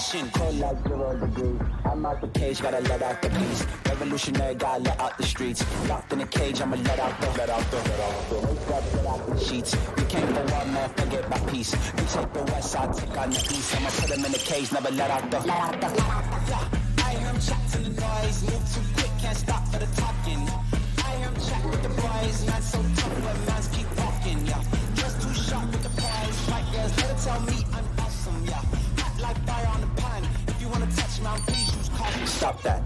ignition. Cold like 0 degrees. I'm out the cage, gotta let out the beast. Revolutionary, gotta let out the streets. Locked in a cage, I'ma let out the sheets. We came for one man, forget my peace. You take the west side, take on the east. I'ma put him in the cage, never let out the. I hear him chat to the noise, move too quick, can't stop for the talking. I hear him chat with the boys, man so tough, but mans keep walking, yeah. Just too sharp with the prize, right girls, better tell me I'm awesome, yeah. Hot like fire on the pan, if you wanna touch me, please use caution. Stop that,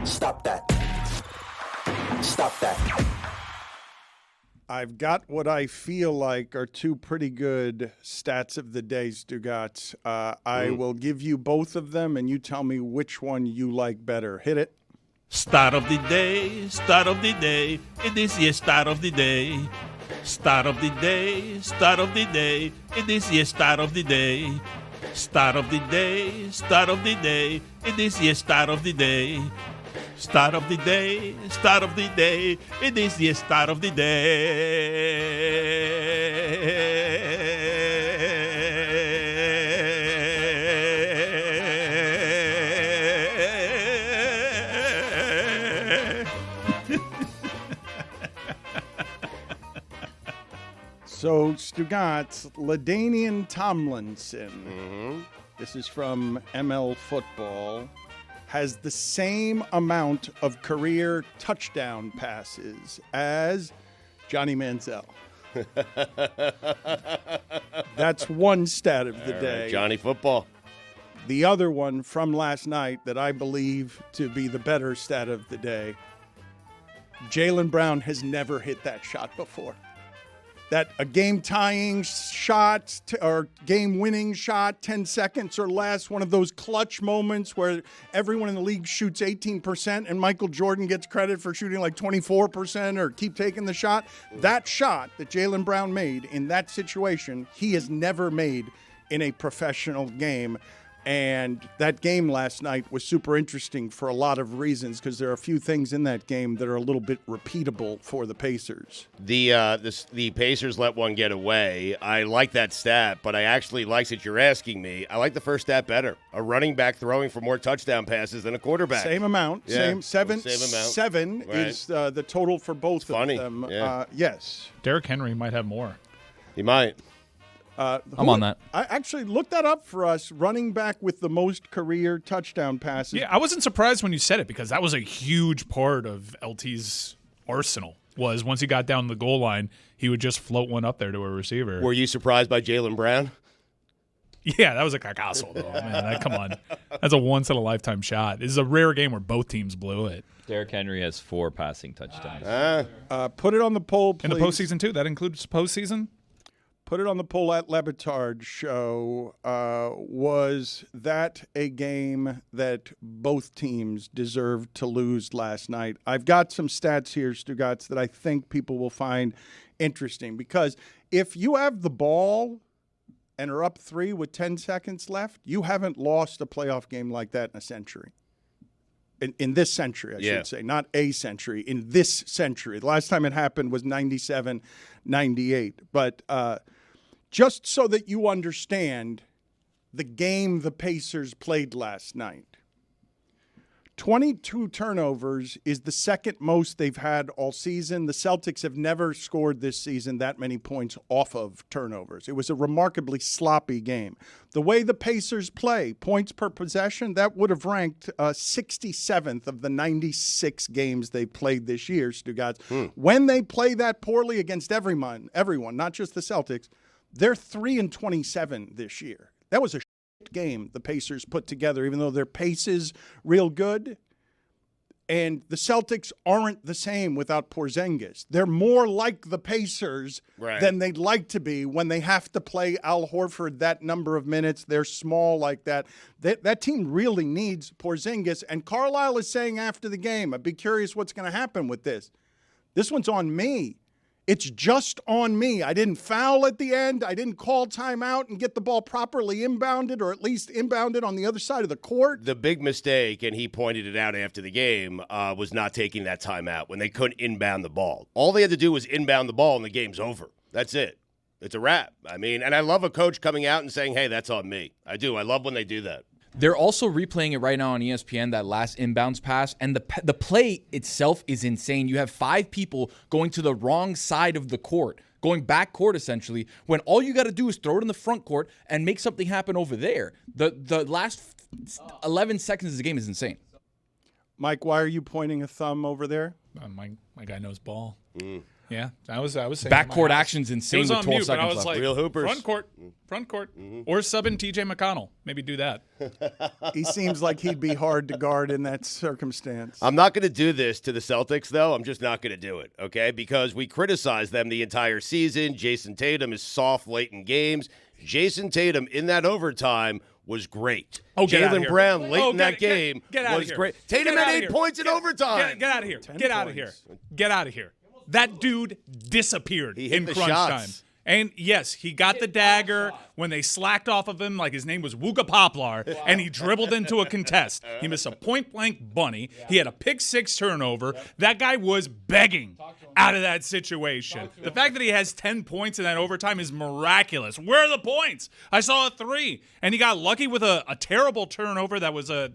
stop that, stop that. I've got what I feel like are two pretty good stats of the day, Stugotz. I will give you both of them, and you tell me which one you like better. Hit it. Start of the day, start of the day. It is your start of the day. Start of the day, start of the day. It is your start of the day. Start of the day, start of the day. It is your start of the day. Start of the day, start of the day. It is the start of the day. So, Stugotz, LaDainian Tomlinson, this is from ML Football, has the same amount of career touchdown passes as Johnny Manziel. That's one stat of the day. Right, Johnny Football. The other one from last night that I believe to be the better stat of the day, Jaylen Brown has never hit that shot before. That a game-tying shot or game-winning shot, 10 seconds or less, one of those clutch moments where everyone in the league shoots 18% and Michael Jordan gets credit for shooting like 24% or keep taking the shot. That shot that Jaylen Brown made in that situation, he has never made in a professional game. And that game last night was super interesting for a lot of reasons because there are a few things in that game that are a little bit repeatable for the Pacers. The Pacers let one get away. I like that stat, but I actually like that you're asking me. I like the first stat better. A running back throwing for more touchdown passes than a quarterback. Same amount. Yeah, Same amount. Seven right. is the total for both of them. Yeah. Yes. Derrick Henry might have more. He might. I'm on that. I actually looked that up for us. Running back with the most career touchdown passes. Yeah, I wasn't surprised when you said it because that was a huge part of LT's arsenal. Was once he got down the goal line, he would just float one up there to a receiver. Were you surprised by Jaylen Brown? Yeah, that was a cacasso, though. Man, come on. That's a once-in-a-lifetime shot. This is a rare game where both teams blew it. Derrick Henry has 4 passing touchdowns. Put it on the poll, please. In the postseason, too? That includes postseason? Put it on the poll at Le Batard Show. Was that a game that both teams deserved to lose last night? I've got some stats here, Stugotz, that I think people will find interesting. Because if you have the ball and are up 3 with 10 seconds left, you haven't lost a playoff game like that in a century. In this century, I should say, not a century, in this century. The last time it happened was 97, 98. But just so that you understand the game the Pacers played last night, 22 turnovers is the second most they've had all season. The Celtics have never scored this season that many points off of turnovers. It was a remarkably sloppy game. The way the Pacers play, points per possession, that would have ranked 67th of the 96 games they played this year, Stugotz. When they play that poorly against everyone, not just the Celtics, they're 3-27 this year. That was a game the Pacers put together, even though their pace is real good. And the Celtics aren't the same without Porzingis. They're more like the Pacers than they'd like to be when they have to play Al Horford that number of minutes. They're small like that. That team really needs Porzingis. And Carlisle is saying after the game, I'd be curious what's going to happen with this. This one's on me. It's just on me. I didn't foul at the end. I didn't call timeout and get the ball properly inbounded, or at least inbounded on the other side of the court. The big mistake, and he pointed it out after the game, was not taking that timeout when they couldn't inbound the ball. All they had to do was inbound the ball, and the game's over. That's it. It's a wrap. I mean, and I love a coach coming out and saying, hey, that's on me. I do. I love when they do that. They're also replaying it right now on ESPN, that last inbounds pass, and the play itself is insane. You have 5 people going to the wrong side of the court, going back court essentially, when all you got to do is throw it in the front court and make something happen over there. The last 11 seconds of the game is insane. Mike, why are you pointing a thumb over there? My guy knows ball. Yeah, I was saying Backcourt action's insane with 12 seconds but I was left. like, Real hoopers. front court, or subbing TJ McConnell. Maybe do that. He seems like he'd be hard to guard in that circumstance. I'm not going to do this to the Celtics, though. I'm just not going to do it, okay? Because we criticize them the entire season. Jayson Tatum is soft late in games. Jayson Tatum in that overtime was great. Oh, get out of Jaylen here. Brown late in that Get game out of was here. great. Tatum Get had out of 8 here. points in overtime. Get out of here. Get out of here. Get out of here. That dude disappeared He hit in the crunch shots. time. And yes, he got the dagger when they slacked off of him like his name was Wooga Poplar, and he dribbled into a contest. He missed a point-blank bunny. He had a pick-6 turnover. That guy was begging out of that situation. The fact that he has 10 points in that overtime is miraculous. Where are the points? I saw a 3, and he got lucky with a terrible turnover that was a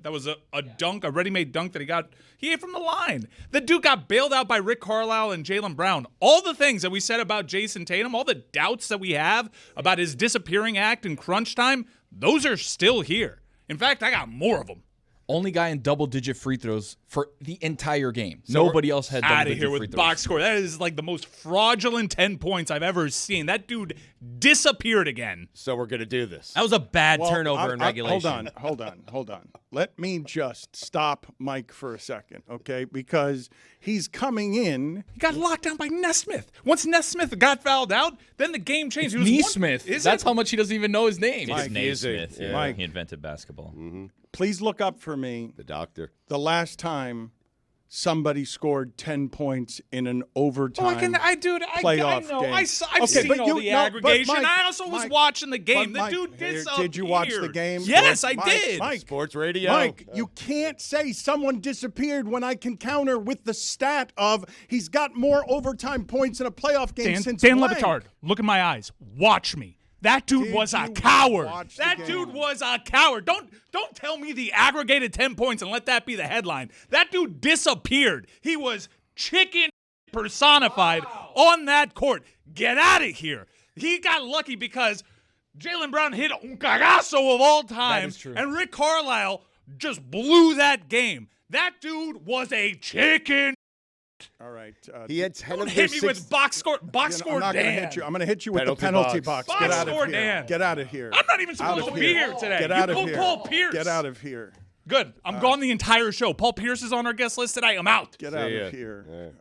dunk, a ready-made dunk that he ate from the line. The dude got bailed out by Rick Carlisle and Jaylen Brown. All the things that we said about Jayson Tatum, all the doubts that we have about his disappearing act in crunch time, those are still here. In fact, I got more of them. Only guy in double-digit free throws for the entire game. Nobody else had double-digit free throws. Out of here with box score. That is like the most fraudulent 10 points I've ever seen. That dude disappeared again. So we're going to do this. That was a bad turnover in regulation. Hold on. Let me just stop Mike for a second, okay? Because he's coming in. He got locked down by Nesmith. Once Nesmith got fouled out, then the game changed. It's Nesmith. That's how much he doesn't even know his name. It's Naismith. Yeah. Mike. He invented basketball. Please look up for me The doctor. the last time somebody scored 10 points in an overtime playoff know. game. I've seen all the aggregation. I also was watching the game. The dude disappeared. Did you watch the game? Yes, I did. Mike, Sports radio. Mike, you can't say someone disappeared when I can counter with the stat of he's got more overtime points in a playoff game since Dan Le blank. Batard, look in my eyes. Watch me. That dude was a coward. That dude was a coward. Don't tell me the aggregated 10 points and let that be the headline. That dude disappeared. He was chicken personified on that court. Get out of here. He got lucky because Jaylen Brown hit un cagazo of all time. That is true. And Rick Carlisle just blew that game. That dude was a chicken. All right. He had 10 Don't of hit his me with box score I'm not going to Dan. hit you. I'm going to hit you with Penalty the penalty box. box. Box Get out score of here. Dan. Get out of here. I'm not even supposed to be here today. Get You out of pulled here. Paul Pierce. Get out of here. Good. I'm gone the entire show. Paul Pierce is on our guest list today. I'm out. Get out of here.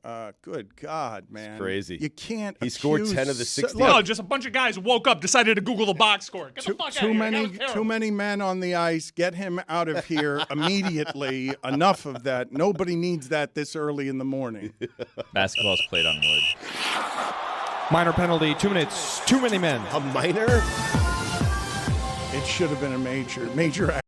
Good God, man. crazy. You can't He scored accuse 10 of the 16. No, just a bunch of guys woke up, decided to Google the box score. Get the fuck out of here. Too many men on the ice. Get him out of here immediately. Enough of that. Nobody needs that this early in the morning. Basketball's played on wood. Minor penalty, 2 minutes, too many men. A minor? It should have been a major.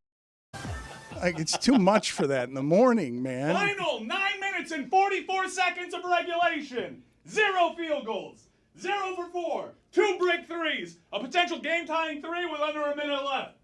Like, it's too much for that in the morning, man. Final 9 minutes and 44 seconds of regulation. 0 field goals. 0 for 4. 2 brick threes. A potential game-tying 3 with under a minute left.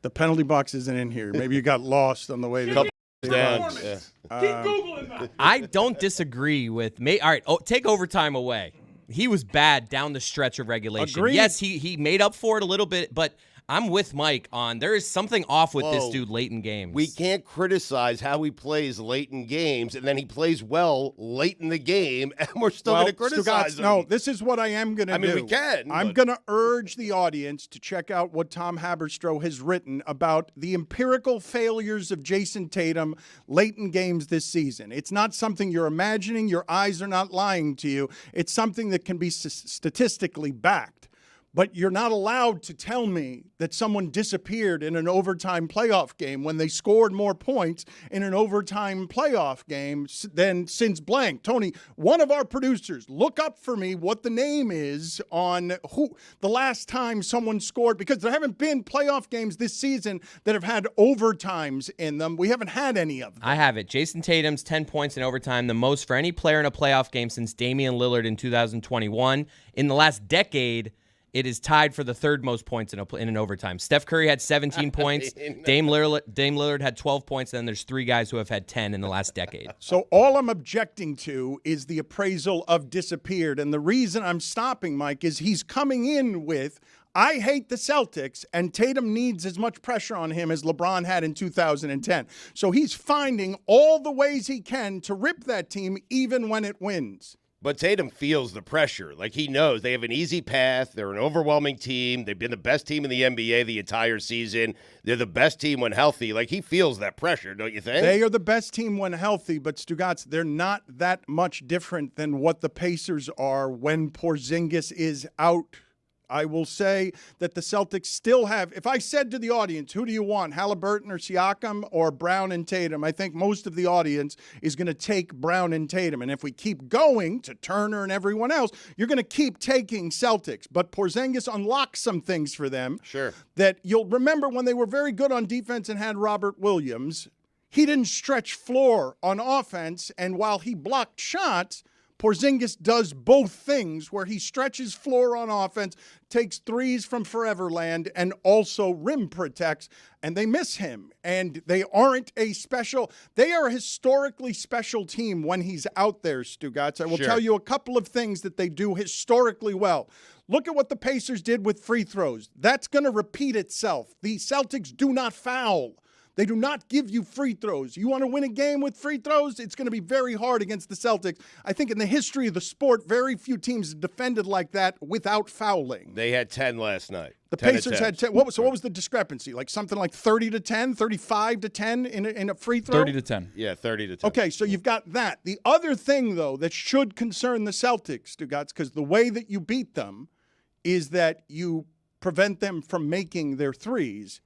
The penalty box isn't in here. Maybe you got lost on the way to Couple the down. Keep Googling that. I don't disagree with me. All right, take overtime away. He was bad down the stretch of regulation. Agreed. Yes, he made up for it a little bit, but I'm with Mike on there is something off with this dude late in games. We can't criticize how he plays late in games, and then he plays well late in the game, and we're still going to criticize Stugotz, him. No, this is what I am going to do. I mean, we can. I'm going to urge the audience to check out what Tom Haberstroh has written about the empirical failures of Jayson Tatum late in games this season. It's not something you're imagining. Your eyes are not lying to you. It's something that can be statistically backed. But you're not allowed to tell me that someone disappeared in an overtime playoff game when they scored more points in an overtime playoff game than since blank. Tony, one of our producers, look up for me what the name is on who the last time someone scored, because there haven't been playoff games this season that have had overtimes in them. We haven't had any of them. I have it. Jayson Tatum's 10 points in overtime, the most for any player in a playoff game since Damian Lillard in 2021. In the last decade, It is tied for the third most points in an overtime. Steph Curry had 17 points. Dame Lillard had 12 points. And then there's 3 guys who have had 10 in the last decade. So all I'm objecting to is the appraisal of disappeared. And the reason I'm stopping, Mike, is he's coming in with, I hate the Celtics, and Tatum needs as much pressure on him as LeBron had in 2010. So he's finding all the ways he can to rip that team even when it wins. But Tatum feels the pressure. Like, he knows they have an easy path. They're an overwhelming team. They've been the best team in the NBA the entire season. They're the best team when healthy. Like, he feels that pressure, don't you think? They are the best team when healthy, but Stugotz, they're not that much different than what the Pacers are when Porzingis is out. I will say that the Celtics still have, if I said to the audience, who do you want, Halliburton or Siakam or Brown and Tatum, I think most of the audience is going to take Brown and Tatum. And if we keep going to Turner and everyone else, you're going to keep taking Celtics. But Porzingis unlocks some things for them. Sure. That you'll remember when they were very good on defense and had Robert Williams, he didn't stretch floor on offense. And while he blocked shots, Porzingis does both things where he stretches floor on offense, takes threes from Foreverland, and also rim protects, and they miss him. And they aren't they are a historically special team when he's out there, Stugotz. I will tell you a couple of things that they do historically well. Look at what the Pacers did with free throws. That's going to repeat itself. The Celtics do not foul. They do not give you free throws. You want to win a game with free throws? It's going to be very hard against the Celtics. I think in the history of the sport, very few teams have defended like that without fouling. They had 10 last night. The Pacers had 10. What was the discrepancy? Like something like 30-10, 35-10 in a free throw? 30-10. Yeah, 30-10. Okay, so you've got that. The other thing, though, that should concern the Celtics, Stugotz, because the way that you beat them is that you prevent them from making their threes.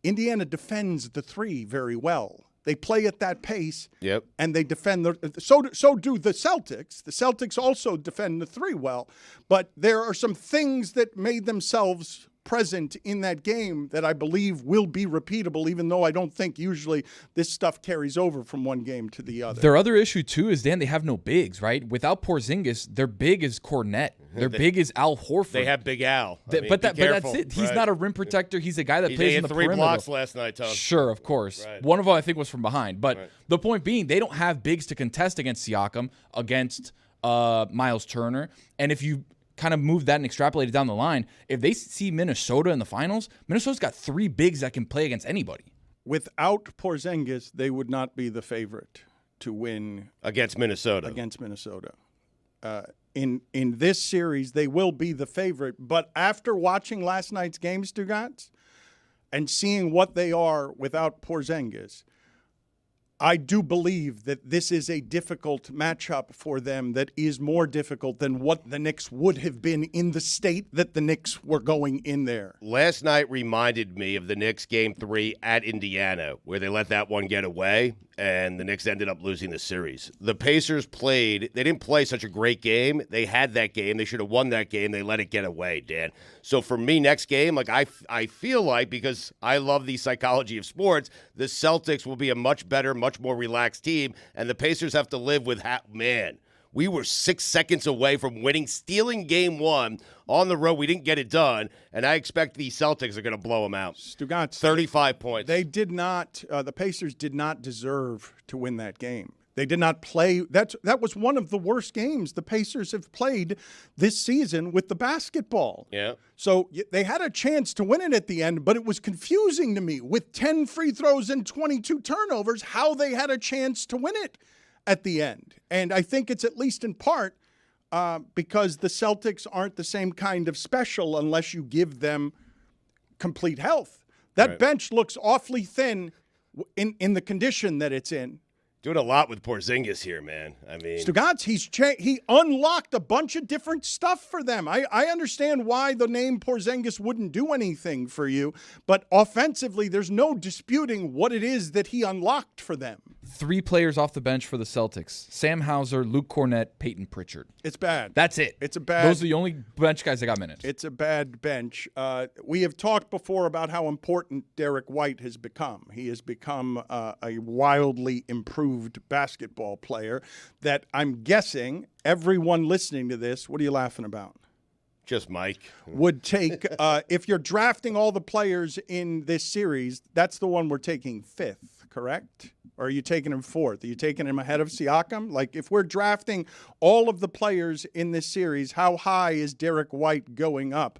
Indiana defends the three very well. They play at that pace, and they defend so do the Celtics. The Celtics also defend the three well, but there are some things that made themselves present in that game that I believe will be repeatable, even though I don't think usually this stuff carries over from one game to the other. Their other issue, too, is, Dan, they have no bigs, right? Without Porzingis, their big is Cornette. Their big is Al Horford. They have Big Al. But that's it. He's not a rim protector. He's a guy that plays in the perimeter. 3 blocks last night, Tom. Sure, of course. Right. One of them, I think, was from behind. But the point being, they don't have bigs to contest against Siakam, against Miles Turner. And if you kind of move that and extrapolate it down the line, if they see Minnesota in the finals, Minnesota's got 3 bigs that can play against anybody. Without Porzingis, they would not be the favorite to win against Minnesota. In this series, they will be the favorite. But after watching last night's game, Stugotz, and seeing what they are without Porzingis, I do believe that this is a difficult matchup for them that is more difficult than what the Knicks would have been in the state that the Knicks were going in there. Last night reminded me of the Knicks Game 3 at Indiana, where they let that one get away, and the Knicks ended up losing the series. The Pacers they didn't play such a great game. They had that game. They should have won that game. They let it get away, Dan. So for me, next game, like I feel like, because I love the psychology of sports, the Celtics will be a much better, much more relaxed team, and the Pacers have to live with, we were 6 seconds away from stealing game 1 on the road. We didn't get it done, and I expect the Celtics are going to blow them out. Stugotz, 35 points. They did not. The Pacers did not deserve to win that game. They did not play. That was one of the worst games the Pacers have played this season with the basketball. Yeah. So they had a chance to win it at the end, but it was confusing to me with 10 free throws and 22 turnovers how they had a chance to win it at the end. And I think it's at least in part because the Celtics aren't the same kind of special unless you give them complete health. That bench looks awfully thin in the condition that it's in. Doing a lot with Porzingis here, man. I mean, Stugotz, he unlocked a bunch of different stuff for them. I understand why the name Porzingis wouldn't do anything for you, but offensively, there's no disputing what it is that he unlocked for them. 3 players off the bench for the Celtics: Sam Hauser, Luke Cornett, Peyton Pritchard. It's bad. That's it. It's a bad. Those are the only bench guys that got minutes. It's a bad bench. We have talked before about how important Derek White has become. He has become a wildly improved basketball player that I'm guessing everyone listening to this, what are you laughing about? Just Mike. would take, if you're drafting all the players in this series, that's the one we're taking 5th, correct? Or are you taking him 4th? Are you taking him ahead of Siakam? Like, if we're drafting all of the players in this series, how high is Derek White going up?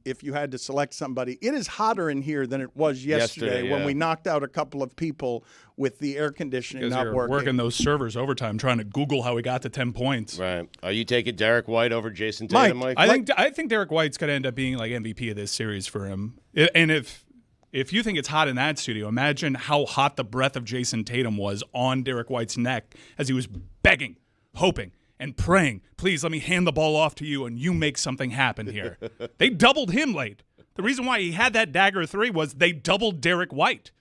If you had to select somebody. It is hotter in here than it was yesterday when we knocked out a couple of people with the air conditioning not working. Working those servers overtime, trying to Google how he got to 10 points. Right. Are you taking Derek White over Jayson Tatum, Mike? I think Derek White's going to end up being like MVP of this series for him. And if you think it's hot in that studio, imagine how hot the breath of Jayson Tatum was on Derek White's neck as he was begging, hoping, and praying, please let me hand the ball off to you and you make something happen here. They doubled him late. The reason why he had that dagger 3 was they doubled Derek White.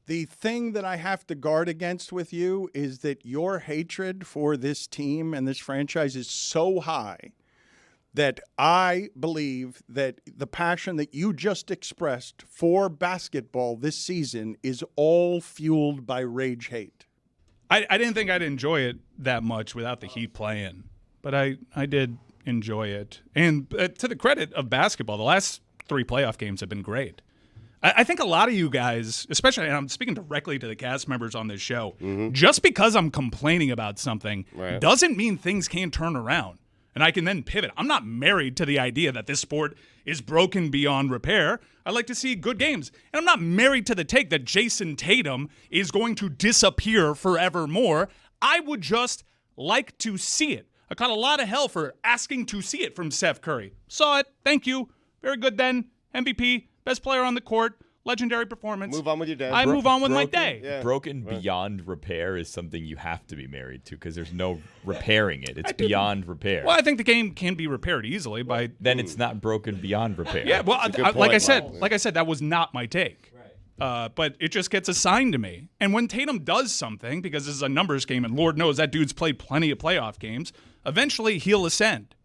The thing that I have to guard against with you is that your hatred for this team and this franchise is so high that I believe that the passion that you just expressed for basketball this season is all fueled by rage hate. I didn't think I'd enjoy it that much without the Heat playing, but I did enjoy it. And to the credit of basketball, the last 3 playoff games have been great. I think a lot of you guys, especially, and I'm speaking directly to the cast members on this show, just because I'm complaining about something doesn't mean things can't turn around. And I can then pivot. I'm not married to the idea that this sport is broken beyond repair. I like to see good games. And I'm not married to the take that Jayson Tatum is going to disappear forevermore. I would just like to see it. I caught a lot of hell for asking to see it from Steph Curry. Saw it. Thank you. Very good then. MVP, best player on the court. Legendary performance. Move on with your day. I move on with my day. Yeah. Broken beyond repair is something you have to be married to because there's no repairing it. It's beyond repair. Well, I think the game can be repaired easily by. Then it's not broken beyond repair. Yeah, well, point, like I said, that was not my take. But it just gets assigned to me. And when Tatum does something, because this is a numbers game, and Lord knows that dude's played plenty of playoff games, eventually he'll ascend.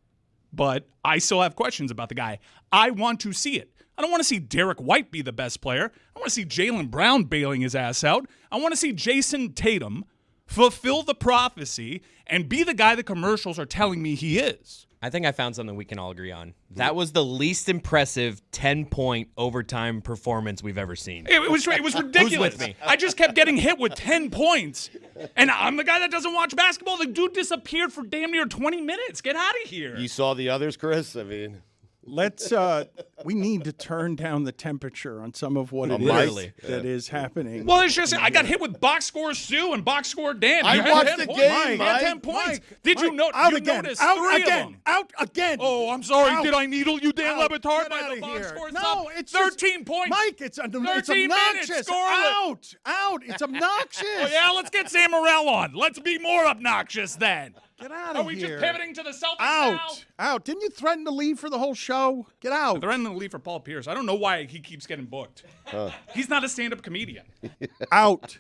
But I still have questions about the guy. I want to see it. I don't want to see Derek White be the best player. I want to see Jaylen Brown bailing his ass out. I want to see Jayson Tatum fulfill the prophecy and be the guy the commercials are telling me he is. I think I found something we can all agree on. That was the least impressive 10-point overtime performance we've ever seen. It was ridiculous. Who's with me? I just kept getting hit with 10 points. And I'm the guy that doesn't watch basketball. The dude disappeared for damn near 20 minutes. Get out of here. You saw the others, Chris? I mean... Let's we need to turn down the temperature on some of what that is happening. Well, it's just I got hit with box score Stu and box score Dan. I watched the game. He had 10 points. Did you notice? Out again. Noticed Out 3 again. of them. Out again. Oh, I'm sorry. Out. Did I needle you, Dan Le Out. Batard, Get by outta the box here. score? No, it's 13 points. Mike, it's 13 obnoxious. minutes, scoreless. Out. It's obnoxious. Oh, yeah, let's get Sam Morrell on. Let's be more obnoxious then. Get out Are of we here. just pivoting to the Celtics now? Out. Didn't you threaten to leave for the whole show? Get out. They're ending the leave for Paul Pierce. I don't know why he keeps getting booked. He's not a stand-up comedian. Out.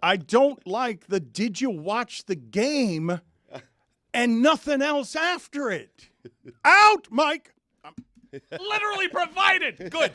I don't like the did you watch the game and nothing else after it. Out, Mike. Literally provided. Good.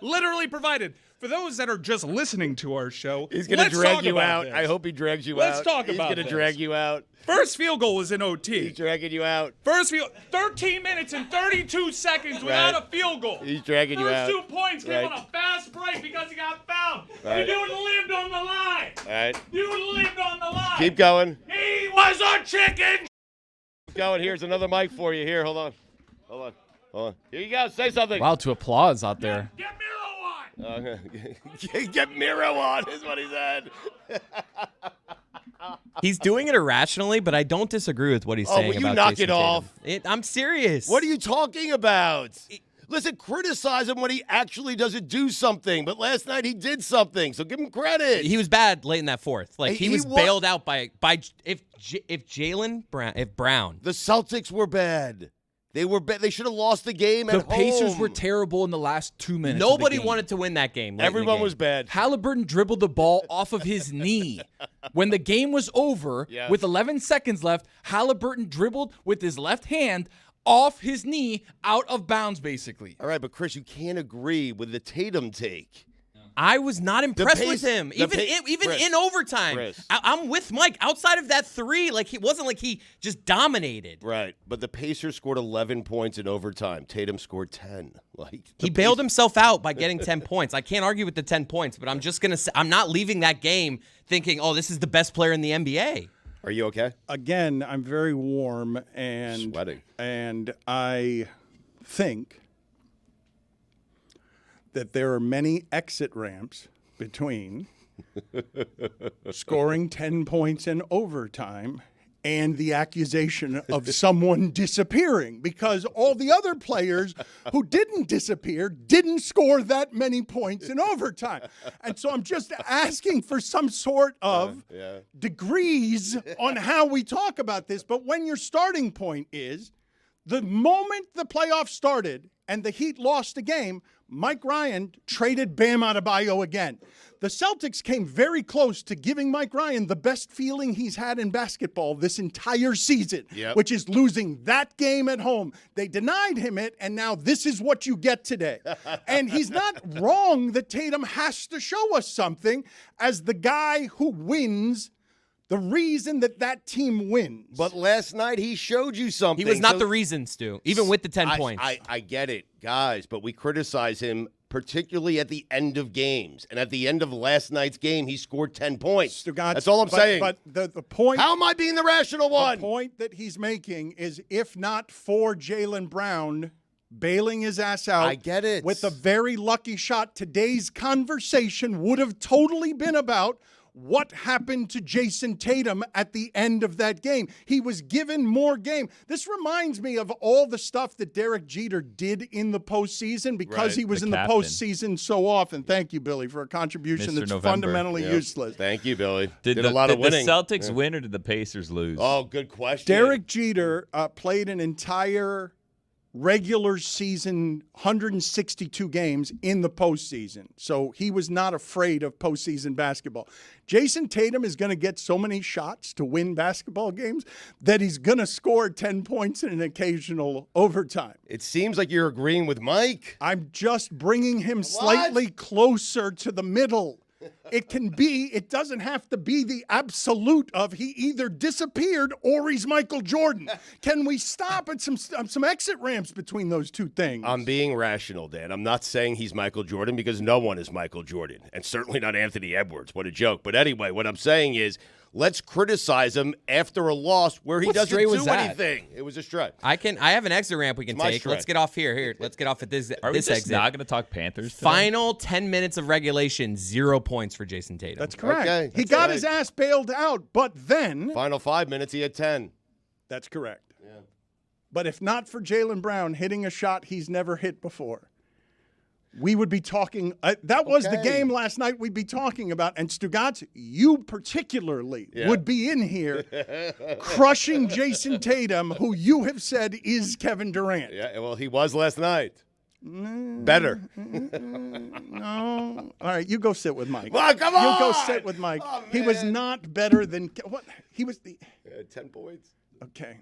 Literally provided. For those that are just listening to our show, He's going to drag you out. This. I hope he drags you Let's out. talk about He's going to drag you out. First field goal was in OT. He's dragging you out. First field, 13 minutes and 32 seconds without a field goal. He's dragging you out. First 2 points came on a fast break because he got fouled. The dude lived on the line. All right. Dude lived on the line. Keep going. He was a chicken. Keep going. Here's another mic for you. Here, hold on. Here you go. Say something. Wow, to applause out there. Get Miro on. Get Miro on is what he said. He's doing it irrationally, but I don't disagree with what he's saying. Will you about knock Jayson it off? Tatum. I'm serious. What are you talking about? Listen, criticize him when he actually doesn't do something. But last night he did something, so give him credit. He was bad late in that fourth. Like he was wa- bailed out by if Brown. The Celtics were bad. They were bad. They should have lost the game at home. The Pacers were terrible in the last 2 minutes. Nobody of the game. wanted to win that game. late in the Everyone game. was bad. Halliburton dribbled the ball off of his knee. When the game was over, Yes. with 11 seconds left, Halliburton dribbled with his left hand off his knee, out of bounds, basically. All right, but Chris, you can't agree with the Tatum take. I was not impressed with him, even Chris, in overtime. Chris. I'm with Mike. Outside of that 3, like he wasn't like he just dominated. Right, but the Pacers scored 11 points in overtime. Tatum scored 10. He bailed himself out by getting 10 points. I can't argue with the 10 points, but I'm just gonna say I'm not leaving that game thinking, oh, this is the best player in the NBA. Are you okay? Again, I'm very warm and sweating, and I think that there are many exit ramps between scoring 10 points in overtime and the accusation of someone disappearing, because all the other players who didn't disappear didn't score that many points in overtime. And so I'm just asking for some sort of degrees on how we talk about this. But when your starting point is the moment the playoffs started and the Heat lost the game, Mike Ryan traded Bam Adebayo again. The Celtics came very close to giving Mike Ryan the best feeling he's had in basketball this entire season, which is losing that game at home. They denied him it, and now this is what you get today. And he's not wrong that Tatum has to show us something as the guy who wins the reason that team wins. But last night he showed you something. He was not the reason, Stu, even with the 10 points. I get it, guys, but we criticize him particularly at the end of games. And at the end of last night's game, he scored 10 points. Stugotz, that's all I'm saying. But the point... How am I being the rational one? The point that he's making is if not for Jaylen Brown bailing his ass out... I get it. With a very lucky shot, today's conversation would have totally been about what happened to Jayson Tatum at the end of that game. He was given more game. This reminds me of all the stuff that Derek Jeter did in the postseason because he was in the postseason so often. Thank you, Billy, for a contribution that's fundamentally useless. Thank you, Billy. Did a lot of winning. Did the Celtics win or did the Pacers lose? Oh, good question. Derek Jeter played an entire regular season 162 games in the postseason. So he was not afraid of postseason basketball. Jayson Tatum is going to get so many shots to win basketball games that he's going to score 10 points in an occasional overtime. It seems like you're agreeing with Mike. I'm just bringing him slightly closer to the middle. It doesn't have to be the absolute of he either disappeared or he's Michael Jordan. Can we stop at some exit ramps between those two things? I'm being rational, Dan. I'm not saying he's Michael Jordan because no one is Michael Jordan, and certainly not Anthony Edwards. What a joke. But anyway, what I'm saying is let's criticize him after a loss where he doesn't do anything. It was a stretch. I have an exit ramp we can take. Stretch. Let's get off here. Let's get off at this. Are we this just exit. not going to talk Panthers today? Final 10 minutes of regulation, 0 points for Jayson Tatum. That's correct. Okay, he got his ass bailed out, but then final 5 minutes he had 10. That's correct. Yeah. But if not for Jaylen Brown hitting a shot he's never hit before, we would be talking. That was the game last night we'd be talking about. And Stugotz, you particularly would be in here crushing Jayson Tatum, who you have said is Kevin Durant. Yeah, well, he was last night. Better. No. All right, you go sit with Mike. Well, come on. You go sit with Mike. Oh, he was not better than what? He was the 10 points. Okay.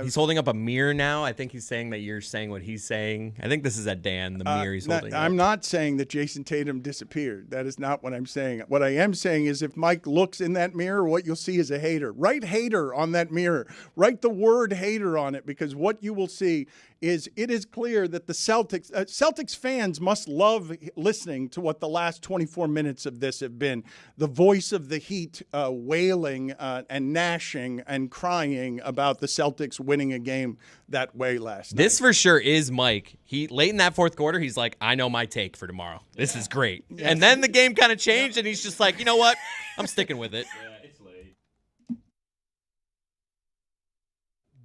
He's holding up a mirror now. I think he's saying that you're saying what he's saying. I think this is at Dan, the mirror he's holding up. I'm not saying that Jayson Tatum disappeared. That is not what I'm saying. What I am saying is if Mike looks in that mirror, what you'll see is a hater. Write hater on that mirror. Write the word hater on it, because what you will see is it is clear that the Celtics fans must love listening to what the last 24 minutes of this have been. The voice of the Heat wailing and gnashing and crying about the Celtics winning a game that way last night. This for sure is Mike. Late in that fourth quarter, he's like, I know my take for tomorrow. This is great. Yes. And then the game kind of changed, and he's just like, you know what? I'm sticking with it. It's late.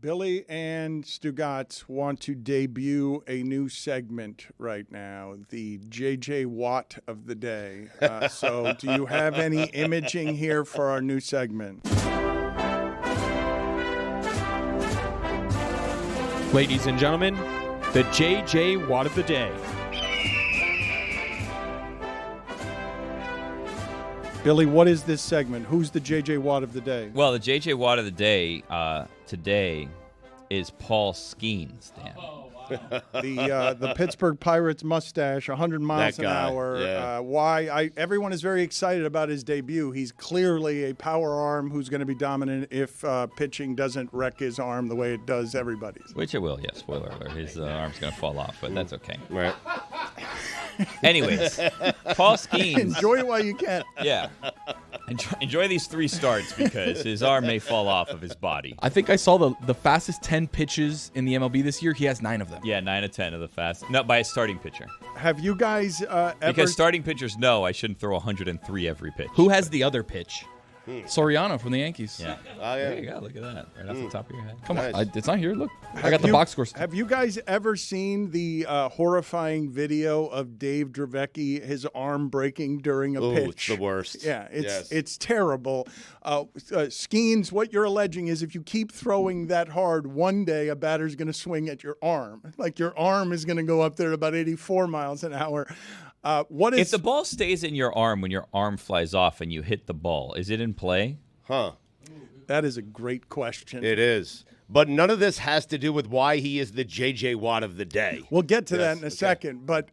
Billy and Stugotz want to debut a new segment right now, the JJ Watt of the day. So do you have any imaging here for our new segment? Ladies and gentlemen, the JJ Watt of the day. Billy, what is this segment? Who's the JJ Watt of the day? Well, the JJ Watt of the day today is Paul Skeens, Dan. The Pittsburgh Pirates mustache, 100 miles That an guy, hour. yeah. Everyone is very excited about his debut. He's clearly a power arm who's going to be dominant if pitching doesn't wreck his arm the way it does everybody's. Which it will, yes. Spoiler alert. His arm's going to fall off, but that's okay. Right. Anyways, Paul Skeens. Enjoy it while you can. Yeah. Enjoy these 3 starts because his arm may fall off of his body. I think I saw the fastest 10 pitches in the MLB this year. He has 9 of them. Yeah, 9 of 10 of the fast. Not by a starting pitcher. Have you guys ever... Because starting pitchers know I shouldn't throw 103 every pitch. Who has the other pitch? Soriano from the Yankees. Yeah. Oh, yeah. There you go. Look at that. Right off the top of your head. Come on. Nice. It's not here. Look. I got the box scores. Have you guys ever seen the horrifying video of Dave Dravecky, his arm breaking during a pitch? It's the worst. Yeah, Yes. it's terrible. Skeens, what you're alleging is if you keep throwing that hard, one day a batter's going to swing at your arm. Like your arm is going to go up there at about 84 miles an hour. If the ball stays in your arm when your arm flies off and you hit the ball, is it in play? Huh. That is a great question. It is. But none of this has to do with why he is the J.J. Watt of the day. We'll get to that Yes, in a second. But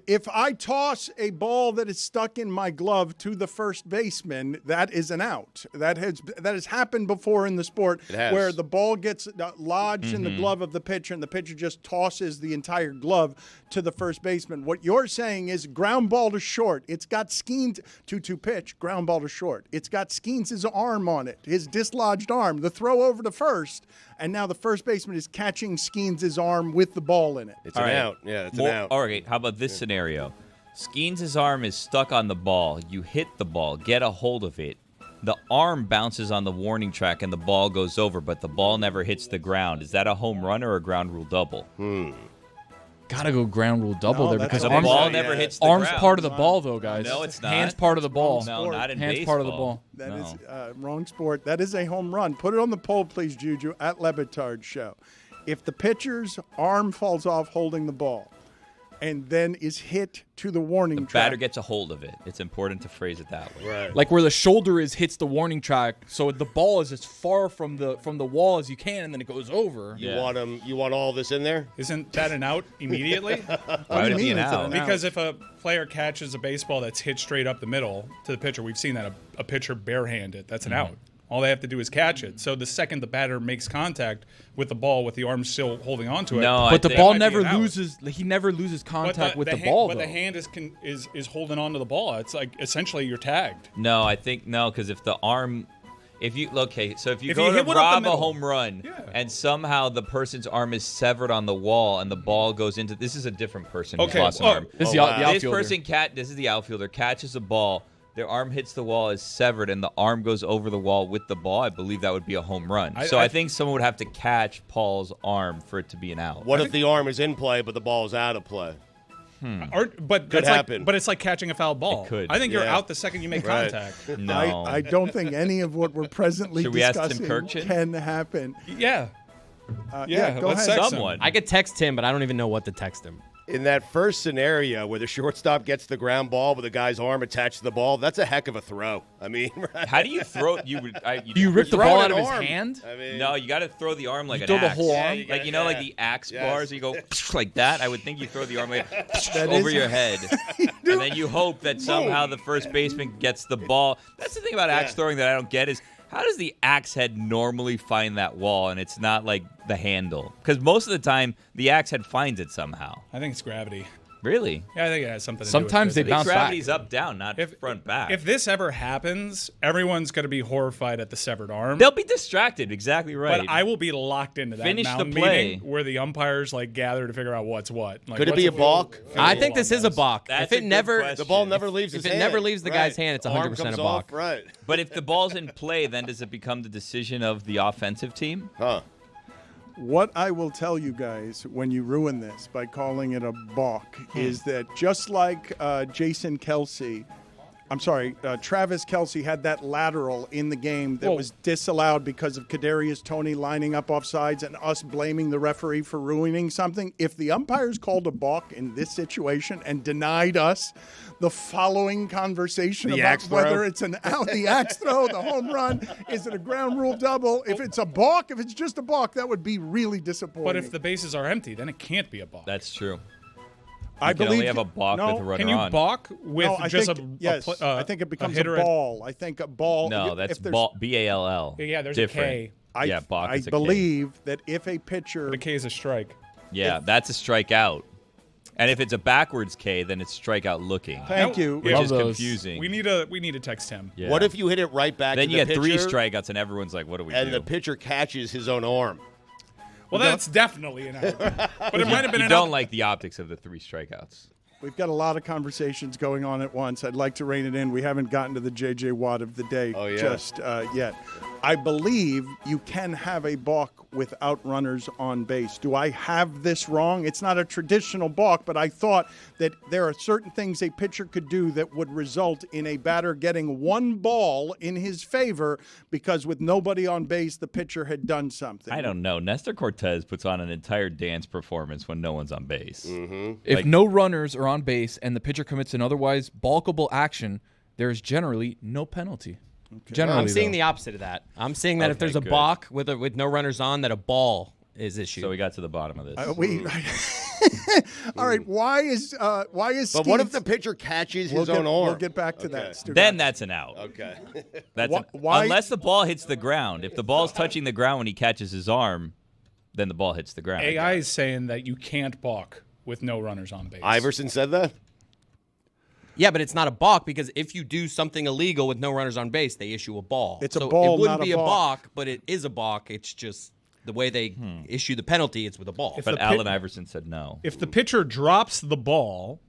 if I toss a ball that is stuck in my glove to the first baseman, that is an out. That has happened before in the sport, It has. where the ball gets lodged in the glove of the pitcher, and the pitcher just tosses the entire glove to the first baseman. What you're saying is ground ball to short. It's got Skeens to pitch, ground ball to short. It's got Skeens' arm on it, his dislodged arm. The throw over to first. And now the first baseman is catching Skeens' arm with the ball in it. It's an out. Yeah, it's an out. All right, how about this scenario? Skeens' arm is stuck on the ball. You hit the ball, get a hold of it. The arm bounces on the warning track and the ball goes over, but the ball never hits the ground. Is that a home run or a ground rule double? Gotta go ground rule double No, there that's because The what I'm ball saying. never hits the arm's ground. part of the ball, though, guys. No, it's not. Hands part of the ball. No, not in Hands baseball. part of the ball. That No. is wrong sport. That is a home run. Put it on the poll, please, Juju, at Le Batard Show. If the pitcher's arm falls off holding the ball and then is hit to the warning The batter track, gets a hold of it. It's important to phrase it that way. Right. Like where the shoulder is hits the warning track, so the ball is as far from the wall as you can, and then it goes over. You Yeah. want you want all this in there? Isn't that an out immediately? Why would it be an it's an out? out? Because if a player catches a baseball that's hit straight up the middle to the pitcher, we've seen that a pitcher barehand it. That's an out. All they have to do is catch it. So the second the batter makes contact with the ball with the arm still holding onto it, No, But the think- ball might be never an out. loses. He never loses but contact with the hand, ball, but though. the hand is holding onto the ball. It's like essentially you're tagged. No, I think no, because if the arm, if you go If to you hit one up the rob a middle. home run, Yeah. and somehow the person's arm is severed on the wall, and the ball goes into this is a different person who's Okay, lost an oh, arm. This is the wow. This outfielder. person this is the outfielder catches a ball. Their arm hits the wall, is severed, and the arm goes over the wall with the ball. I believe that would be a home run. I think someone would have to catch Paul's arm for it to be an out. What if the arm is in play but the ball is out of play? But Could that's happen. but it's like catching a foul ball. It could. I think you're Yeah. out the second you make Right. contact. No, I don't think any of what we're presently Should we ask Tim discussing Kirkchin? can happen. Yeah. Yeah, go let's ahead. text someone. him. I could text him, but I don't even know what to text him. In that first scenario where the shortstop gets the ground ball with the guy's arm attached to the ball, that's a heck of a throw. I mean, right? How do you throw? You Do you rip the Throwing ball out an of his arm. hand? I mean, No, you got to throw the arm like You an throw the axe. whole arm? you Like got- you know, like yeah. the axe Yes. bars. You go like that. I would think you throw the arm like That over is- your head, and then you hope that somehow the first baseman gets the ball. That's the thing about axe throwing that I don't get is how does the axe head normally find that wall and it's not like the handle? Because most of the time the axe head finds it somehow. I think it's gravity. Really? Yeah, I think it has something to Sometimes do they with I it. think bounce back. gravity's up down, not front back. If this ever happens, everyone's going to be horrified at the severed arm. They'll be distracted. Exactly right. But I will be locked into that Finish the mound play. meeting where the umpires like gather to figure out what's what. Like, Could it what's be a the balk? field I goal think this on is a this? balk. That's if a it good never, question. The ball never leaves if his it hand. never leaves the guy's hand, it's 100% Arm comes a balk. off, right. But if the ball's in play, then does it become the decision of the offensive team? Huh. What I will tell you guys when you ruin this by calling it a balk is that just like Jason Kelsey Travis Kelce had that lateral in the game that was disallowed because of Kadarius Toney lining up offsides and us blaming the referee for ruining something. If the umpires called a balk in this situation and denied us the following conversation about whether it's an out, the axe throw, the home run, is it a ground rule double? If it's a balk, if it's just a balk, that would be really disappointing. But if the bases are empty, then it can't be a balk. That's true. I can only have a balk with a runner on. Can you balk with I think it becomes a ball. I think a ball. No, that's ball. B-A-L-L. Yeah, there's different. a K. Balk is a K. I believe that if a pitcher. But a K is a strike. Yeah, that's a strikeout. And if it's a backwards K, then it's strikeout looking. Thank you. Which is confusing. We need to text him. Yeah. What if you hit it right back then to the pitcher? Then you get 3 strikeouts, and everyone's like, what do we do? And the pitcher catches his own arm. Well, that's definitely an out. But it might have been you an don't out. like the optics of the 3 strikeouts. We've got a lot of conversations going on at once. I'd like to rein it in. We haven't gotten to the J.J. Watt of the day just yet. I believe you can have a balk without runners on base. Do I have this wrong? It's not a traditional balk, but I thought that there are certain things a pitcher could do that would result in a batter getting 1 ball in his favor because with nobody on base, the pitcher had done something. I don't know. Nestor Cortez puts on an entire dance performance when no one's on base. Mm-hmm. If no runners are on base and the pitcher commits an otherwise balkable action, there is generally no penalty. Okay. Generally, I'm seeing the opposite of that. I'm seeing that if there's a balk with no runners on, that a ball is issued. So we got to the bottom of this. All right. Why is But what if the pitcher catches his own arm? We'll get back to that. Stugotz. Then that's an out. Okay. Unless the ball hits the ground. If the ball's touching the ground when he catches his arm, then the ball hits the ground. AI is saying that you can't balk with no runners on base. Iverson said that? Yeah, but it's not a balk because if you do something illegal with no runners on base, they issue a ball. It's a ball, it wouldn't not be a a balk. balk, but it is a balk. It's just the way they issue the penalty, it's with a ball. But Allen Iverson said no. If the pitcher drops the ball,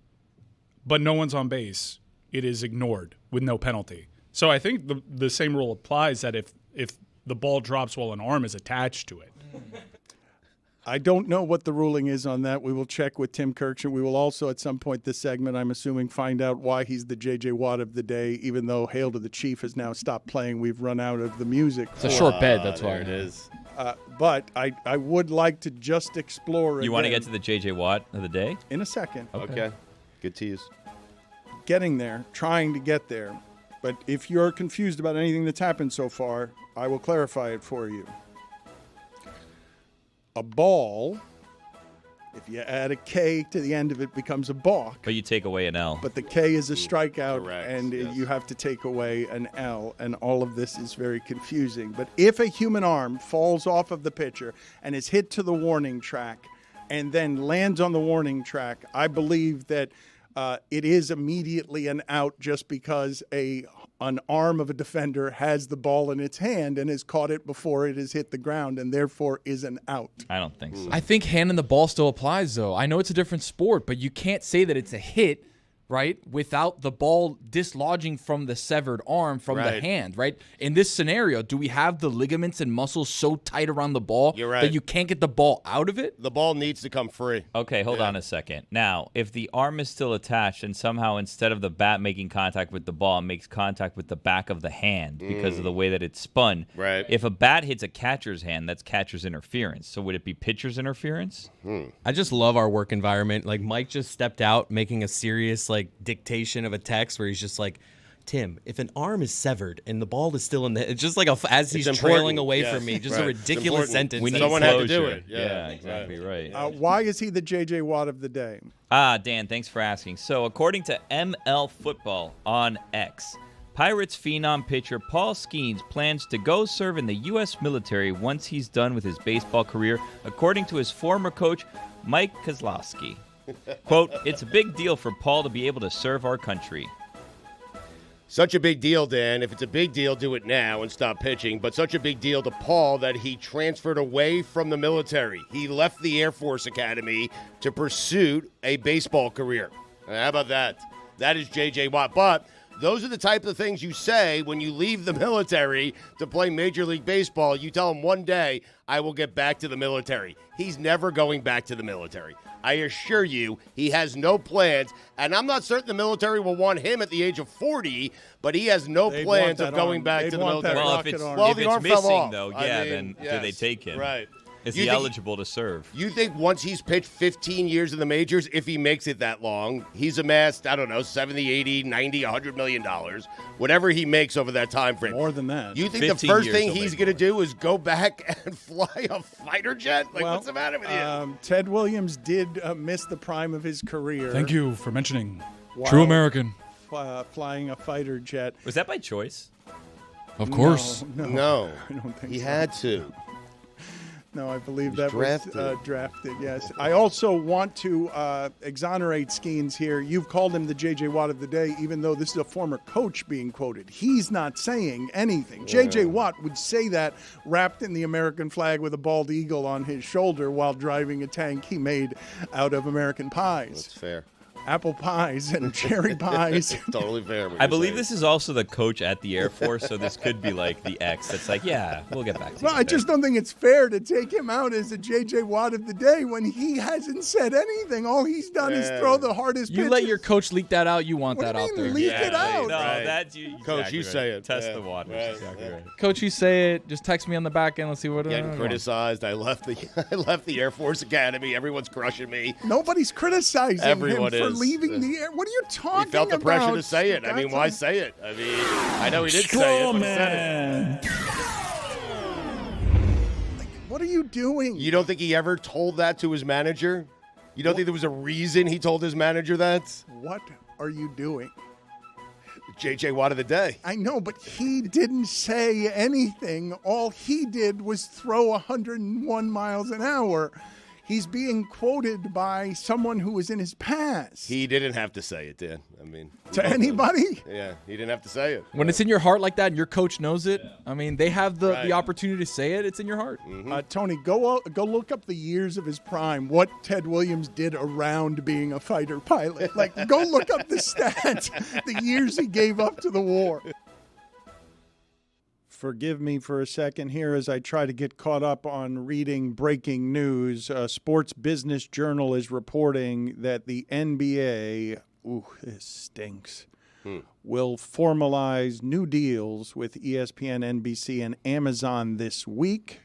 but no one's on base, it is ignored with no penalty. So I think the same rule applies that if the ball drops while an arm is attached to it. I don't know what the ruling is on that. We will check with Tim Kirkshin. We will also, at some point this segment, I'm assuming, find out why he's the J.J. Watt of the day, even though Hail to the Chief has now stopped playing. We've run out of the music. It's a short bed, that's why. There it is. But I would like to just explore You want to get to the J.J. Watt of the day? in a second. Okay. Good tease. Getting there, trying to get there. But if you're confused about anything that's happened so far, I will clarify it for you. A ball, if you add a K to the end of it, becomes a balk. But you take away an L. But the K is a strikeout, Correct, and yes. you have to take away an L, and all of this is very confusing. But if a human arm falls off of the pitcher and is hit to the warning track and then lands on the warning track, I believe that it is immediately an out just because an arm of a defender has the ball in its hand and has caught it before it has hit the ground and therefore is an out. I don't think so. I think handing the ball still applies, though. I know it's a different sport, but you can't say that it's a hit, right, without the ball dislodging from the severed arm from the hand, right? In this scenario, do we have the ligaments and muscles so tight around the ball that you can't get the ball out of it? The ball needs to come free. Okay, hold on a second. Now, if the arm is still attached and somehow instead of the bat making contact with the ball, it makes contact with the back of the hand because of the way that it's spun. Right. If a bat hits a catcher's hand, that's catcher's interference. So would it be pitcher's interference? I just love our work environment. Like Mike just stepped out making a serious dictation of a text where he's just like, Tim, if an arm is severed and the ball is still in the, it's just like as he's trailing away from me, just a ridiculous sentence. We need Someone had to do it. Yeah, exactly right. Why is he the J.J. Watt of the day? Dan, thanks for asking. So according to ML Football on X, Pirates phenom pitcher Paul Skeens plans to go serve in the U.S. military once he's done with his baseball career, according to his former coach, Mike Kozlowski. Quote, it's a big deal for Paul to be able to serve our country. Such a big deal, Dan. If it's a big deal, do it now and stop pitching. But such a big deal to Paul that he transferred away from the military. He left the Air Force Academy to pursue a baseball career. How about that? That is J.J. Watt. But Those are the type of things you say when you leave the military to play Major League Baseball. You tell him one day, I will get back to the military. He's never going back to the military. I assure you, he has no plans. And I'm not certain the military will want him at the age of 40, but he has no plans of going back to the military. Well, if it's missing, though, then do they take him? Right. Is he eligible to serve? You think once he's pitched 15 years in the majors, if he makes it that long, he's amassed, I don't know, 70, 80, 90, $100 million, whatever he makes over that time frame. More than that. You think the first thing he's going to do is go back and fly a fighter jet? Like, what's the matter with you? Ted Williams did miss the prime of his career. Thank you for mentioning True American. Flying a fighter jet. Was that by choice? Of course. No. I don't think he so. had to. No, I believe was that was drafted, yes. I also want to exonerate Skeens here. You've called him the J.J. Watt of the day, even though this is a former coach being quoted. He's not saying anything. J.J. Watt would say that wrapped in the American flag with a bald eagle on his shoulder while driving a tank he made out of American pies. That's fair. Apple pies and cherry pies. Totally fair. I believe this is also the coach at the Air Force, so this could be like the ex that's like, yeah, we'll get back to you. Well, I just don't think it's fair to take him out as a J.J. Watt of the day when he hasn't said anything. All he's done is throw the hardest pitches. You let your coach leak that out, you want What that do you out mean, there. leak it out? No, Right. that's you. Coach, you say it. Test Yeah. the waters. Right. Exactly right. Coach, you say it. Just text me on the back end. Let's see what. Getting criticized. I left the Air Force Academy. Everyone's crushing me. Nobody's criticizing Everyone him for is. leaving the air. What are you talking about? He felt the pressure to say it. I mean, why say it? I mean, I know he did say it, but he said it. What are you doing? You don't think he ever told that to his manager? You don't think there was a reason he told his manager that? What are you doing? J.J. Watt of the day. I know, but he didn't say anything. All he did was throw 101 miles an hour. He's being quoted by someone who was in his past. He didn't have to say it, Dan. I mean, To anybody? Yeah, he didn't have to say it. When it's in your heart like that and your coach knows it, I mean, they have the opportunity to say it. It's in your heart. Tony, go look up the years of his prime, what Ted Williams did around being a fighter pilot. Like, go look up the stats, the years he gave up to the war. Forgive me for a second here as I try to get caught up on reading breaking news. Sports Business Journal is reporting that the NBA, this stinks, will formalize new deals with ESPN, NBC, and Amazon this week.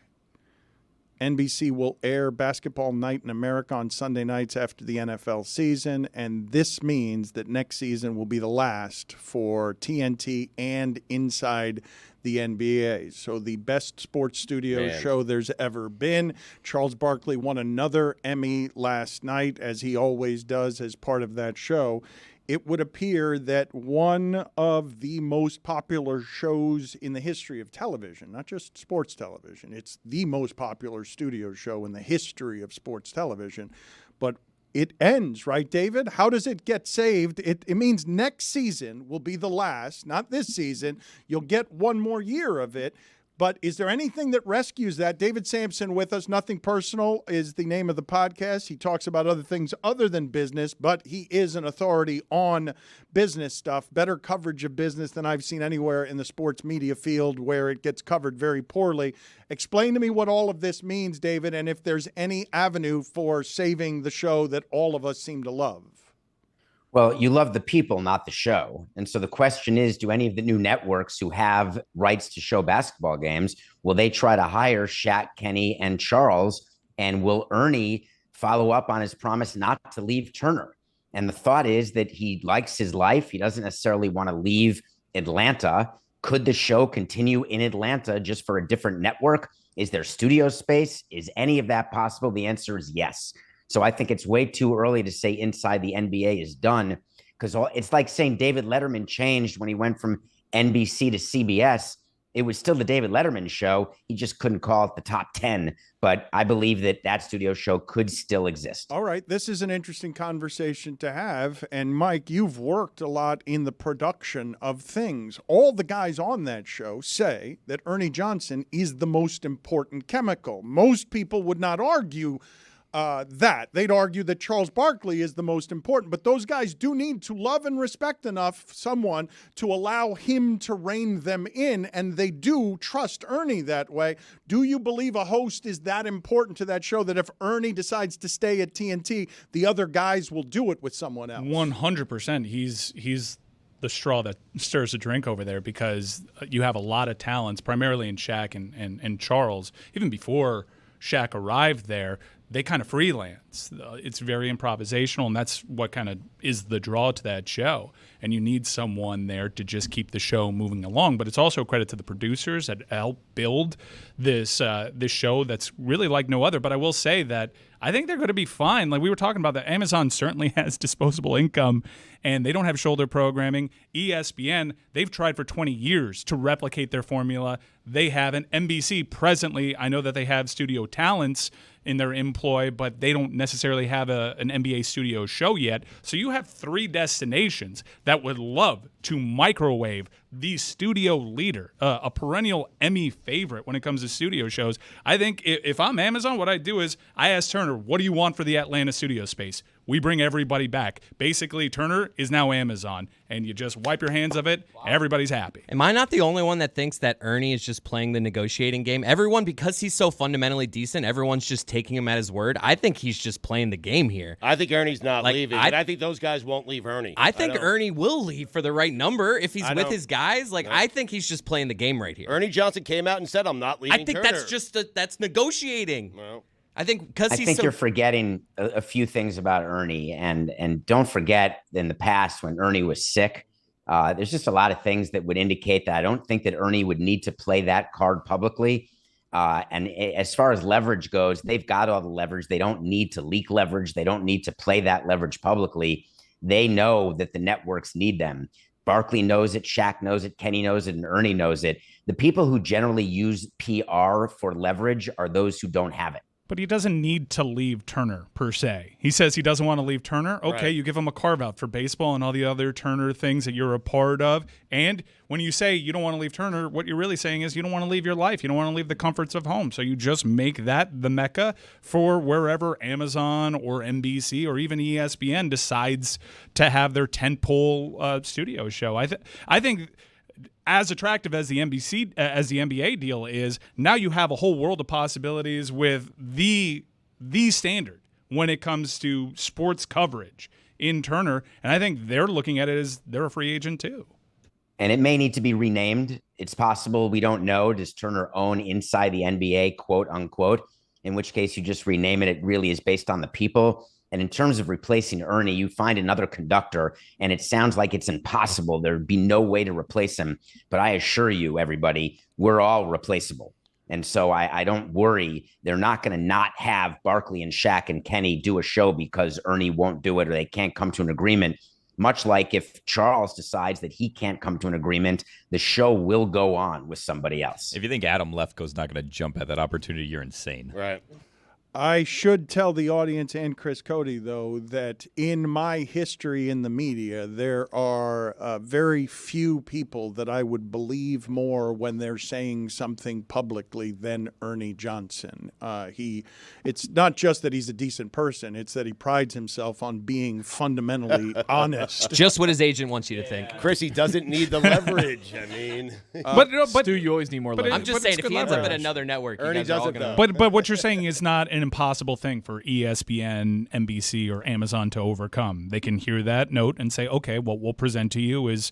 NBC will air Basketball Night in America on Sunday nights after the NFL season, and this means that next season will be the last for TNT and Inside the NBA. So the best sports studio show there's ever been. Charles Barkley won another Emmy last night, as he always does as part of that show. It would appear that one of the most popular shows in the history of television, not just sports television, it's the most popular studio show in the history of sports television, but it ends, right, David? How does it get saved? It means next season will be the last, not this season. You'll get one more year of it. But is there anything that rescues that? David Sampson with us. Nothing Personal is the name of the podcast. He talks about other things other than business, but he is an authority on business stuff. Better coverage of business than I've seen anywhere in the sports media field, where it gets covered very poorly. Explain to me what all of this means, David, and if there's any avenue for saving the show that all of us seem to love. Well, you love the people, not the show. And so the question is, do any of the new networks who have rights to show basketball games, will they try to hire Shaq, Kenny, and Charles? And will Ernie follow up on his promise not to leave Turner? And the thought is that he likes his life. He doesn't necessarily want to leave Atlanta. Could the show continue in Atlanta just for a different network? Is there studio space? Is any of that possible? The answer is yes. So I think it's way too early to say Inside the NBA is done, because it's like saying David Letterman changed when he went from NBC to CBS. It was still the David Letterman show. He just couldn't call it the top 10. But I believe that studio show could still exist. All right. This is an interesting conversation to have. And Mike, you've worked a lot in the production of things. All the guys on that show say that Ernie Johnson is the most important chemical. Most people would not argue that. They'd argue that Charles Barkley is the most important, but those guys do need to love and respect enough someone to allow him to rein them in, and they do trust Ernie that way. Do you believe a host is that important to that show that if Ernie decides to stay at TNT, the other guys will do it with someone else? 100%. He's the straw that stirs the drink over there, because you have a lot of talents, primarily in Shaq and Charles. Even before Shaq arrived there, they kind of freelance. It's very improvisational, and that's what kind of is the draw to that show. And you need someone there to just keep the show moving along. But it's also a credit to the producers that help build this show that's really like no other. But I will say that I think they're going to be fine. Like we were talking about, that Amazon certainly has disposable income, and they don't have shoulder programming. ESPN, they've tried for 20 years to replicate their formula. They haven't. NBC presently, I know that they have studio talents in their employ, but they don't necessarily have an NBA studio show yet. So you have 3 destinations that would love to microwave the studio leader, a perennial Emmy favorite when it comes to studio shows. I think if I'm Amazon, what I do is I ask Turner, what do you want for the Atlanta studio space? We bring everybody back. Basically, Turner is now Amazon, and you just wipe your hands of it. Everybody's happy. Am I not the only one that thinks that Ernie is just playing the negotiating game? Everyone, because he's so fundamentally decent, everyone's just taking him at his word. I think he's just playing the game here. I think Ernie's not leaving, but I think those guys won't leave Ernie. I think Ernie will leave for the right number if he's with his guys. I think he's just playing the game right here. Ernie Johnson came out and said, I'm not leaving Turner. That's just that's negotiating. Well, I think because I think you're forgetting a few things about Ernie, and don't forget in the past when Ernie was sick, there's just a lot of things that would indicate that I don't think that Ernie would need to play that card publicly. And as far as leverage goes, they've got all the leverage. They don't need to leak leverage. They don't need to play that leverage publicly. They know that the networks need them. Barkley knows it, Shaq knows it, Kenny knows it, and Ernie knows it. The people who generally use PR for leverage are those who don't have it. But he doesn't need to leave Turner, per se. He says he doesn't want to leave Turner. Okay, you give him a carve-out for baseball and all the other Turner things that you're a part of. And when you say you don't want to leave Turner, what you're really saying is you don't want to leave your life. You don't want to leave the comforts of home. So you just make that the mecca for wherever Amazon or NBC or even ESPN decides to have their tentpole studio show. I think as attractive as the NBA deal is, now you have a whole world of possibilities with the standard when it comes to sports coverage in Turner. And I think they're looking at it as they're a free agent too. And it may need to be renamed. It's possible. We don't know. Does Turner own Inside the NBA, quote unquote? In which case you just rename it. It really is based on the people. And in terms of replacing Ernie, you find another conductor, and it sounds like it's impossible. There'd be no way to replace him. But I assure you, everybody, we're all replaceable. And so I don't worry. They're not going to not have Barkley and Shaq and Kenny do a show because Ernie won't do it or they can't come to an agreement. Much like if Charles decides that he can't come to an agreement, the show will go on with somebody else. If you think Adam Lefkoe's not going to jump at that opportunity, you're insane. Right. I should tell the audience and Chris Cody, though, that in my history in the media, there are very few people that I would believe more when they're saying something publicly than Ernie Johnson. It's not just that he's a decent person. It's that he prides himself on being fundamentally honest. Just what his agent wants you to think. Chris, he doesn't need the leverage. I mean. But Stu, you always need more leverage. I'm just saying, if he ends up at another network, Ernie doesn't, though. But what you're saying is not an impossible thing for ESPN, NBC, or Amazon to overcome. They can hear that note and say, okay, what we'll present to you is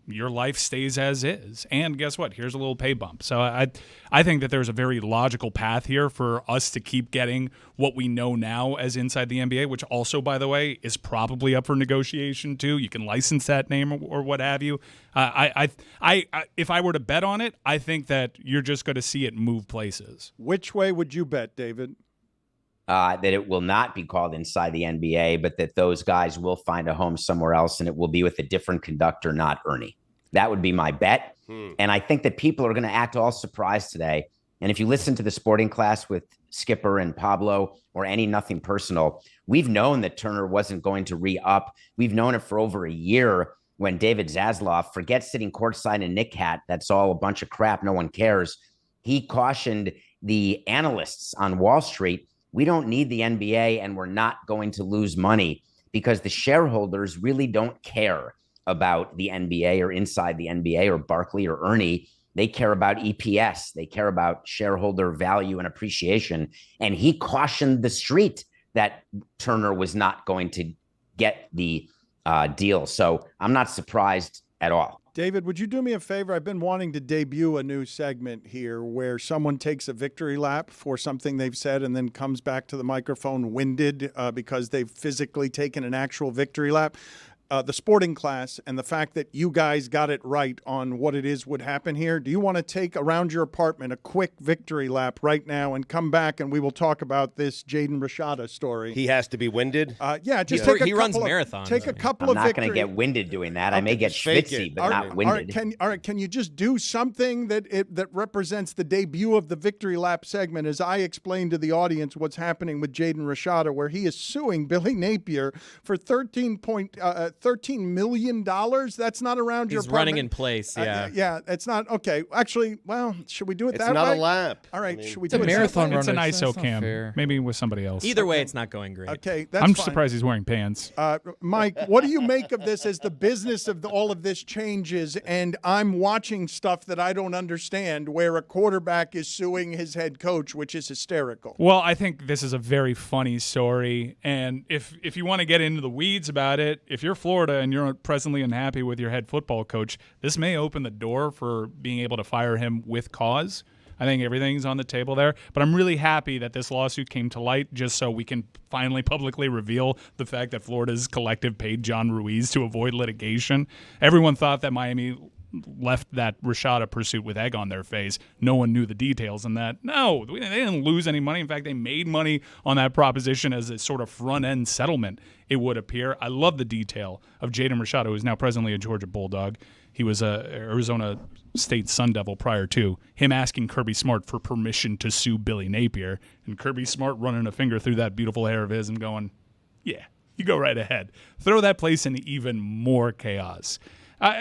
your life stays as is. And guess what? Here's a little pay bump. So I think that there's a very logical path here for us to keep getting what we know now as Inside the NBA, which also, by the way, is probably up for negotiation too. You can license that name or what have you. If I were to bet on it, I think that you're just going to see it move places. Which way would you bet, David? That it will not be called Inside the NBA, but that those guys will find a home somewhere else, and it will be with a different conductor, not Ernie. That would be my bet. And I think that people are going to act all surprised today. And if you listen to the Sporting Class with Skipper and Pablo or any Nothing Personal, we've known that Turner wasn't going to re-up. We've known it for over a year when David Zaslav, forget sitting courtside in Knick hat, that's all a bunch of crap, no one cares. He cautioned the analysts on Wall Street, We don't need the NBA, and we're not going to lose money because the shareholders really don't care about the NBA or inside the NBA or Barkley or Ernie. They care about EPS. They care about shareholder value and appreciation. And he cautioned the street that Turner was not going to get the deal. So I'm not surprised at all. David, would you do me a favor? I've been wanting to debut a new segment here where someone takes a victory lap for something they've said and then comes back to the microphone winded because they've physically taken an actual victory lap. The sporting class and the fact that you guys got it right on what it is would happen here. Do you want to take around your apartment a quick victory lap right now and come back and we will talk about this Jaden Rashada story? He has to be winded? Yeah, just take he runs marathons. Take a couple I'm of not going to get winded doing that. I may get schwitzy, but not winded. All right, can you just do something that represents the debut of the victory lap segment as I explain to the audience what's happening with Jaden Rashada, where he is suing Billy Napier for $13 million? That's not around your apartment. He's running in place, yeah. Yeah, it's not. Okay, actually, well, should we do it that way? It's not a lap. All right, should we It's do a it marathon that way? runner. It's an ISO cam. Maybe with somebody else. Either way, it's not going great. Okay, that's I'm fine. surprised he's wearing pants. Mike, what do you make of this as the business of all of this changes and I'm watching stuff that I don't understand where a quarterback is suing his head coach, which is hysterical? Well, I think this is a very funny story, and if you want to get into the weeds about it, if you're Florida and you're presently unhappy with your head football coach, this may open the door for being able to fire him with cause. I think everything's on the table there, but I'm really happy that this lawsuit came to light just so we can finally publicly reveal the fact that Florida's collective paid John Ruiz to avoid litigation. Everyone thought that Miami left that Rashada pursuit with egg on their face. No one knew the details in that. No, they didn't lose any money. In fact, they made money on that proposition as a sort of front-end settlement, it would appear. I love the detail of Jaden Rashada, who is now presently a Georgia Bulldog. He was a Arizona State Sun Devil prior to him asking Kirby Smart for permission to sue Billy Napier, and Kirby Smart running a finger through that beautiful hair of his and going, yeah, you go right ahead. Throw that place in even more chaos.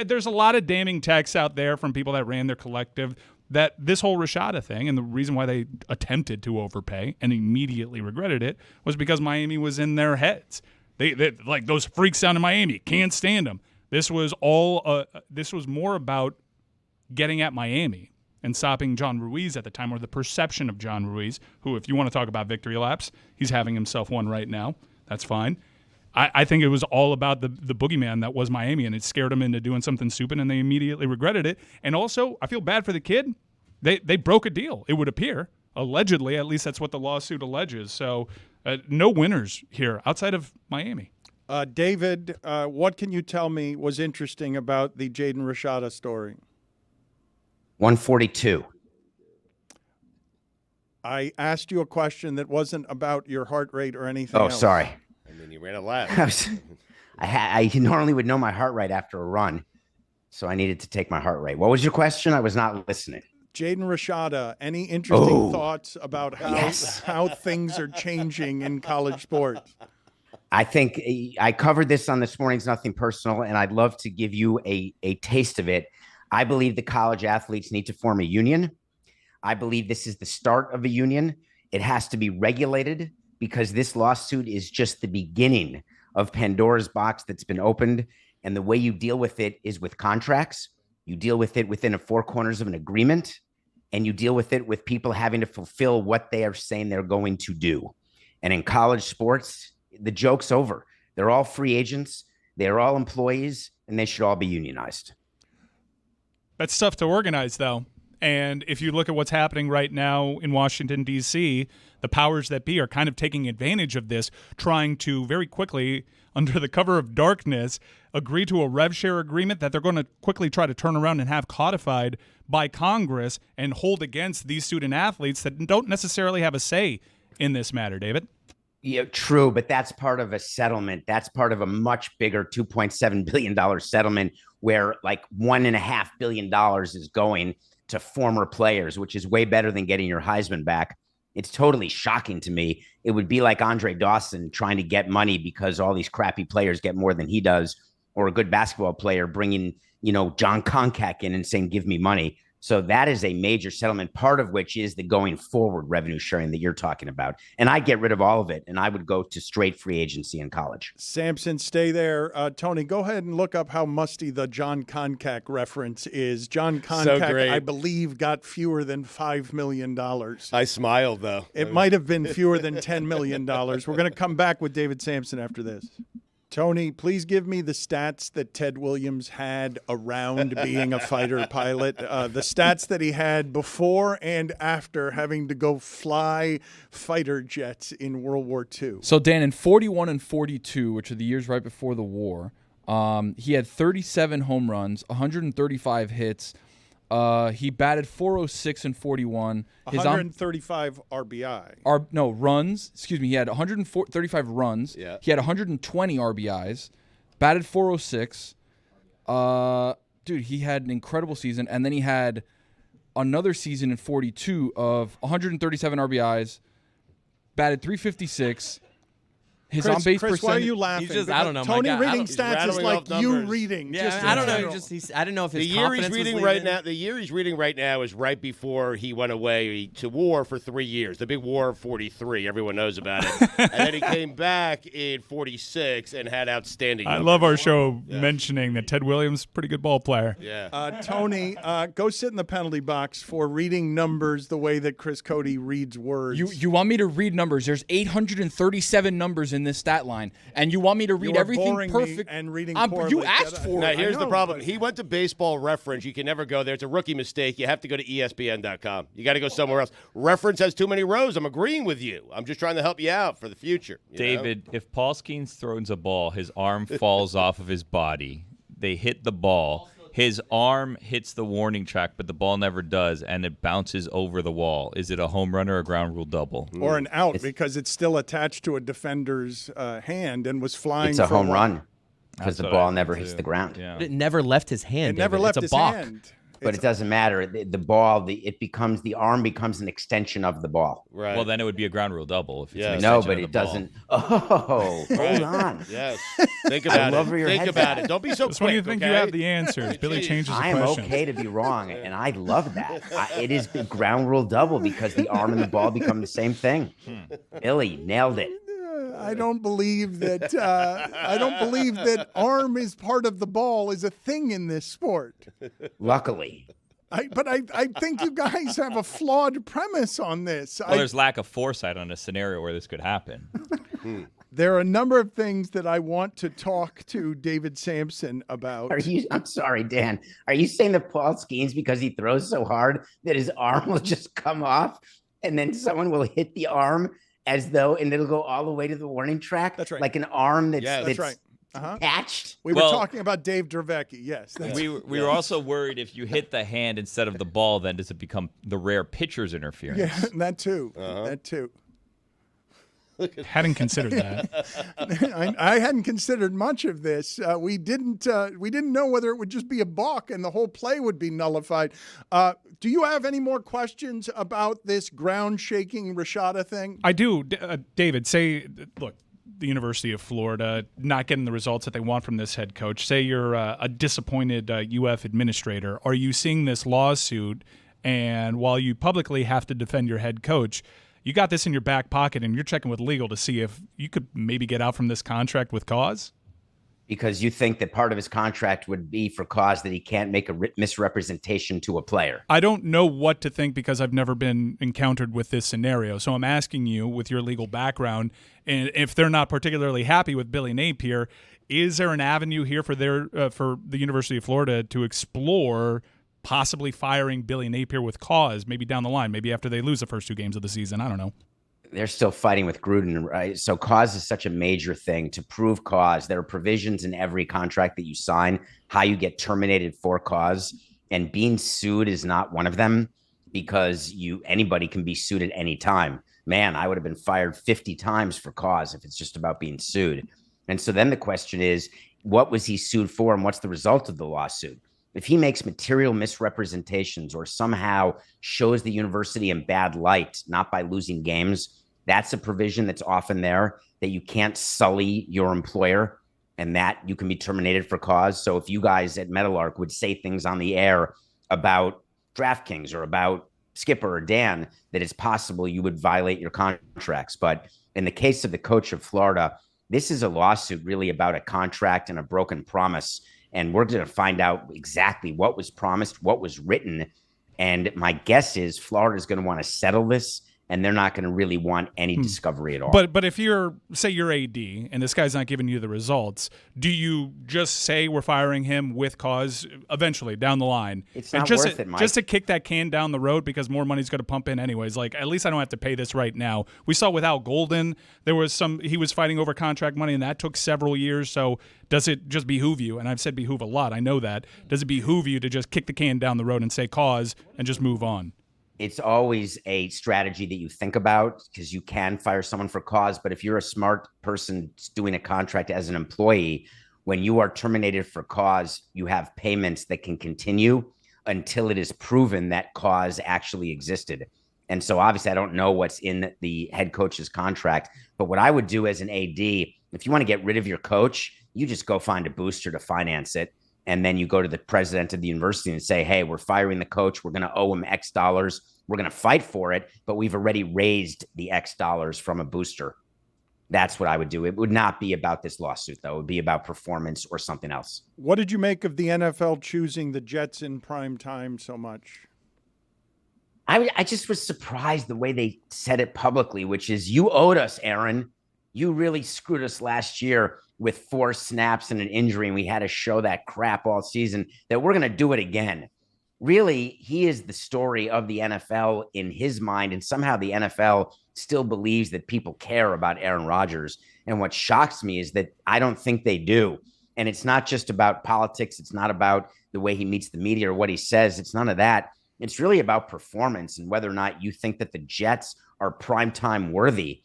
There's a lot of damning texts out there from people that ran their collective that this whole Rashada thing, and the reason why they attempted to overpay and immediately regretted it, was because Miami was in their heads. They like those freaks down in Miami, can't stand them. This was this was more about getting at Miami and stopping John Ruiz at the time, or the perception of John Ruiz, who, if you want to talk about victory laps, he's having himself one right now. That's fine. I think it was all about the boogeyman that was Miami, and it scared them into doing something stupid, and they immediately regretted it. And also, I feel bad for the kid. They broke a deal, it would appear. Allegedly, at least that's what the lawsuit alleges. So no winners here outside of Miami. David, what can you tell me was interesting about the Jaden Rashada story? 142. I asked you a question that wasn't about your heart rate or anything else. Oh, sorry. I mean, you ran a lap. I normally would know my heart rate after a run, so I needed to take my heart rate. What was your question? I was not listening. Jaden Rashada, any interesting thoughts about how things are changing in college sports? I think I covered this on this morning's Nothing Personal, and I'd love to give you a taste of it. I believe the college athletes need to form a union. I believe this is the start of a union. It has to be regulated because this lawsuit is just the beginning of Pandora's box that's been opened. And the way you deal with it is with contracts. You deal with it within the four corners of an agreement, and you deal with it with people having to fulfill what they are saying they're going to do. And in college sports, the joke's over. They're all free agents. They're all employees, and they should all be unionized. That's tough to organize, though. And if you look at what's happening right now in Washington, D.C., the powers that be are kind of taking advantage of this, trying to very quickly, under the cover of darkness, agree to a rev share agreement that they're going to quickly try to turn around and have codified by Congress and hold against these student athletes that don't necessarily have a say in this matter, David. Yeah, true, but that's part of a settlement. That's part of a much bigger $2.7 billion settlement where like $1.5 billion is going to former players, which is way better than getting your Heisman back. It's totally shocking to me. It would be like Andre Dawson trying to get money because all these crappy players get more than he does, or a good basketball player bringing, John Koncak in and saying, give me money. So that is a major settlement, part of which is the going forward revenue sharing that you're talking about. And I'd get rid of all of it, and I would go to straight free agency in college. Samson, stay there. Tony, go ahead and look up how musty the John Koncak reference is. John Koncak, I believe, got fewer than $5 million. I smiled, though. It might have been fewer than $10 million. We're going to come back with David Samson after this. Tony, please give me the stats that Ted Williams had around being a fighter pilot, the stats that he had before and after having to go fly fighter jets in World War II. So, Dan, in 41 and 42, which are the years right before the war, he had 37 home runs, 135 hits. He batted .406 and 41. 135 RBI. Runs. Excuse me. He had 135 runs. Yeah. He had 120 RBIs. Batted .406. Dude, he had an incredible season. And then he had another season in 42 of 137 RBIs. Batted .356. His on-base Chris, percentage. why are you laughing? I don't know. Tony my God, reading stats is like you reading. Yeah, I don't know. I don't know if his the year he's confidence was reading leaving. right now. The year he's reading right now is right before he went away to war for 3 years. The big war of '43. Everyone knows about it. And then he came back in '46 and had outstanding. I numbers. love our show mentioning that Ted Williams, pretty good ball player. Yeah. Tony, go sit in the penalty box for reading numbers the way that Chris Cody reads words. You want me to read numbers? There's 837 numbers in this stat line, and you want me to read everything perfect and reading You asked for Now, it. here's the problem. He went to Baseball Reference. You can never go there. It's a rookie mistake. You have to go to ESPN.com. You got to go somewhere else. Reference has too many rows. I'm agreeing with you. I'm just trying to help you out for the future. David, if Paul Skeens throws a ball, his arm falls off of his body. They hit the ball. His arm hits the warning track, but the ball never does, and it bounces over the wall. Is it a home run or a ground rule double? Or an out because it's still attached to a defender's hand and was flying. It's a home long. run because the ball never hits the ground. Yeah. It never left his hand. It never David. left it's a his balk. hand. But it doesn't matter. The ball, the arm becomes an extension of the ball. Right. Well, then it would be a ground rule double. If it's Yeah. an No, extension but of it the ball. doesn't. Oh, hold on. Yes. Think about love it. where your Think head's about at. it. Don't be so Just quick. when you think okay? you have the answers, Billy changes the I am question. okay to be wrong, and I love that. It is the ground rule double because the arm and the ball become the same thing. Billy nailed it. I don't believe that. I don't believe that arm is part of the ball is a thing in this sport. Luckily. But I think you guys have a flawed premise on this. Well, there's lack of foresight on a scenario where this could happen. There are a number of things that I want to talk to David Samson about. I'm sorry, Dan. Are you saying that Paul Skeens, because he throws so hard that his arm will just come off and then someone will hit the arm and it'll go all the way to the warning track? That's right. Like an arm that's, That's right. attached? We were talking about Dave Dravecki. Yes. We were also worried if you hit the hand instead of the ball, then does it become the rare pitcher's interference? Yeah, that too. That too. Hadn't considered that. I hadn't considered much of this. We didn't know whether it would just be a balk and the whole play would be nullified. Do you have any more questions about this ground-shaking Rashada thing? I do. David, look, the University of Florida not getting the results that they want from this head coach. Say you're a disappointed UF administrator. Are you seeing this lawsuit, and while you publicly have to defend your head coach, you got this in your back pocket and you're checking with legal to see if you could maybe get out from this contract with cause? Because you think that part of his contract would be for cause that he can't make a misrepresentation to a player. I don't know what to think because I've never been encountered with this scenario. So I'm asking you, with your legal background, and if they're not particularly happy with Billy Napier, is there an avenue here for the University of Florida to explore possibly firing Billy Napier with cause, maybe down the line, maybe after they lose the first 2 games of the season? I don't know. They're still fighting with Gruden, right? So cause is such a major thing. To prove cause, there are provisions in every contract that you sign, how you get terminated for cause, and being sued is not one of them because anybody can be sued at any time. Man, I would have been fired 50 times for cause if it's just about being sued. And so then the question is, what was he sued for and what's the result of the lawsuit? If he makes material misrepresentations or somehow shows the university in bad light, not by losing games, that's a provision that's often there that you can't sully your employer and that you can be terminated for cause. So if you guys at Meadowlark would say things on the air about DraftKings or about Skipper or Dan that it's possible you would violate your contracts. But in the case of the coach of Florida, this is a lawsuit really about a contract and a broken promise. And we're going to find out exactly what was promised, what was written. And my guess is Florida is going to want to settle this, and they're not going to really want any discovery at all. But if you're AD and this guy's not giving you the results, do you just say we're firing him with cause eventually down the line? It's not worth it, Mike. Just to kick that can down the road because more money's going to pump in anyways. Like, at least I don't have to pay this right now. We saw without Golden, he was fighting over contract money, and that took several years. So does it just behoove you? And I've said behoove a lot. I know that. Does it behoove you to just kick the can down the road and say cause and just move on? It's always a strategy that you think about because you can fire someone for cause. But if you're a smart person doing a contract as an employee, when you are terminated for cause, you have payments that can continue until it is proven that cause actually existed. And so obviously I don't know what's in the head coach's contract, but what I would do as an AD, if you want to get rid of your coach, you just go find a booster to finance it. And then you go to the president of the university and say, hey, we're firing the coach. We're going to owe him X dollars. We're going to fight for it, but we've already raised the X dollars from a booster. That's what I would do. It would not be about this lawsuit, though. It would be about performance or something else. What did you make of the NFL choosing the Jets in prime time so much? I just was surprised the way they said it publicly, which is you owed us, Aaron. You really screwed us last year with 4 snaps and an injury, and we had to show that crap all season that we're going to do it again. Really, he is the story of the NFL in his mind, and somehow the NFL still believes that people care about Aaron Rodgers. And what shocks me is that I don't think they do. And it's not just about politics. It's not about the way he meets the media or what he says. It's none of that. It's really about performance and whether or not you think that the Jets are primetime worthy.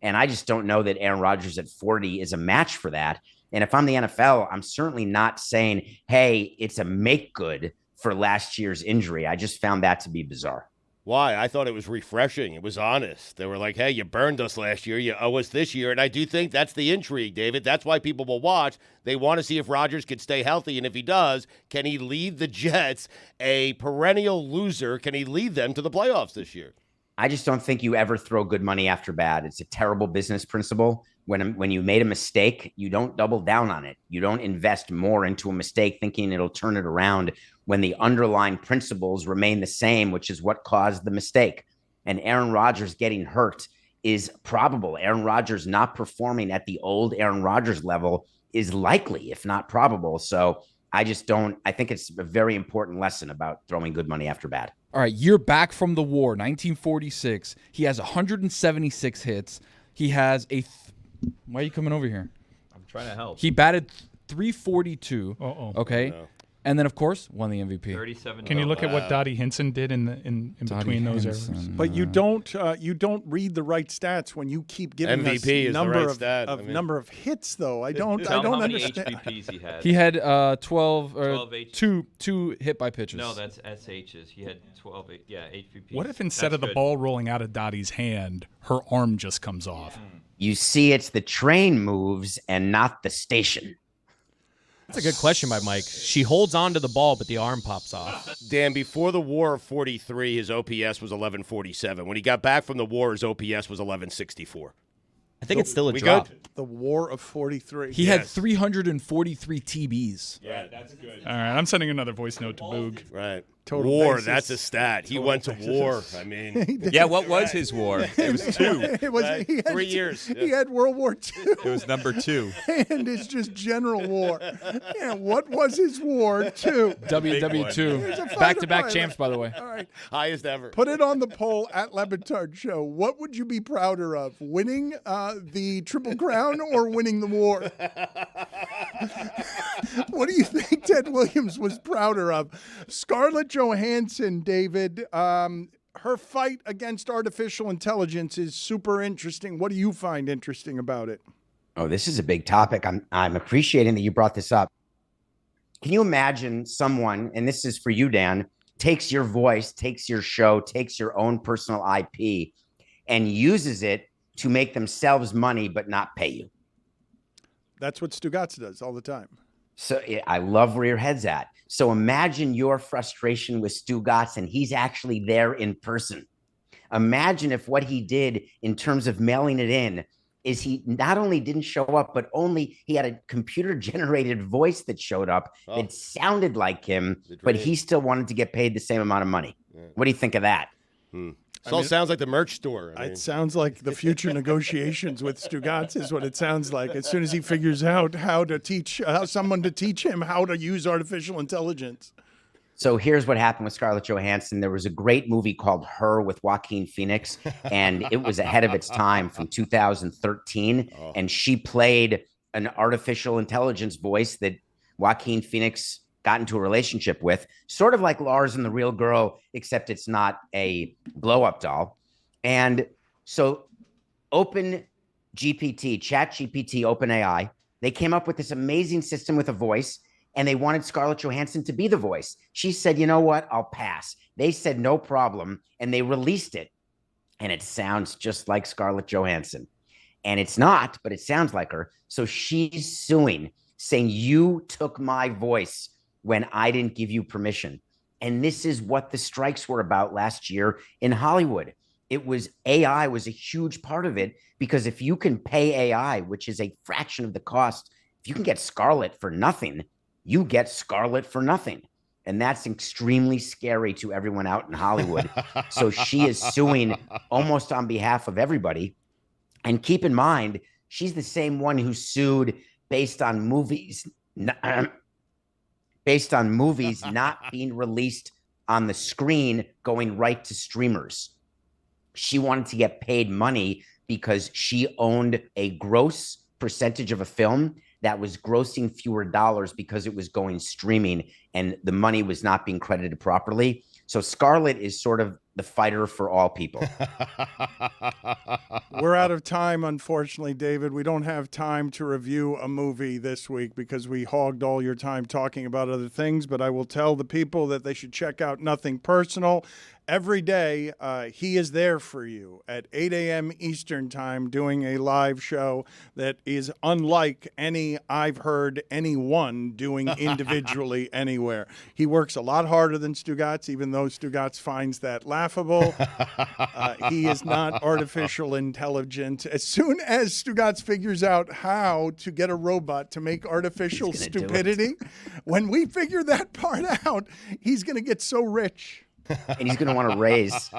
And I just don't know that Aaron Rodgers at 40 is a match for that. And if I'm the NFL, I'm certainly not saying, hey, it's a make good for last year's injury. I just found that to be bizarre. Why? I thought it was refreshing. It was honest. They were like, hey, you burned us last year. You owe us this year. And I do think that's the intrigue, David. That's why people will watch. They want to see if Rodgers can stay healthy. And if he does, can he lead the Jets, a perennial loser? Can he lead them to the playoffs this year? I just don't think you ever throw good money after bad. It's a terrible business principle. When you made a mistake, you don't double down on it. You don't invest more into a mistake thinking it'll turn it around when the underlying principles remain the same, which is what caused the mistake. And Aaron Rodgers getting hurt is probable. Aaron Rodgers not performing at the old Aaron Rodgers level is likely, if not probable. So I think it's a very important lesson about throwing good money after bad. All right, year back from the war, 1946. He has 176 hits. He has why are you coming over here? I'm trying to help. He batted .342. Okay. No. And then, of course, won the MVP. 37. Can you look at what Dottie Hinson did in between those errors? But you don't read the right stats when you keep giving MVP us is number the right of stat. number of hits though. I don't Tell how many understand. HBPs he had. He had 12 or 12 H- two hit by pitches. No, that's SHs. He had 12. Yeah, HBPs. What if instead That's of the good. ball rolling out of Dottie's hand, her arm just comes off? You see, it's the train moves and not the station. That's a good question by Mike. She holds on to the ball, but the arm pops off. Dan, before the war of 43, his OPS was 1147. When he got back from the war, his OPS was 1164. I think it's still a We drop. good? The War of 43. He had 343 TBs. Yeah, that's good. All right, I'm sending another voice note to Boog. Right. Total war, bases. that's a stat. He went to war. I mean, Yeah, what was his war? It was 2. It was Right. he had, 3 years. He had World War II. It was number 2. And it's just general war. Yeah, what was his war too? WW2. Back-to-back champs, by the way. All right, highest ever. put it on the poll at Le Batard Show. What would you be prouder of, winning the Triple Crown or winning the war? What do you think Ted Williams was prouder of? Scarlett Johansson, David. Her fight against artificial intelligence is super interesting. What do you find interesting about it? Oh, this is a big topic. I'm appreciating that you brought this up. Can you imagine someone, and this is for you, Dan, takes your voice, takes your show, takes your own personal IP, and uses it to make themselves money but not pay you? That's what Stugotz does all the time. So I love where your head's at. So imagine your frustration with Stugotz, and he's actually there in person. Imagine if what he did in terms of mailing it in is he not only didn't show up, but only he had a computer-generated voice that showed up that sounded like him, but he still wanted to get paid the same amount of money. What do you think of that? This all sounds like the merch store. It sounds like the future negotiations with Stugotz is what it sounds like. As soon as he figures out how to teach someone to teach him how to use artificial intelligence. So here's what happened with Scarlett Johansson. There was a great movie called Her with Joaquin Phoenix, and it was ahead of its time from 2013. And she played an artificial intelligence voice that Joaquin Phoenix got into a relationship with, sort of like Lars and the Real Girl, except it's not a blow-up doll. And so ChatGPT, OpenAI, they came up with this amazing system with a voice, and they wanted Scarlett Johansson to be the voice. She said, you know what? I'll pass. They said, no problem. And they released it. And it sounds just like Scarlett Johansson. And it's not, but it sounds like her. So she's suing, saying, you took my voice when I didn't give you permission. And this is what the strikes were about last year in Hollywood. It was AI was a huge part of it, because if you can pay AI, which is a fraction of the cost, if you can get Scarlett for nothing, you get Scarlett for nothing. And that's extremely scary to everyone out in Hollywood. So she is suing almost on behalf of everybody. And keep in mind, she's the same one who sued based on movies not being released on the screen, going right to streamers. She wanted to get paid money because she owned a gross percentage of a film that was grossing fewer dollars because it was going streaming and the money was not being credited properly. So Scarlett is sort of the fighter for all people. We're out of time, unfortunately, David. We don't have time to review a movie this week because we hogged all your time talking about other things, but I will tell the people that they should check out Nothing Personal. Every day, he is there for you at 8 a.m. Eastern Time doing a live show that is unlike any I've heard anyone doing individually anywhere. He works a lot harder than Stugotz, even though Stugotz finds that laughable. He is not artificial intelligence. As soon as Stugotz figures out how to get a robot to make artificial stupidity, when we figure that part out, he's going to get so rich. And he's going to want to raise.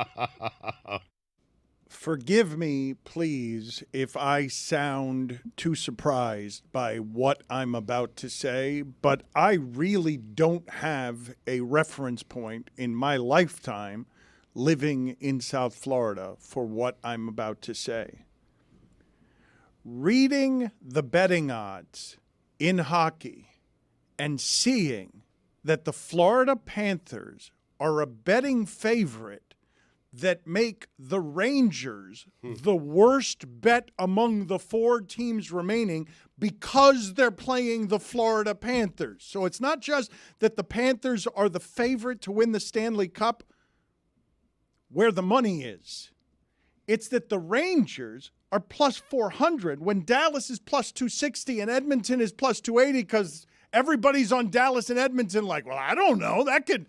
Forgive me, please, if I sound too surprised by what I'm about to say, but I really don't have a reference point in my lifetime living in South Florida for what I'm about to say. Reading the betting odds in hockey and seeing that the Florida Panthers are a betting favorite that make the Rangers the worst bet among the four teams remaining because they're playing the Florida Panthers. So it's not just that the Panthers are the favorite to win the Stanley Cup where the money is. It's that the Rangers are plus 400 when Dallas is plus 260 and Edmonton is plus 280 because everybody's on Dallas and Edmonton like, well, I don't know. That could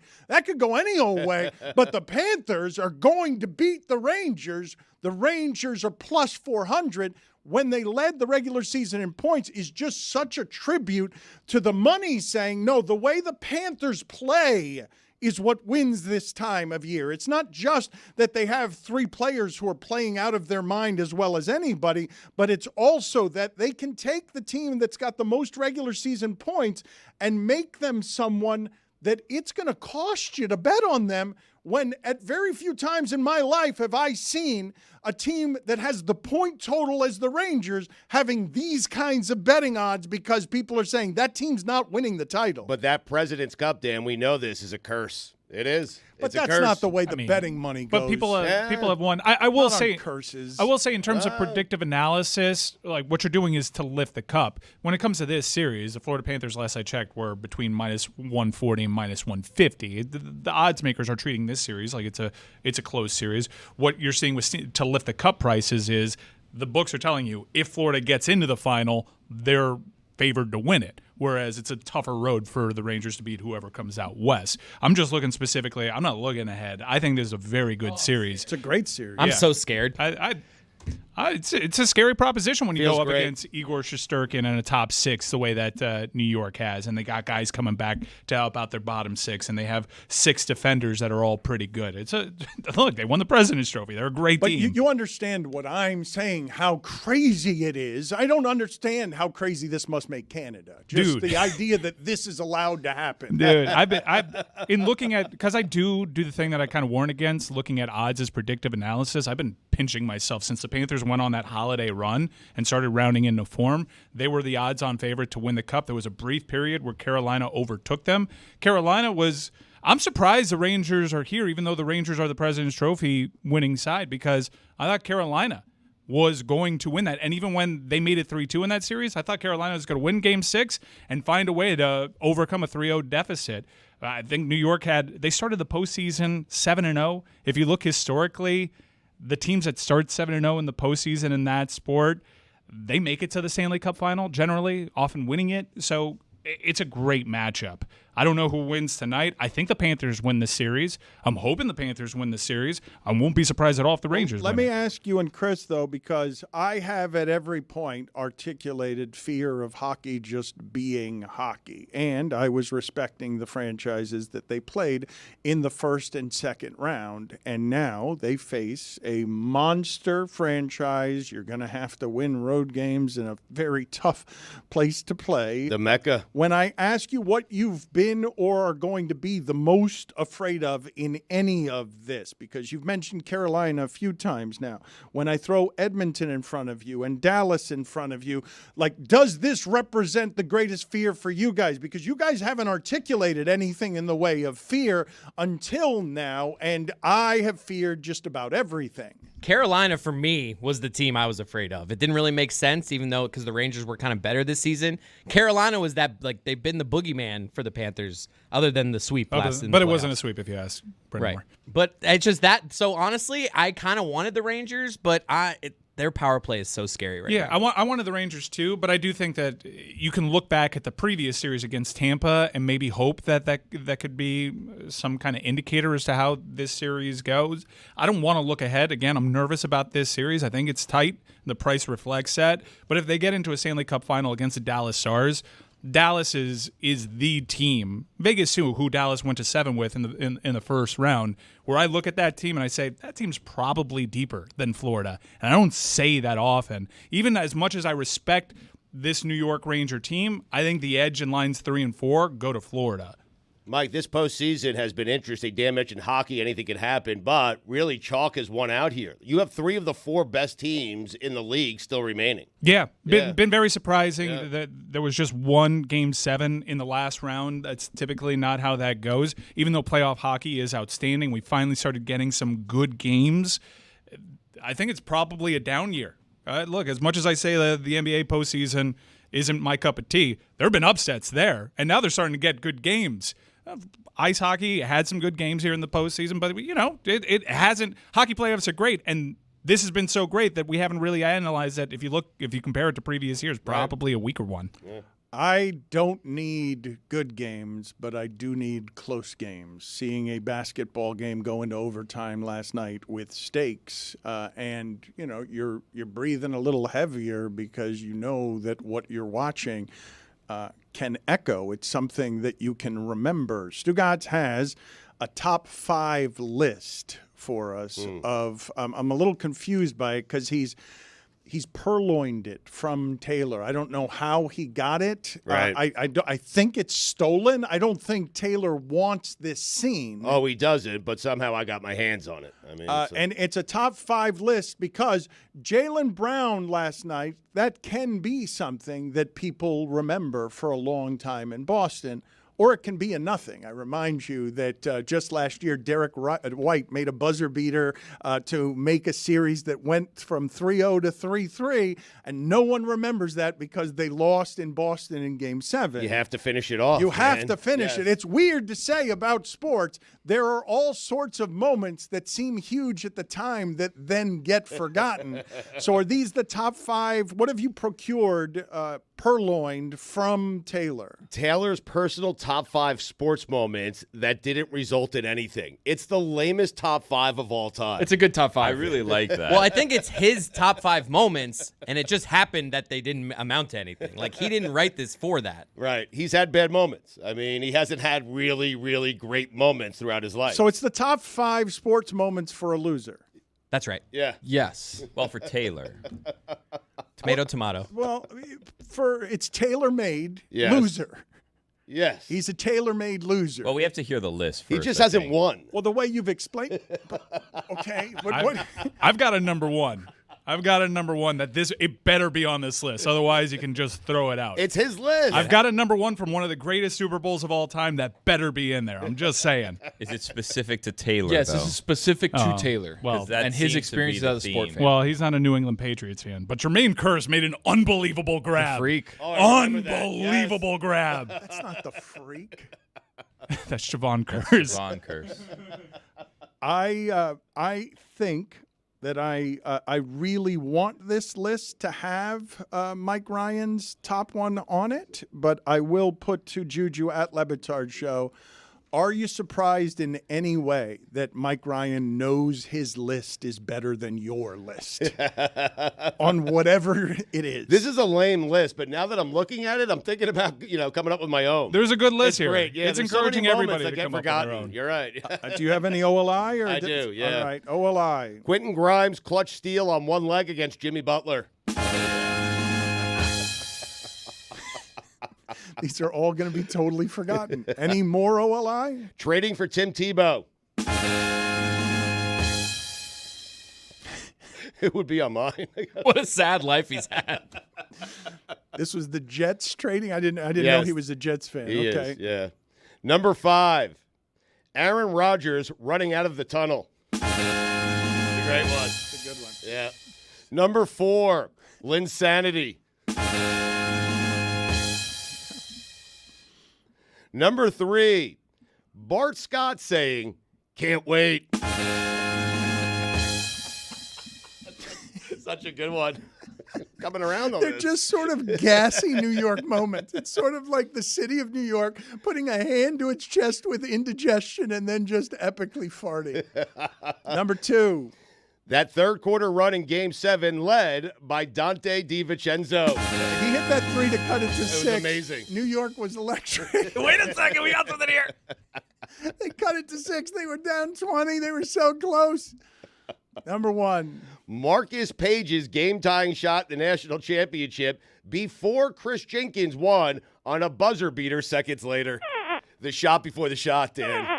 go any old way. But the Panthers are going to beat the Rangers. The Rangers are plus 400 when they led the regular season in points is just such a tribute to the money saying, no, the way the Panthers play is what wins this time of year. It's not just that they have three players who are playing out of their mind as well as anybody, but it's also that they can take the team that's got the most regular season points and make them someone that it's going to cost you to bet on them, when at very few times in my life have I seen a team that has the point total as the Rangers having these kinds of betting odds because people are saying that team's not winning the title. But that President's Cup, Dan, we know this is a curse. It is. But that's not the way the betting money goes. But people have won. I will say curses. I will say in terms of predictive analysis, like what you're doing is to lift the cup. When it comes to this series, the Florida Panthers, last I checked, were between minus 140 and minus 150. The odds makers are treating this series like it's a close series. What you're seeing with to lift the cup prices is the books are telling you if Florida gets into the final, they're favored to win it, whereas it's a tougher road for the Rangers to beat whoever comes out west. I'm just looking specifically. I'm not looking ahead. I think this is a very good series. It's a great series. I'm so scared. It's a scary proposition when you Feels go up great. against Igor Shesterkin in a top six the way that New York has, and they got guys coming back to help out their bottom six, and they have 6 defenders that are all pretty good. Look, they won the President's Trophy. They're a great But team. you understand what I'm saying, how crazy it is. I don't understand how crazy this must make Canada. Just Dude. the idea that this is allowed to happen. Dude, I've in looking at, because I do the thing that I kind of warn against, looking at odds as predictive analysis. I've been pinching myself since the Panthers went on that holiday run and started rounding into form. They were the odds-on favorite to win the Cup. There was a brief period where Carolina overtook them. I'm surprised the Rangers are here, even though the Rangers are the President's Trophy winning side, because I thought Carolina was going to win that. And even when they made it 3-2 in that series, I thought Carolina was going to win Game 6 and find a way to overcome a 3-0 deficit. I think New York they started the postseason 7-0. If you look historically, the teams that start 7-0 in the postseason in that sport, they make it to the Stanley Cup final, generally, often winning it. So it's a great matchup. I don't know who wins tonight. I think the Panthers win the series. I'm hoping the Panthers win the series. I won't be surprised at all if the Rangers Let win me it. ask you and Chris, though, because I have at every point articulated fear of hockey just being hockey. And I was respecting the franchises that they played in the first and second round. And now they face a monster franchise. You're going to have to win road games in a very tough place to play. The Mecca. When I ask you what you've been or are going to be the most afraid of in any of this, because you've mentioned Carolina a few times now, when I throw Edmonton in front of you and Dallas in front of you, like, does this represent the greatest fear for you guys? Because you guys haven't articulated anything in the way of fear until now, and I have feared just about everything. Carolina, for me, was the team I was afraid of. It didn't really make sense, even though because the Rangers were kind of better this season. Carolina was that, like, they've been the boogeyman for the Panthers, other than the sweep last in the But it playoffs. wasn't a sweep if you ask Brendan Right. Moore. But it's just that. So honestly, I kind of wanted the Rangers, but their power play is so scary right now. I wanted the Rangers too, but I do think that you can look back at the previous series against Tampa and maybe hope that could be some kind of indicator as to how this series goes. I don't want to look ahead. Again, I'm nervous about this series. I think it's tight. The price reflects that. But if they get into a Stanley Cup final against the Dallas Stars, Dallas is the team. Vegas too, who Dallas went to 7 with in the first round. Where I look at that team and I say that team's probably deeper than Florida, and I don't say that often. Even as much as I respect this New York Ranger team, I think the edge in lines 3 and 4 go to Florida. Mike, this postseason has been interesting. Dan mentioned hockey, anything can happen, but really chalk has won out here. You have 3 of the 4 best teams in the league still remaining. Yeah, been very surprising that there was just one Game 7 in the last round. That's typically not how that goes. Even though playoff hockey is outstanding, we finally started getting some good games. I think it's probably a down year. Look, as much as I say the NBA postseason isn't my cup of tea, there have been upsets there, and now they're starting to get good games. Ice hockey had some good games here in the postseason, but it hasn't. Hockey playoffs are great, and this has been so great that we haven't really analyzed that. If you compare it to previous years, probably a weaker one. Yeah. I don't need good games, but I do need close games. Seeing a basketball game go into overtime last night with stakes, and you're breathing a little heavier because you know that what you're watching can echo. It's something that you can remember. Stugotz has a top 5 list for us of. I'm a little confused by it because he's purloined it from Taylor. I don't know how he got it. Right. I think it's stolen. I don't think Taylor wants this scene. Oh, he doesn't, but somehow I got my hands on it. I mean, and it's a top 5 list because Jaylen Brown last night, that can be something that people remember for a long time in Boston. Or it can be a nothing. I remind you that just last year, Derek White made a buzzer beater to make a series that went from 3-0 to 3-3, and no one remembers that because they lost in Boston in Game 7. you have to finish it off. You have man. to finish it. It's weird to say about sports. There are all sorts of moments that seem huge at the time that then get forgotten. So are these the top 5? What have you procured purloined from Taylor. Taylor's personal top 5 sports moments that didn't result in anything. It's the lamest top 5 of all time. It's a good top 5. I really like that. Well, I think it's his top 5 moments, and it just happened that they didn't amount to anything. Like, he didn't write this for that. Right. He's had bad moments. I mean, he hasn't had really, really great moments throughout his life. So it's the top 5 sports moments for a loser. That's right. Yeah. Yes. well, for Taylor. Tomato. Well, it's tailor-made Yes. loser. Yes. He's a tailor-made loser. Well, we have to hear the list first. He just I hasn't think. won. Well, the way you've explained, okay. What? I've got a number one. That it better be on this list. Otherwise, you can just throw it out. It's his list. I've got a number one from one of the greatest Super Bowls of all time that better be in there. I'm just saying. Is it specific to Taylor, Yes, though? this is specific to Oh, Taylor. well, that and his seems to experiences be the as a sport theme. fan. Well, he's not a New England Patriots fan. But Jermaine Kearse made an unbelievable grab. freak. Oh, I remember that. Unbelievable grab. That's not the freak. That's Javon Kearse. Ron Curse. I think that I really want this list to have Mike Ryan's top one on it, but I will put to Juju at Le Batard Show. Are you surprised in any way that Mike Ryan knows his list is better than your list on whatever it is? This is a lame list, but now that I'm looking at it, I'm thinking about coming up with my own. There's a good list It's here. great. Yeah, it's there's so many encouraging moments everybody that to get come up forgotten. with their own. You're right. Do you have any OLI? Or I do, yeah. All right, OLI. Quentin Grimes clutch steal on one leg against Jimmy Butler. These are all going to be totally forgotten. Any more OLI? Trading for Tim Tebow. It would be on mine. What a sad life he's had. This was the Jets trading. I didn't know Yes. he was a Jets fan. He Okay. is, yeah. Number 5, Aaron Rodgers running out of the tunnel. It's a great one. It's a good one. Yeah. Number 4, Linsanity. Number 3, Bart Scott saying, "Can't wait." Such a good one. Coming around on They're this. just sort of gassy New York moments. It's sort of like the city of New York putting a hand to its chest with indigestion and then just epically farting. Number 2. That third quarter run in Game 7 led by Dante DiVincenzo. He hit that 3 to cut it to 6. was amazing. New York was electric. Wait a second, we got something here. They cut it to 6. They were down 20. They were so close. Number 1. Marcus Page's game-tying shot in the national championship before Chris Jenkins won on a buzzer beater seconds later. The shot before the shot, Dan.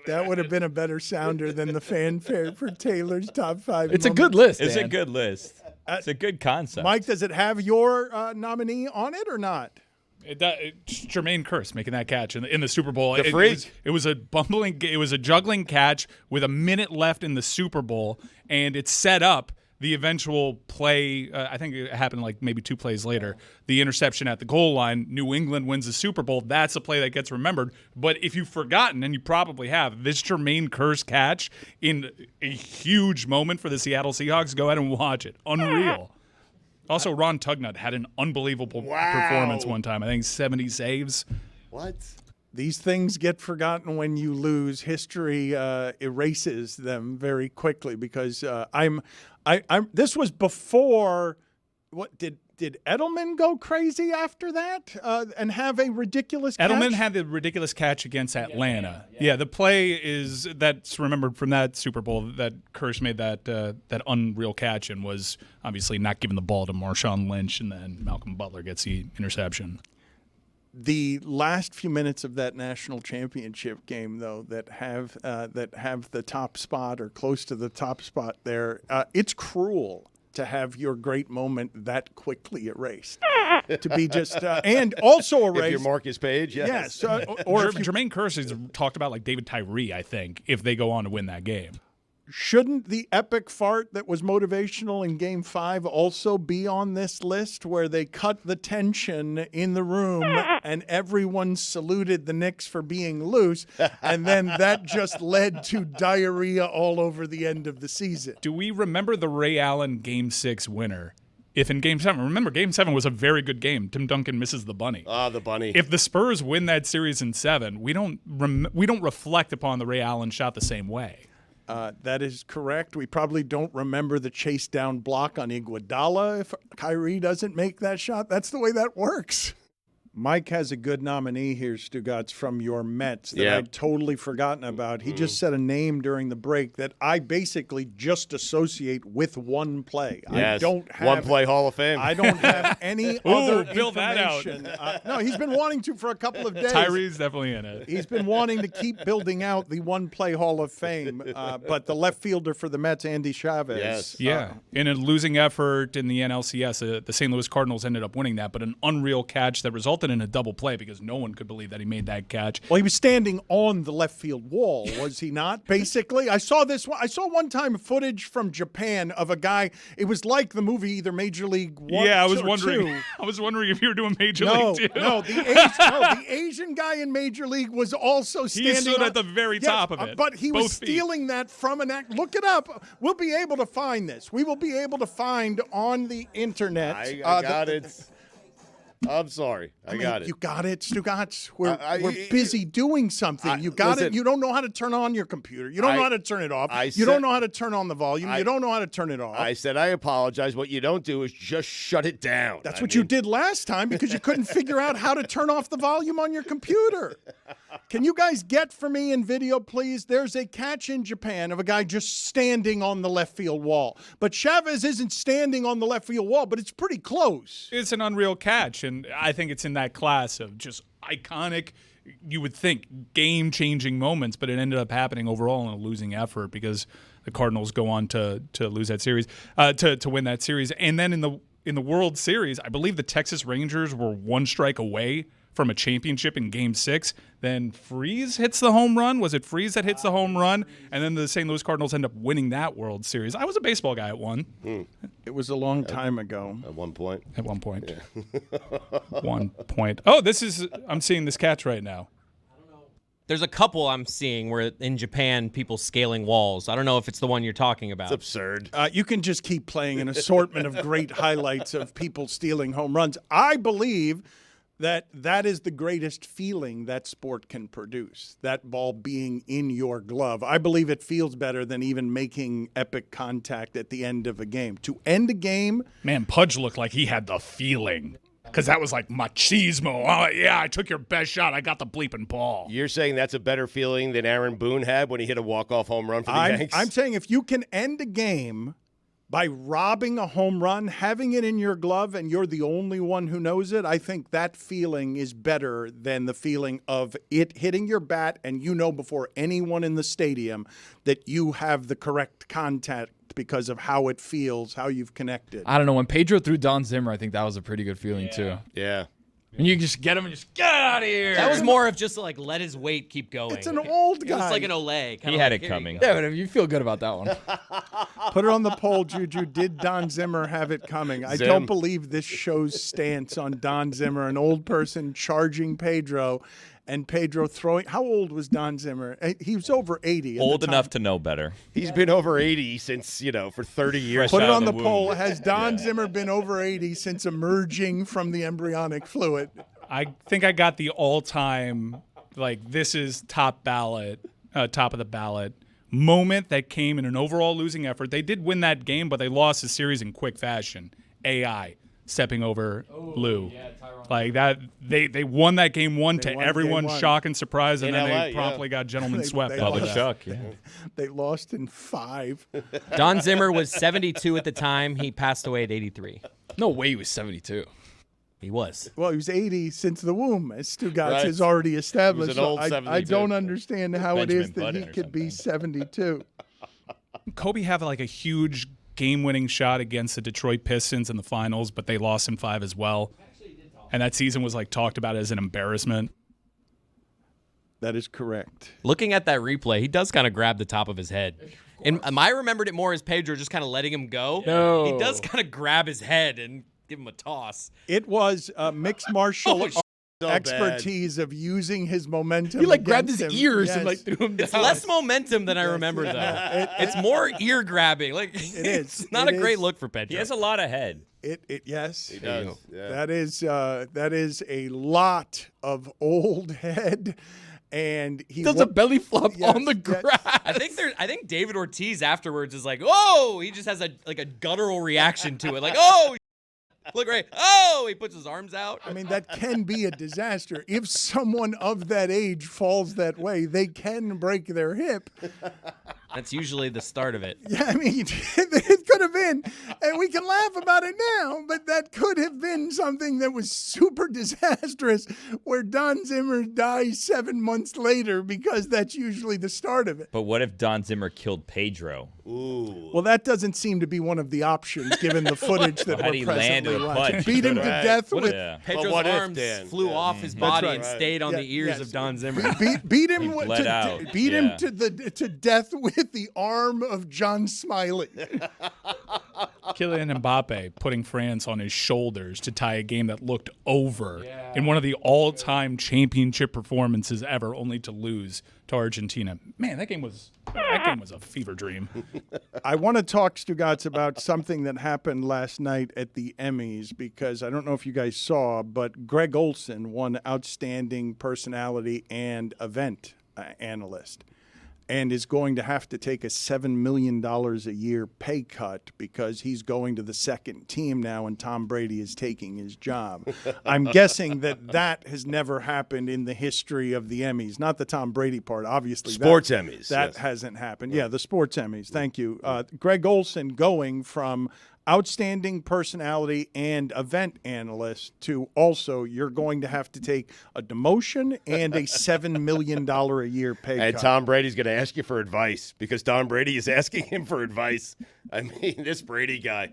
That would have been a better sounder than the fanfare for Taylor's top 5. It's a good list. It's a Dan. good list. It's a good concept. Mike, does it have your nominee on it or not? It's Jermaine Kearse making that catch in the Super Bowl. The freak. It was a juggling catch with a minute left in the Super Bowl, and it set up the eventual play. I think it happened like maybe 2 plays later. The interception at the goal line. New England wins the Super Bowl. That's a play that gets remembered. But if you've forgotten, and you probably have, this Jermaine Kearse catch in a huge moment for the Seattle Seahawks, go ahead and watch it. Unreal. Also, Ron Tugnut had an unbelievable performance one time. I think 70 saves. What? These things get forgotten when you lose. History erases them very quickly because I'm. This was before. What did Edelman go crazy after that and have a ridiculous catch? Edelman had the ridiculous catch against Atlanta. Yeah, the play that's remembered from that Super Bowl that Kearse made that unreal catch and was obviously not giving the ball to Marshawn Lynch, and then Malcolm Butler gets the interception. The last few minutes of that national championship game, though, that have the top spot or close to the top spot there, it's cruel to have your great moment that quickly erased. To be just and also erased. If you're Marcus Page, yes. Or if Jermaine Kearse has talked about like David Tyree, I think, if they go on to win that game. Shouldn't the epic fart that was motivational in Game 5 also be on this list where they cut the tension in the room and everyone saluted the Knicks for being loose, and then that just led to diarrhea all over the end of the season? Do we remember the Ray Allen Game 6 winner? if in Game 7, remember Game 7 was a very good game. Tim Duncan misses the bunny. The bunny. If the Spurs win that series in 7, we don't reflect upon the Ray Allen shot the same way. That is correct. We probably don't remember the chase down block on Iguodala if Kyrie doesn't make that shot. That's the way that works. Mike has a good nominee here, Stugotz, from your Mets that I'd totally forgotten about. He just said a name during the break that I basically just associate with one play. Yes. I don't have one play Hall of Fame. I don't have any other build that out. information. No, he's been wanting to for a couple of days. Tyree's definitely in it. He's been wanting to keep building out the one-play Hall of Fame, but the left fielder for the Mets, Andy Chavez. Yes. Yeah. In a losing effort in the NLCS, the St. Louis Cardinals ended up winning that, but an unreal catch that resulted in a double play because no one could believe that he made that catch. Well, he was standing on the left field wall, was he not? Basically, I saw one time footage from Japan of a guy. It was like the movie either Major League 1 I was or wondering. 2. I was wondering if you were doing Major League 2. No, the Asian guy in Major League was also standing. He stood at the very top of it. But he was stealing that from an act. Look it up. We'll be able to find this. We will be able to find on the internet. I got it. I'm sorry. I got it. You got it, Stugotz. We're busy doing something. You got it. You don't know how to turn on your computer. You don't know how to turn it off. You don't know how to turn on the volume. You don't know how to turn it off. I said I apologize. What you don't do is just shut it down. That's what you did last time because you couldn't figure out how to turn off the volume on your computer. Can you guys get for me in video, please? There's a catch in Japan of a guy just standing on the left field wall. But Chavez isn't standing on the left field wall, but it's pretty close. It's an unreal catch, and I think it's in that class of just iconic, you would think, game-changing moments, but it ended up happening overall in a losing effort because the Cardinals go on to lose that series, to win that series. And then in the World Series, I believe the Texas Rangers were one strike away from a championship in Game 6. Then Freese hits the home run. Was it Freese that hits the home run? And then the St. Louis Cardinals end up winning that World Series. I was a baseball guy at one. It was a long time ago. At one point. At one point. Yeah. 1 point. Oh, I'm seeing this catch right now. There's a couple I'm seeing where in Japan people scaling walls. I don't know if it's the one you're talking about. It's absurd. You can just keep playing an assortment of great highlights of people stealing home runs. I believe that is the greatest feeling that sport can produce, that ball being in your glove. I believe it feels better than even making epic contact at the end of a game. To end a game... Man, Pudge looked like he had the feeling. Because that was like machismo. Oh, yeah, I took your best shot. I got the bleeping ball. You're saying that's a better feeling than Aaron Boone had when he hit a walk-off home run for the Yanks? I'm saying if you can end a game by robbing a home run, having it in your glove, and you're the only one who knows it, I think that feeling is better than the feeling of it hitting your bat and you know before anyone in the stadium that you have the correct contact because of how it feels, how you've connected. I don't know. When Pedro threw Don Zimmer, I think that was a pretty good feeling too. Yeah. And you can just get him and just get out of here. That was more of just like let his weight keep going. It's an old guy. It's like an Olay. He had it coming. Yeah, but you feel good about that one. Put it on the poll, Juju. Did Don Zimmer have it coming? I don't believe this show's stance on Don Zimmer, an old person charging Pedro, and Pedro throwing. How old was Don Zimmer? He was over 80. Old enough to know better. He's been over 80 since, for 30 years. Put it on the poll. Has Don Zimmer been over 80 since emerging from the embryonic fluid? I think I got the all-time, this is top of the ballot moment that came in an overall losing effort. They did win that game, but they lost the series in quick fashion. AI stepping over Lou. Yeah, they won that game one to everyone's shock and surprise, and then they promptly got gentlemen swept. Public shock, yeah. They lost in 5. Don Zimmer was 72 at the time. He passed away at 83. No way he was 72. He was. Well, he was 80 since the womb, as Stugotz has already established. He was an old I 72. don't understand how Benjamin it is that Button he or could be 72. Kobe had a huge game-winning shot against the Detroit Pistons in the finals, but they lost in 5 as well. And that season was talked about as an embarrassment. That is correct. Looking at that replay, he does kind of grab the top of his head. And I remembered it more as Pedro just kind of letting him go. No. He does kind of grab his head and give him a toss. It was mixed martial expertise of using his momentum. He grabbed his against him. ears Yes. and threw him down. It's less momentum than I remember, though. It's more ear grabbing. It is. It's not a great look for Pedro. He has a lot of head. Yes. He does. Yeah. That is a lot of old head. And he does a belly flop on the yes. grass. I think David Ortiz afterwards is like, oh, he just has a guttural reaction to it, like, oh, look right, oh, he puts his arms out. I mean, that can be a disaster. If someone of that age falls that way, they can break their hip. That's usually the start of it. Yeah, I mean, it could have been, and we can laugh about it now, but that could have been something that was super disastrous where Don Zimmer dies 7 months later because that's usually the start of it. But what if Don Zimmer killed Pedro? Ooh. Well, that doesn't seem to be one of the options given the footage that How'd we're he presently land a watching. punch? Beat him to death with Pedro's what if, arms Dan? flew off his body right. and stayed on the ears of Don Zimmer. beat him He bled out. beat Yeah. him to death with the arm of John Smiley. Kylian Mbappe putting France on his shoulders to tie a game that looked over in one of the all-time championship performances ever, only to lose to Argentina. Man, that game was a fever dream. I want to talk, Stugotz, about something that happened last night at the Emmys because I don't know if you guys saw, but Greg Olsen won Outstanding Personality and Event Analyst and is going to have to take a $7 million a year pay cut because he's going to the second team now and Tom Brady is taking his job. I'm guessing that has never happened in the history of the Emmys. Not the Tom Brady part, obviously. Sports Emmys. That yes. hasn't happened. Yeah, the sports Emmys. Thank you. Greg Olsen going from Outstanding Personality and Event Analyst to also you're going to have to take a demotion and a $7 million a year pay cut. And Tom Brady's going to ask you for advice because Tom Brady is asking him for advice. I mean, this Brady guy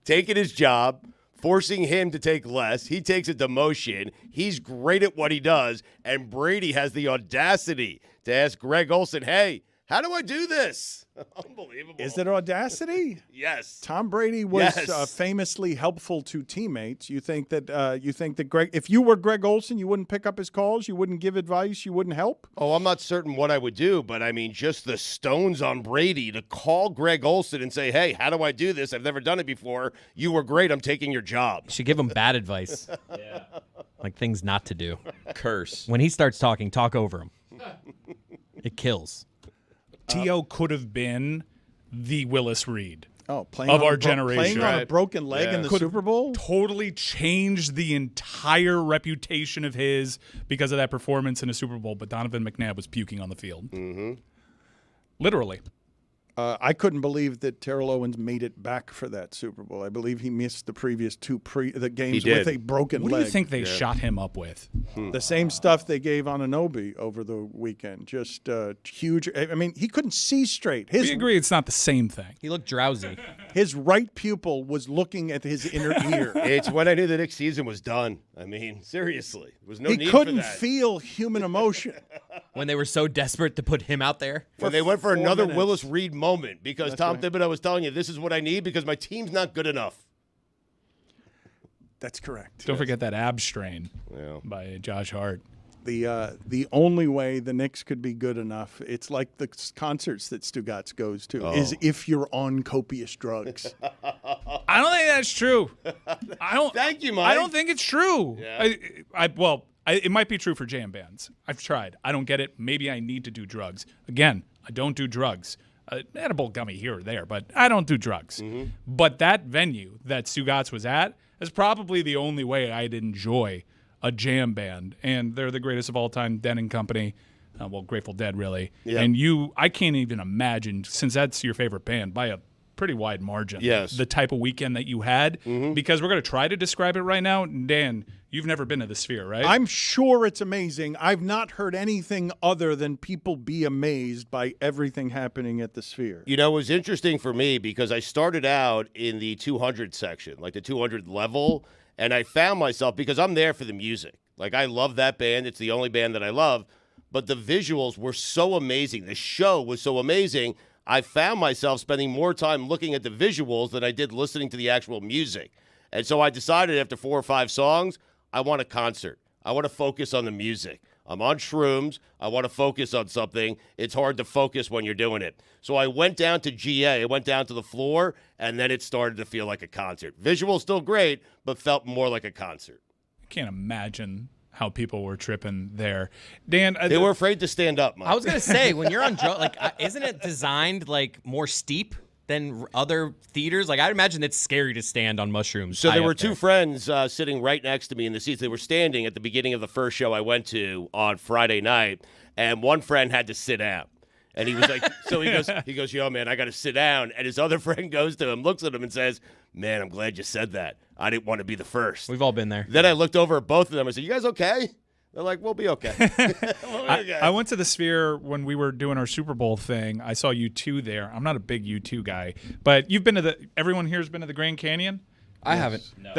taking his job, forcing him to take less. He takes a demotion. He's great at what he does. And Brady has the audacity to ask Greg Olsen, hey, how do I do this? Unbelievable. Is it audacity? Yes. Tom Brady was famously helpful to teammates. You think that Greg, if you were Greg Olsen, you wouldn't pick up his calls, you wouldn't give advice, you wouldn't help? Oh, I'm not certain what I would do, but I mean, just the stones on Brady to call Greg Olsen and say, hey, how do I do this? I've never done it before. You were great. I'm taking your job. You should give him bad advice. Yeah. Like things not to do. Curse. When he starts talking, talk over him. It kills. T.O. could have been the Willis Reed Playing of on our a generation. playing on a broken leg in the Super Bowl? Totally changed the entire reputation of his because of that performance in a Super Bowl, but Donovan McNabb was puking on the field. Mm-hmm. Literally. I couldn't believe that Terrell Owens made it back for that Super Bowl. I believe he missed the previous two games with a broken leg. What do you think they shot him up with? The same stuff they gave Anunoby over the weekend. Just huge. I mean, he couldn't see straight. We agree it's not the same thing. He looked drowsy. His right pupil was looking at his inner ear. It's when I knew the next season was done. I mean, seriously. There was no He need for couldn't that. feel human emotion. When they were so desperate to put him out there. When they went for 4 another minutes. Willis Reed moment because That's Tom right. Thibodeau was telling you, this is what I need because my team's not good enough. That's correct. Don't forget that ab strain Yeah. by Josh Hart. The only way the Knicks could be good enough, it's like the concerts that Stugotz goes to, is if you're on copious drugs. I don't think that's true. I don't. Thank you, Mike. I don't think it's true. Yeah. It might be true for jam bands. I've tried. I don't get it. Maybe I need to do drugs. Again, I don't do drugs. Edible gummy here or there, but I don't do drugs. Mm-hmm. But that venue that Stugotz was at is probably the only way I'd enjoy a jam band, and they're the greatest of all time, Dead and Company. Grateful Dead, really. Yep. And I can't even imagine, since that's your favorite band, by a pretty wide margin, Yes. the type of weekend that you had, because we're going to try to describe it right now. Dan, you've never been to the Sphere, right? I'm sure it's amazing. I've not heard anything other than people be amazed by everything happening at the Sphere. You know, it was interesting for me because I started out in the 200 section, like the 200 level, and I found myself, because I'm there for the music. Like, I love that band. It's the only band that I love. But the visuals were so amazing. The show was so amazing. I found myself spending more time looking at the visuals than I did listening to the actual music. And so I decided after 4 or 5 songs, I want a concert. I want to focus on the music. I'm on shrooms. I want to focus on something. It's hard to focus when you're doing it. So I went down to GA. I went down to the floor, and then it started to feel like a concert. Visual still great, but felt more like a concert. I can't imagine how people were tripping there. Dan, they were afraid to stand up, Mike. I was going to say, when you're on drugs, like, isn't it designed like more steep than other theaters? Like, I'd imagine it's scary to stand on mushrooms. So there were two friends sitting right next to me in the seats. They were standing at the beginning of the first show I went to on Friday night, and one friend had to sit down. And he was like, so he goes, yo, man, I got to sit down. And his other friend goes to him, looks at him and says, man, I'm glad you said that. I didn't want to be the first. We've all been there. Then I looked over at both of them. I said, you guys okay? They're like, we'll be okay. I went to the Sphere when we were doing our Super Bowl thing. I saw U2 there. I'm not a big U2 guy, but you've been to everyone here has been to the Grand Canyon? I haven't. No.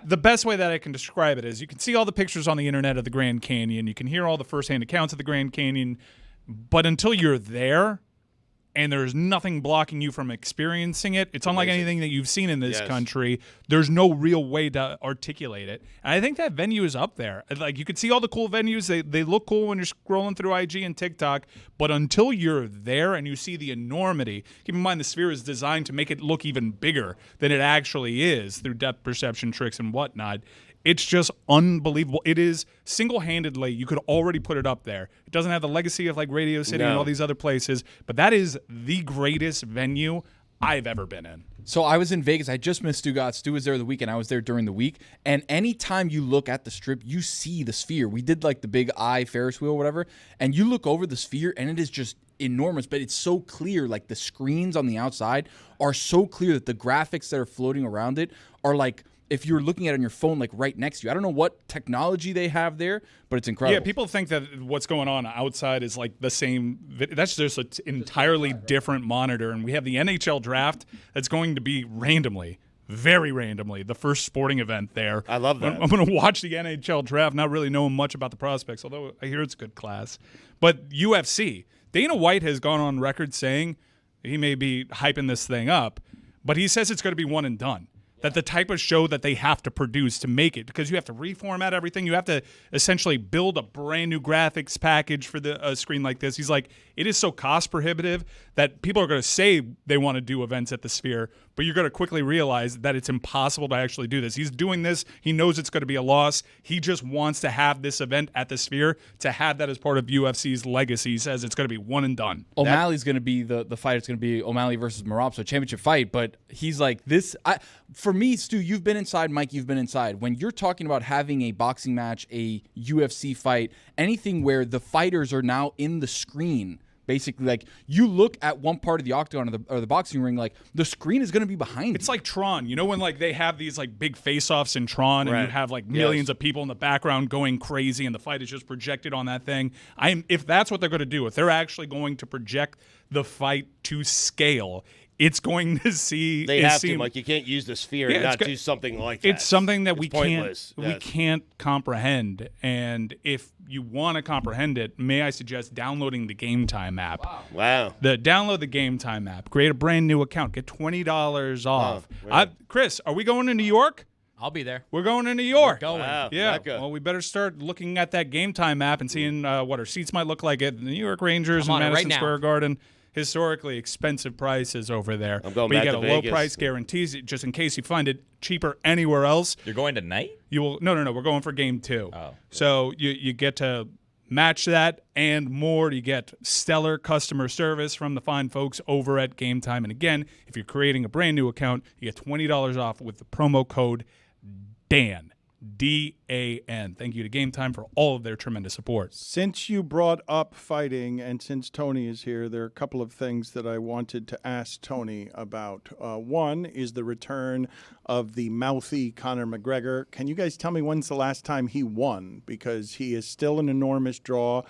The best way that I can describe it is you can see all the pictures on the internet of the Grand Canyon. You can hear all the firsthand accounts of the Grand Canyon, but until you're there and there's nothing blocking you from experiencing it, it's unlike anything that you've seen in this country. There's no real way to articulate it. And I think that venue is up there. Like, you can see all the cool venues. They look cool when you're scrolling through IG and TikTok, but until you're there and you see the enormity, keep in mind the Sphere is designed to make it look even bigger than it actually is through depth perception tricks and whatnot. It's just unbelievable. It is single-handedly, you could already put it up there. It doesn't have the legacy of like Radio City and all these other places, but that is the greatest venue I've ever been in. So I was in Vegas. I just missed Stugotz. Stu was there the weekend. I was there during the week. And anytime you look at the Strip, you see the Sphere. We did like the big eye Ferris wheel or whatever, and you look over the Sphere, and it is just enormous, but it's so clear. Like, the screens on the outside are so clear that the graphics that are floating around it are like, if you're looking at it on your phone, like right next to you. I don't know what technology they have there, but it's incredible. Yeah, people think that what's going on outside is like the same. That's just an entirely different monitor. And we have the NHL draft that's going to be very randomly, the first sporting event there. I love that. I'm going to watch the NHL draft, not really knowing much about the prospects, although I hear it's good class. But UFC, Dana White has gone on record saying he may be hyping this thing up, but he says it's going to be one and done. That the type of show that they have to produce to make it, because you have to reformat everything. You have to essentially build a brand new graphics package for the screen like this. He's like, it is so cost prohibitive that people are going to say they want to do events at the Sphere, but you're going to quickly realize that it's impossible to actually do this. He's doing this. He knows it's going to be a loss. He just wants to have this event at the Sphere to have that as part of UFC's legacy. He says it's going to be one and done. O'Malley's going to be the fight. It's going to be O'Malley versus Merab, so championship fight. But he's like, this. For me, Stu, you've been inside. Mike, you've been inside. When you're talking about having a boxing match, a UFC fight, anything where the fighters are now in the screen, basically, like, you look at one part of the octagon or the boxing ring, like, the screen is going to be behind It's like Tron. You know when, like, they have these, like, big face-offs in Tron and you have, like, millions of people in the background going crazy and the fight is just projected on that thing? If that's what they're going to do, if they're actually going to project the fight to scale, it's going to see. They have to, Mike. You can't use the Sphere and not do something like that. It's something that we pointless. can't comprehend. And if you want to comprehend it, may I suggest downloading the Game Time app? Wow. Download the Game Time app. Create a brand new account. Get $20 off. Really? Chris, are we going to New York? I'll be there. We're going to New York. We're going. Wow. Yeah. Mecca. Well, we better start looking at that Game Time app and seeing what our seats might look like at the New York Rangers and Madison Square Garden. Historically expensive prices over there. I'm going but back you get to a Vegas. low price guarantees just in case you find it cheaper anywhere else. You're going tonight? You will no, we're going for game 2. Oh. So you get to match that and more. You get stellar customer service from the fine folks over at Game Time. And again, if you're creating a brand new account, you get $20 off with the promo code DAN. DAN. Thank you to Game Time for all of their tremendous support. Since you brought up fighting and since Tony is here, there are a couple of things that I wanted to ask Tony about. One is the return of the mouthy Conor McGregor. Can you guys tell me when's the last time he won? Because he is still an enormous draw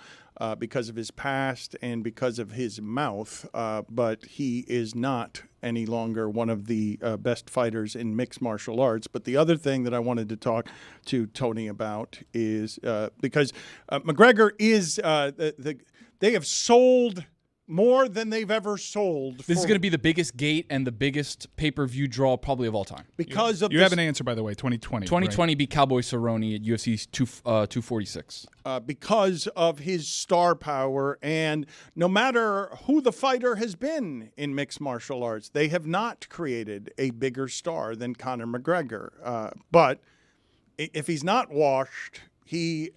because of his past and because of his mouth, but he is not any longer one of the best fighters in mixed martial arts. But the other thing that I wanted to talk to Tony about is because McGregor is they have sold more than they've ever sold. This is going to be the biggest gate and the biggest pay-per-view draw probably of all time. Because of You have an answer, by the way, 2020. 2020 beat Cowboy Cerrone at UFC 246. Because of his star power, and no matter who the fighter has been in mixed martial arts, they have not created a bigger star than Conor McGregor. But if he's not washed, he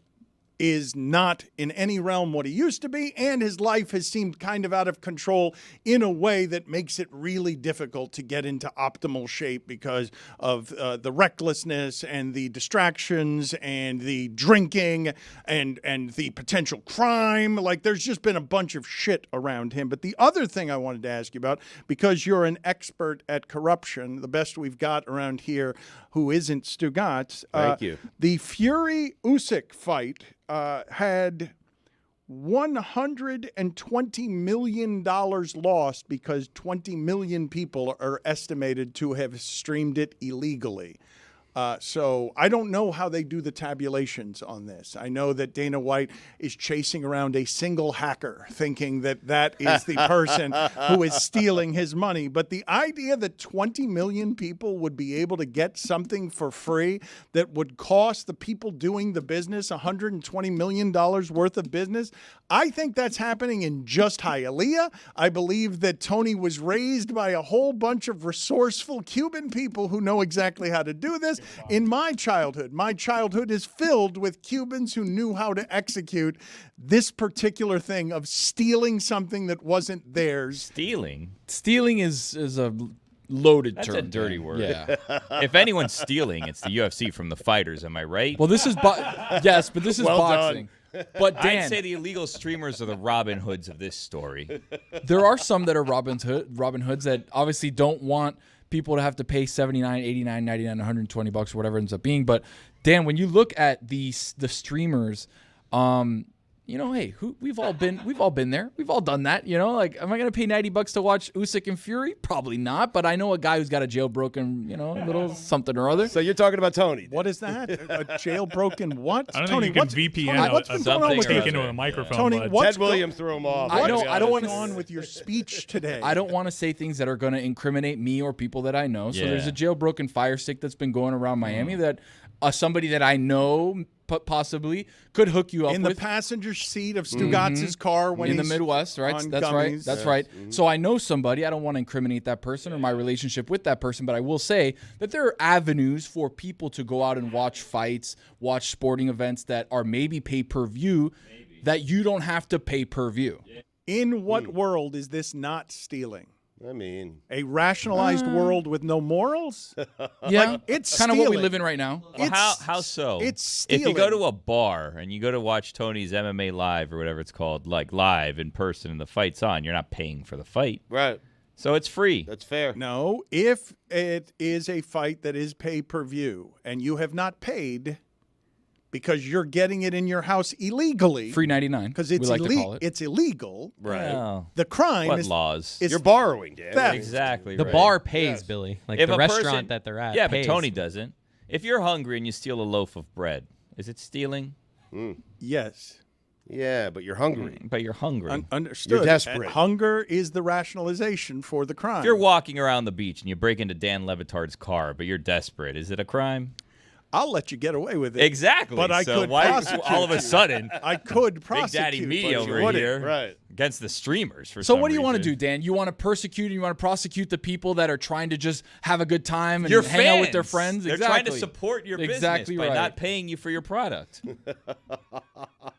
is not in any realm what he used to be, and his life has seemed kind of out of control in a way that makes it really difficult to get into optimal shape because of the recklessness and the distractions and the drinking and the potential crime. Like, there's just been a bunch of shit around him. But the other thing I wanted to ask you about, because you're an expert at corruption, the best we've got around here who isn't Stugotz. Thank you. The Fury-Usyk fight had $120 million lost because 20 million people are estimated to have streamed it illegally. So I don't know how they do the tabulations on this. I know that Dana White is chasing around a single hacker thinking that that is the person who is stealing his money. But the idea that 20 million people would be able to get something for free that would cost the people doing the business $120 million worth of business, I think that's happening in just Hialeah. I believe that Tony was raised by a whole bunch of resourceful Cuban people who know exactly how to do this. In my childhood is filled with Cubans who knew how to execute this particular thing of stealing something that wasn't theirs. Stealing is a loaded That's term. a dirty word. Yeah. If anyone's stealing, it's the UFC from the fighters. Am I right? Well, this is yes, but this is Well boxing. But Dan, I'd say the illegal streamers are the Robin Hoods of this story. there are some that are Robin Hoods that obviously don't want people to have to pay $79, $89, $99, $120, whatever it ends up being. But Dan, when you look at the streamers, hey, we've all been there. We've all done that. Like, am I going to pay $90 to watch Usyk and Fury? Probably not. But I know a guy who's got a jailbroken, little something or other. So you're talking about Tony. What is that? A jailbroken what? I don't Tony, think you what's, can VPN Tony, what's been going on with speak you? into a microphone. Tony, bud. what's Ted Williams threw him off. I don't what's want going on with your speech today? I don't want to say things that are going to incriminate me or people that I know. So there's a jailbroken Fire Stick that's been going around Miami that somebody that I know possibly could hook you up in with. the passenger seat of Stugotz's car when in the he's Midwest, right? on That's gummies. right. That's right. So I know somebody. I don't want to incriminate that person or my relationship with that person, but I will say that there are avenues for people to go out and watch fights, watch sporting events that are maybe pay-per-view that you don't have to pay-per-view. In what world is this not stealing? I mean, a rationalized world with no morals? Yeah, it's kind of what we stealing. live in right now. Well, how so? It's stealing. If you go to a bar and you go to watch Tony's MMA Live or whatever it's called, like live in person and the fight's on, you're not paying for the fight. right. So it's free. That's fair. No, if it is a fight that is pay-per-view and you have not paid because you're getting it in your house illegally. Free 99, because we it's like to call it. It's illegal. Right. Well, The crime what is laws? is You're borrowing, Dan. theft. Exactly The right. bar pays, Billy. Like If the a restaurant person- that they're at. Yeah, pays. but Tony doesn't. If you're hungry and you steal a loaf of bread, is it stealing? Yes. Yeah, but you're hungry. But you're hungry. Understood. You're desperate. And hunger is the rationalization for the crime. If you're walking around the beach and you break into Dan Le Batard's car, but you're desperate, is it a crime? I'll let you get away with it. Exactly. But I so could why prosecute all of a you. sudden I could Big prosecute. Daddy me but you over wouldn't. here Right. against the streamers for So some what do you want to do, reason. Dan? You want to persecute and you want to prosecute the people that are trying to just have a good time and Your hang out with their fans. friends? They're Exactly. trying to support your Exactly business by right. not paying you for your product.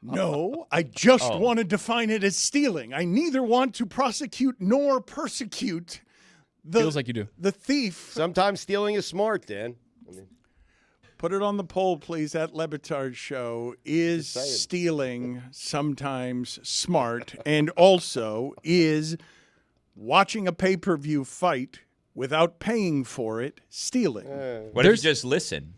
No, I just Oh. want to define it as stealing. I neither want to prosecute nor persecute the Feels like you do. the thief. Sometimes stealing is smart, Dan. Put it on the poll, please, at Le Batard Show. Is stealing sometimes smart? And also, is watching a pay-per-view fight without paying for it stealing? What if you just listen,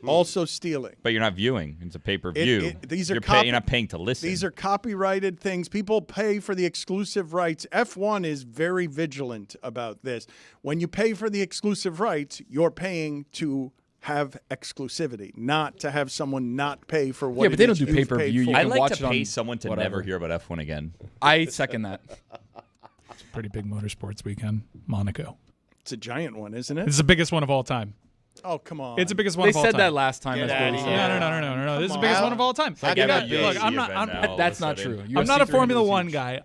Also stealing. but you're not viewing? It's a pay-per-view. These are you're not paying to listen. These are copyrighted things. People pay for the exclusive rights. F1 is very vigilant about this. When you pay for the exclusive rights, you're paying to have exclusivity, not to have someone not pay for what. Yeah, but they don't do you've pay-per-view. paid You for. can I'd like watch to it pay on someone to whatever. never hear about F1 again. I second that. Pretty big motorsports weekend, Monaco. It's a giant one, isn't it? It's the biggest one of all time. Oh, come on. It's the biggest one They of all time. said that last time. Get That's what outta he here. said. No. This is the biggest one of all time. like You got- MLB. look, I'm not. That's not true. I'm not UFC a Formula 300 is One huge. guy.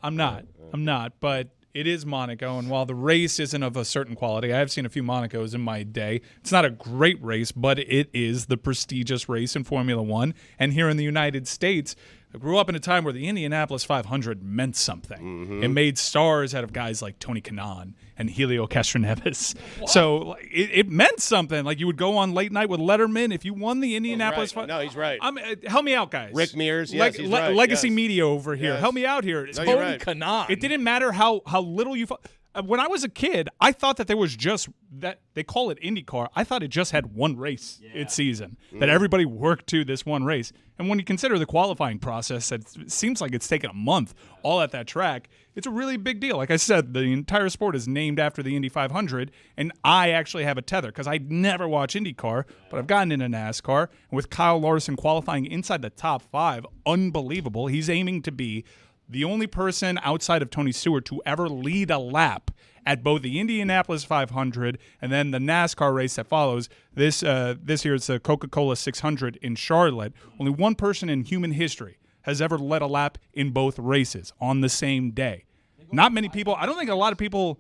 I'm not. But it is Monaco, and while the race isn't of a certain quality, I have seen a few Monacos in my day. It's not a great race, but it is the prestigious race in Formula One. And here in the United States, I grew up in a time where the Indianapolis 500 meant something. It made stars out of guys like Tony Kanaan and Helio Castroneves. So it meant something. Like you would go on late night with Letterman if you won the Indianapolis. Right. No, he's right. Help me out, guys. Rick Mears, yes, he's right, Legacy yes. Media over here. Yes. Help me out here. No, you're right. Kanaan. It didn't matter how little you fought. When I was a kid, I thought that there was just that they call it IndyCar. I thought it just had one race its season, that everybody worked to this one race. And when you consider the qualifying process, it seems like it's taken a month all at that track. It's a really big deal. Like I said, the entire sport is named after the Indy 500, and I actually have a tether because I never watch IndyCar, but I've gotten into NASCAR. And with Kyle Larson qualifying inside the top 5, unbelievable. He's aiming to be the only person outside of Tony Stewart to ever lead a lap at both the Indianapolis 500 and then the NASCAR race that follows. This year it's the Coca-Cola 600 in Charlotte. Only one person in human history has ever led a lap in both races on the same day. Not many people. I don't think a lot of people.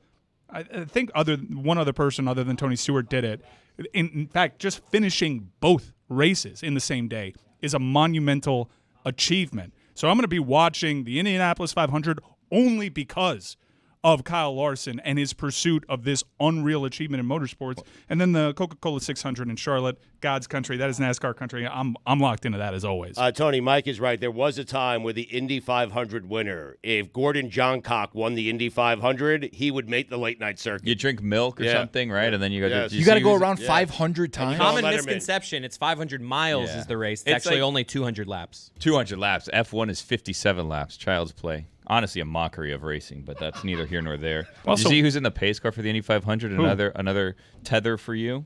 I think one other person other than Tony Stewart did it. In fact, just finishing both races in the same day is a monumental achievement. So I'm going to be watching the Indianapolis 500 only because of Kyle Larson and his pursuit of this unreal achievement in motorsports. And then the Coca-Cola 600 in Charlotte, God's country, that is NASCAR country. I'm locked into that as always. Tony, Mike is right. There was a time where the Indy 500 winner, if Gordon Johncock won the Indy 500, he would make the late night circuit. You drink milk or something, right? And then you go. Yes. You got to go around 500 times. Common Letterman. misconception. It's 500 miles Yeah. is the race. It's It's actually like- only 200 laps. 200 laps. F1 is 57 laps. Child's play. Honestly, a mockery of racing, but that's neither here nor there. Also- Did you see who's in the pace car for the Indy 500? Another tether for you?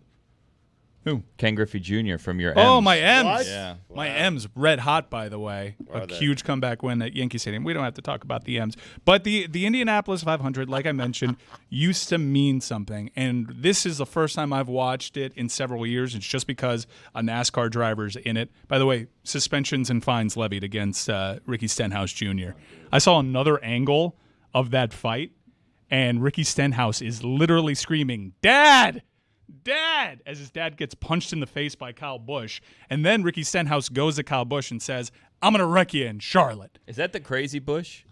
Who? Ken Griffey Jr. from your Oh, M's. my M's. What? Yeah. My M's red hot, by the way. A huge comeback win at Yankee Stadium. We don't have to talk about the M's. But the Indianapolis 500, like I mentioned, used to mean something. And this is the first time I've watched it in several years. It's just because a NASCAR driver's in it. By the way, suspensions and fines levied against Ricky Stenhouse Jr. I saw another angle of that fight, and Ricky Stenhouse is literally screaming, "Dad! Dad!" as his dad gets punched in the face by Kyle Busch. And then Ricky Stenhouse goes to Kyle Busch and says, "I'm going to wreck you in Charlotte." Is that the crazy Bush?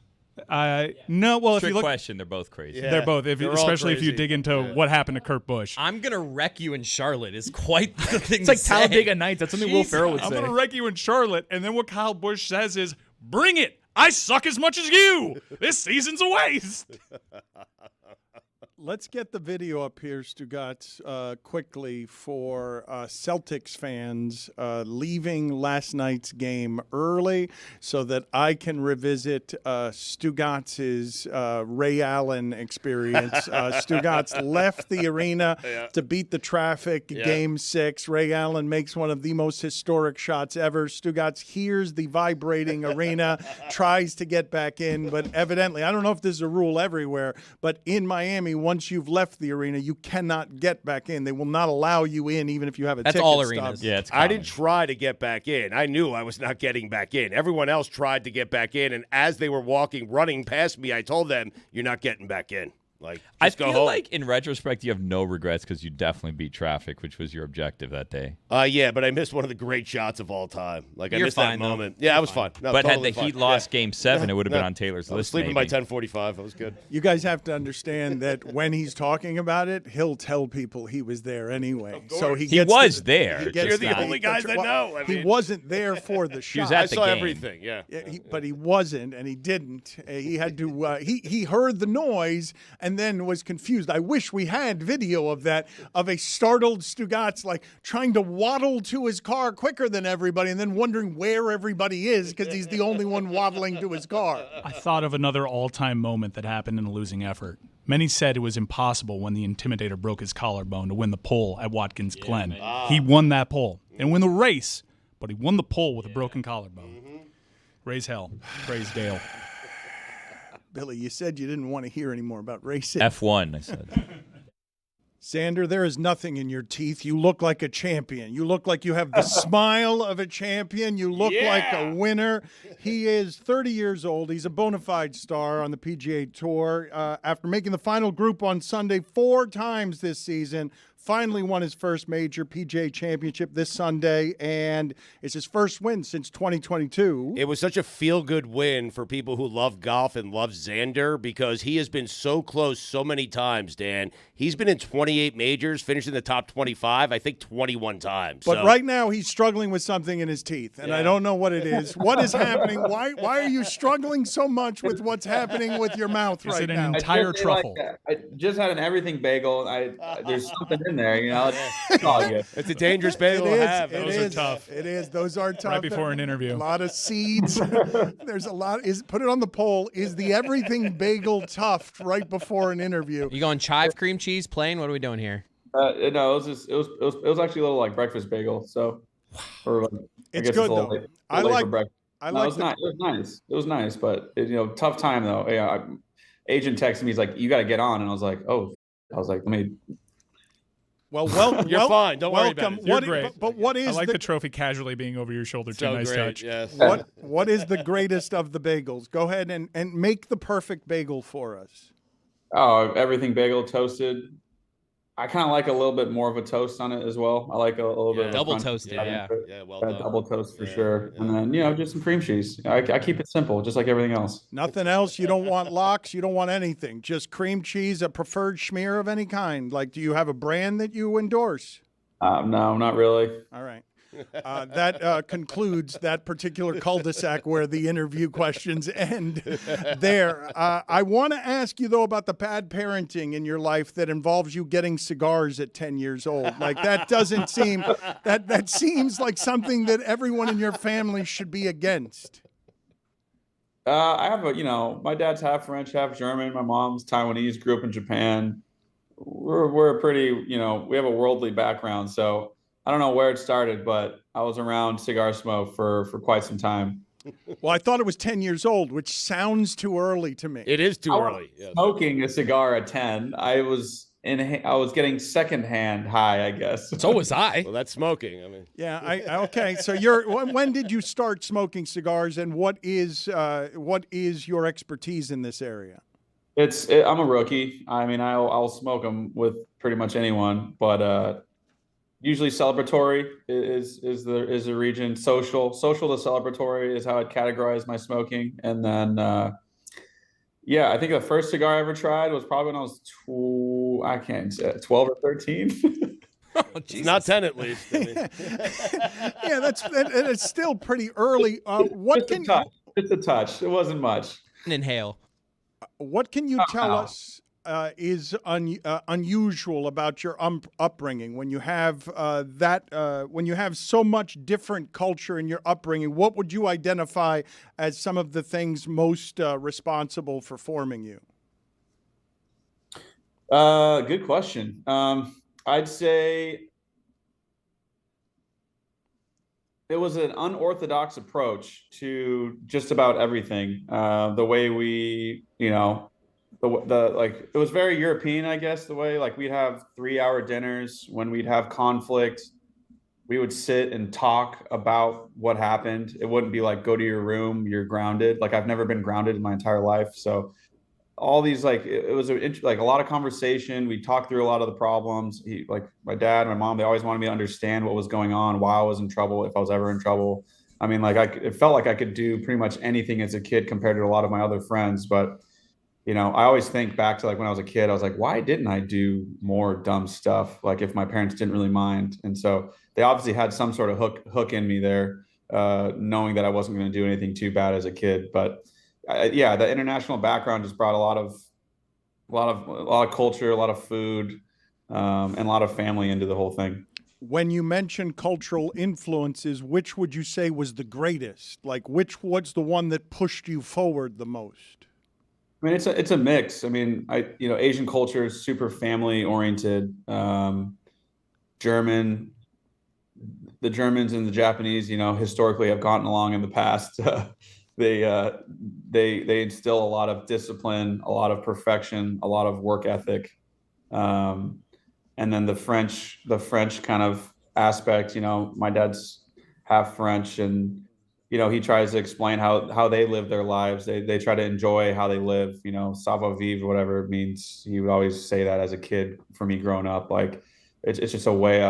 No, well, if Trick you look, question. They're both crazy. Yeah. they're both, They're all especially if you crazy. dig into what happened to Kurt Busch. I'm going to wreck you in Charlotte is quite the thing It's like to say. Talladega Nights. That's something Will Jesus. Ferrell would I'm say. going to wreck you in Charlotte. And then what Kyle Busch says is, "Bring it. I suck as much as you. This season's a waste." Let's get the video up here, Stugotz, quickly for Celtics fans leaving last night's game early so that I can revisit Stugotz's Ray Allen experience. Stugotz left the arena to beat the traffic, Game 6. Ray Allen makes one of the most historic shots ever. Stugotz hears the vibrating arena, tries to get back in, but evidently, I don't know if this is a rule everywhere, but in Miami, once you've left the arena, you cannot get back in. They will not allow you in, even if you have a That's ticket all stub. arenas. Yeah, it's I common. didn't try to get back in. I knew I was not getting back in. Everyone else tried to get back in, and as they were running past me, I told them, "You're not getting back in. Like, I just go feel home." like in retrospect you have no regrets because you definitely beat traffic, which was your objective that day. Yeah, but I missed one of the great shots of all time. Like, I You're missed fine, that though. moment. Yeah, I was fine. No, But totally had the fine. Heat lost Yeah. Game 7, it would have been No. on Taylor's I was list. sleeping by maybe. 10:45. I was good. You guys have to understand that when he's talking about it, he'll tell people he was there anyway. So he He gets was to- there. he gets You're to the be only guys that know. I he mean- wasn't there for the shot. was at I the saw game. everything. Yeah. Yeah, but he wasn't, and he didn't. He had to. He heard the noise and then was confused. I wish we had video of that, of a startled Stugotz like trying to waddle to his car quicker than everybody, and then wondering where everybody is because he's the only one waddling to his car. I thought of another all-time moment that happened in a losing effort. Many said it was impossible when the Intimidator broke his collarbone to win the pole at Watkins Glen. He won that pole. Didn't win the race, but he won the pole with a broken collarbone. Raise hell. Praise Dale. Billy, you said you didn't want to hear any more about racing. F1, I said. Xander, there is nothing in your teeth. You look like a champion. You look like you have the smile of a champion. You look like a winner. He is 30 years old. He's a bona fide star on the PGA Tour. After making the final group on Sunday 4 times this season, finally won his first major PGA championship this Sunday, and it's his first win since 2022. It was such a feel-good win for people who love golf and love Xander because he has been so close so many times, Dan. He's been in 28 majors, finished in the top 25, I think 21 times. But right now he's struggling with something in his teeth, and I don't know what it is. What is happening? Why are you struggling so much with what's happening with your mouth right now? An entire truffle. I just had an everything bagel. There's something in there, you know. It's all good. It's a dangerous bagel to have. Those are tough. It is. Those are tough. Right before an interview. A lot of seeds. There's a lot. Put it on the poll. Is the everything bagel tough right before an interview? You going chive cream cheese plain? What are we doing here? No, it was actually a little like breakfast bagel. So, or like, it's good though. Late I like. It was nice. It was nice, but tough time though. Yeah, agent texted me. He's like, "You got to get on," and I was like, "Oh," I was like, "Let me." Well, you're fine. Don't worry about it. You're great. But what is I like the trophy casually being over your shoulder too. Nice great, touch. Yes. What is the greatest of the bagels? Go ahead and make the perfect bagel for us. Oh, everything bagel toasted. I kind of like a little bit more of a toast on it as well. I like a little bit of double crunch. toasted. Yeah, well done. Double toast for sure. And then just some cream cheese. I keep it simple, just like everything else. Nothing else. You don't want lox. You don't want anything. Just cream cheese, a preferred schmear of any kind. Like, do you have a brand that you endorse? No, not really. All right. That concludes that particular cul-de-sac where the interview questions end there. I want to ask you, though, about the bad parenting in your life that involves you getting cigars at 10 years old. Like, that doesn't seem – that seems like something that everyone in your family should be against. I have my dad's half French, half German. My mom's Taiwanese, grew up in Japan. We're pretty, we have a worldly background, so – I don't know where it started, but I was around cigar smoke for quite some time. Well, I thought it was 10 years old, which sounds too early to me. It is too early. Yes. Smoking a cigar at 10. I was getting secondhand high, I guess. So was I. Well, that's smoking. I mean, yeah. Okay. So when did you start smoking cigars, and what is your expertise in this area? I'm a rookie. I mean, I'll smoke them with pretty much anyone, but usually celebratory is the region. Social to celebratory is how I'd categorize my smoking. And then, I think the first cigar I ever tried was probably when I was 12 or 13. Oh, not 10 at least. I mean. Yeah, it's still pretty early. It's a touch. It wasn't much. An inhale. What can you tell us is unusual about your upbringing when you have when you have so much different culture in your upbringing? What would you identify as some of the things most responsible for forming you? Good question. I'd say it was an unorthodox approach to just about everything. The way we, it was very European, I guess, the way we'd have 3-hour dinners. When we'd have conflict, we would sit and talk about what happened. It wouldn't be like, go to your room, you're grounded. I've never been grounded in my entire life. So all these, it was a lot of conversation. We talked through a lot of the problems. My dad, my mom, they always wanted me to understand what was going on, why I was in trouble, if I was ever in trouble. I mean, it felt like I could do pretty much anything as a kid compared to a lot of my other friends. But I always think back to when I was a kid, I was like, why didn't I do more dumb stuff? If my parents didn't really mind. And so they obviously had some sort of hook in me there, knowing that I wasn't going to do anything too bad as a kid. But the international background just brought a lot of culture, a lot of food, and a lot of family into the whole thing. When you mention cultural influences, which would you say was the greatest? Which was the one that pushed you forward the most? I mean, it's a mix. I mean, Asian culture is super family oriented. German, the Germans and the Japanese, historically have gotten along in the past. They instill a lot of discipline, a lot of perfection, a lot of work ethic. And then the French kind of aspect, my dad's half French, and he tries to explain how they live their lives. They try to enjoy how they live, savoir vivre, whatever it means. He would always say that as a kid for me growing up. Like it's just a way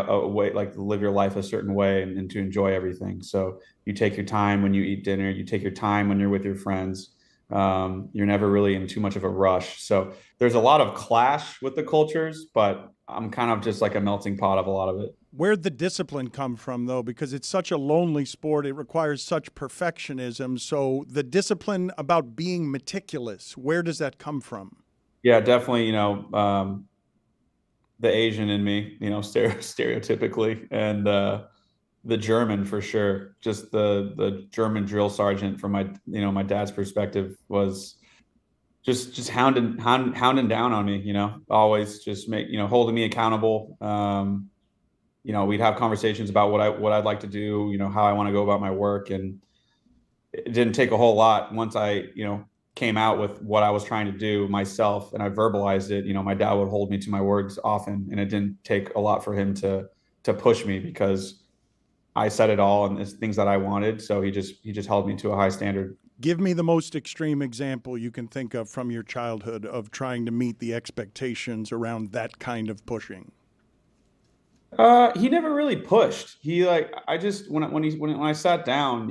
like to live your life a certain way and to enjoy everything. So you take your time when you eat dinner, you take your time when you're with your friends. You're never really in too much of a rush. So there's a lot of clash with the cultures, but I'm kind of just like a melting pot of a lot of it. Where'd the discipline come from, though? Because it's such a lonely sport. It requires such perfectionism. So the discipline about being meticulous, where does that come from? Yeah, definitely, the Asian in me, stereotypically, and the German for sure. Just the German drill sergeant from my dad's perspective was just hounding down on me, always just holding me accountable. We'd have conversations about what I'd like to do, how I want to go about my work. And it didn't take a whole lot once I, came out with what I was trying to do myself and I verbalized it. My dad would hold me to my words often, and it didn't take a lot for him to push me because I said it all and it's things that I wanted. So he just held me to a high standard. Give me the most extreme example you can think of from your childhood of trying to meet the expectations around that kind of pushing. He never really pushed. He when I sat down,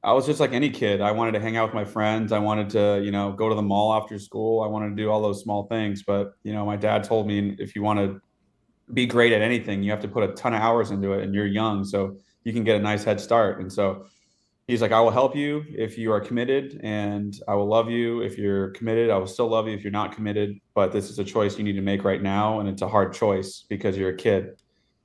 I was just like any kid. I wanted to hang out with my friends. I wanted to, go to the mall after school. I wanted to do all those small things. But, my dad told me if you want to be great at anything, you have to put a ton of hours into it, and you're young, so you can get a nice head start. And so he's like, I will help you if you are committed, and I will love you if you're committed. I will still love you if you're not committed, but this is a choice you need to make right now. And it's a hard choice because you're a kid.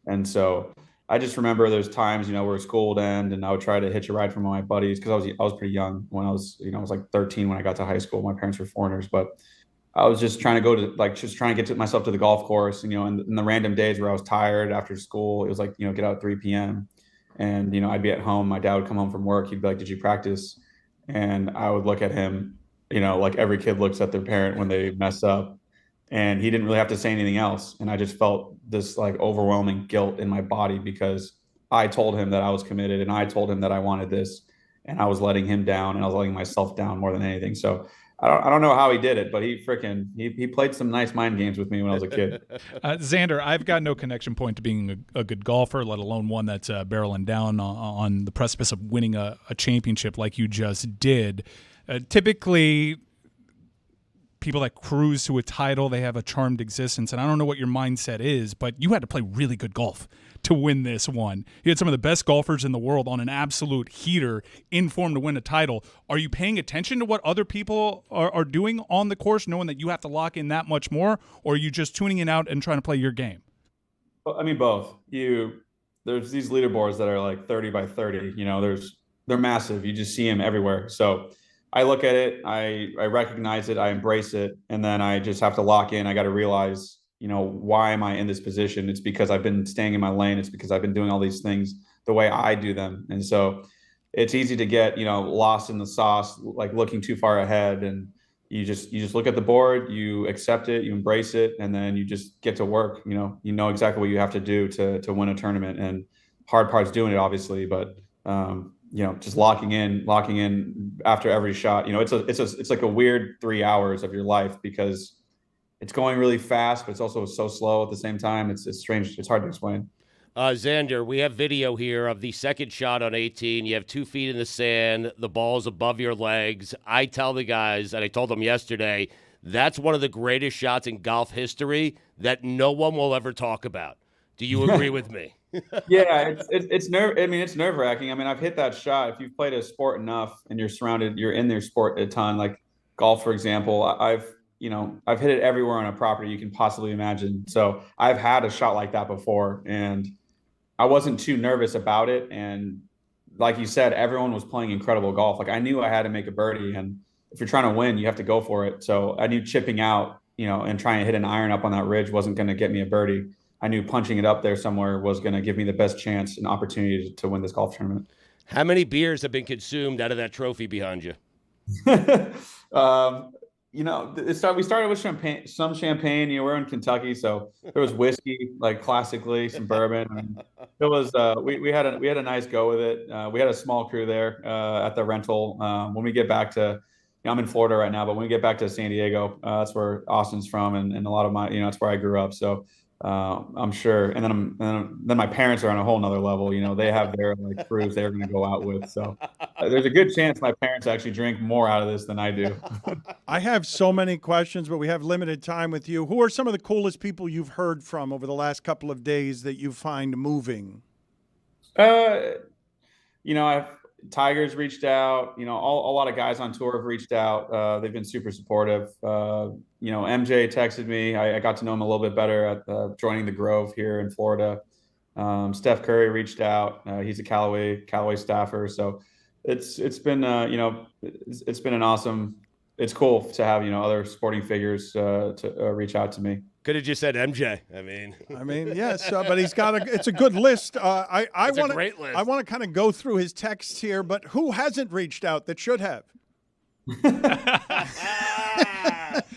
And so I just remember there's times, where school would end and I would try to hitch a ride from my buddies because I was pretty young when I was like 13 when I got to high school. My parents were foreigners, but I was just trying to get myself to the golf course, in the random days where I was tired after school. It was like, get out at 3 p.m. and, I'd be at home. My dad would come home from work. He'd be like, did you practice? And I would look at him, like every kid looks at their parent when they mess up. And he didn't really have to say anything else. And I just felt this like overwhelming guilt in my body because I told him that I was committed and I told him that I wanted this, and I was letting him down and I was letting myself down more than anything. So I don't know how he did it, but he played some nice mind games with me when I was a kid. Xander, I've got no connection point to being a good golfer, let alone one that's barreling down on the precipice of winning a championship like you just did. Typically, people that cruise to a title, they have a charmed existence, and I don't know what your mindset is, but you had to play really good golf to win this one. You had some of the best golfers in the world on an absolute heater in form to win a title. Are you paying attention to what other people are doing on the course, knowing that you have to lock in that much more, or are you just tuning it out and trying to play your game? Well, I mean, both. There's these leaderboards that are like 30 by 30, they're massive. You just see them everywhere. So I look at it, I recognize it, I embrace it, and then I just have to lock in. I got to realize, why am I in this position? It's because I've been staying in my lane. It's because I've been doing all these things the way I do them. And so it's easy to get, lost in the sauce, like looking too far ahead. And you just look at the board, you accept it, you embrace it, and then you just get to work. You know exactly what you have to do to win a tournament, and hard part's doing it, obviously, but just locking in after every shot. It's like a weird 3 hours of your life because it's going really fast, but it's also so slow at the same time. It's strange. It's hard to explain. Xander, we have video here of the second shot on 18. You have 2 feet in the sand. The ball's above your legs. I tell the guys, and I told them yesterday, that's one of the greatest shots in golf history that no one will ever talk about. Do you agree with me? Yeah, it's nerve wracking. I mean, I've hit that shot. If you've played a sport enough and you're in their sport a ton, like golf, for example, I've hit it everywhere on a property you can possibly imagine. So I've had a shot like that before, and I wasn't too nervous about it. And like you said, everyone was playing incredible golf. Like I knew I had to make a birdie, and if you're trying to win, you have to go for it. So I knew chipping out, and trying to hit an iron up on that ridge wasn't going to get me a birdie. I knew punching it up there somewhere was going to give me the best chance and opportunity to win this golf tournament. How many beers have been consumed out of that trophy behind you? We started with some champagne. We're in Kentucky, so there was whiskey, like classically, some bourbon. And it was we had a nice go with it. We had a small crew there at the rental. When we get back to, I'm in Florida right now, but when we get back to San Diego, that's where Austin's from, and a lot of my, that's where I grew up. So I'm sure. And then my parents are on a whole nother level. They have their like crews they're going to go out with. So there's a good chance my parents actually drink more out of this than I do. I have so many questions, but we have limited time with you. Who are some of the coolest people you've heard from over the last couple of days that you find moving? Tiger's reached out. A lot of guys on tour have reached out. They've been super supportive. MJ texted me. I got to know him a little bit better at joining the Grove here in Florida. Steph Curry reached out. He's a Callaway staffer. So it's been it's been an awesome. It's cool to have other sporting figures to reach out to me. Could have just said MJ. Yes, but he's got it's a good list. I want a great list. I want to kind of go through his texts here, but who hasn't reached out that should have?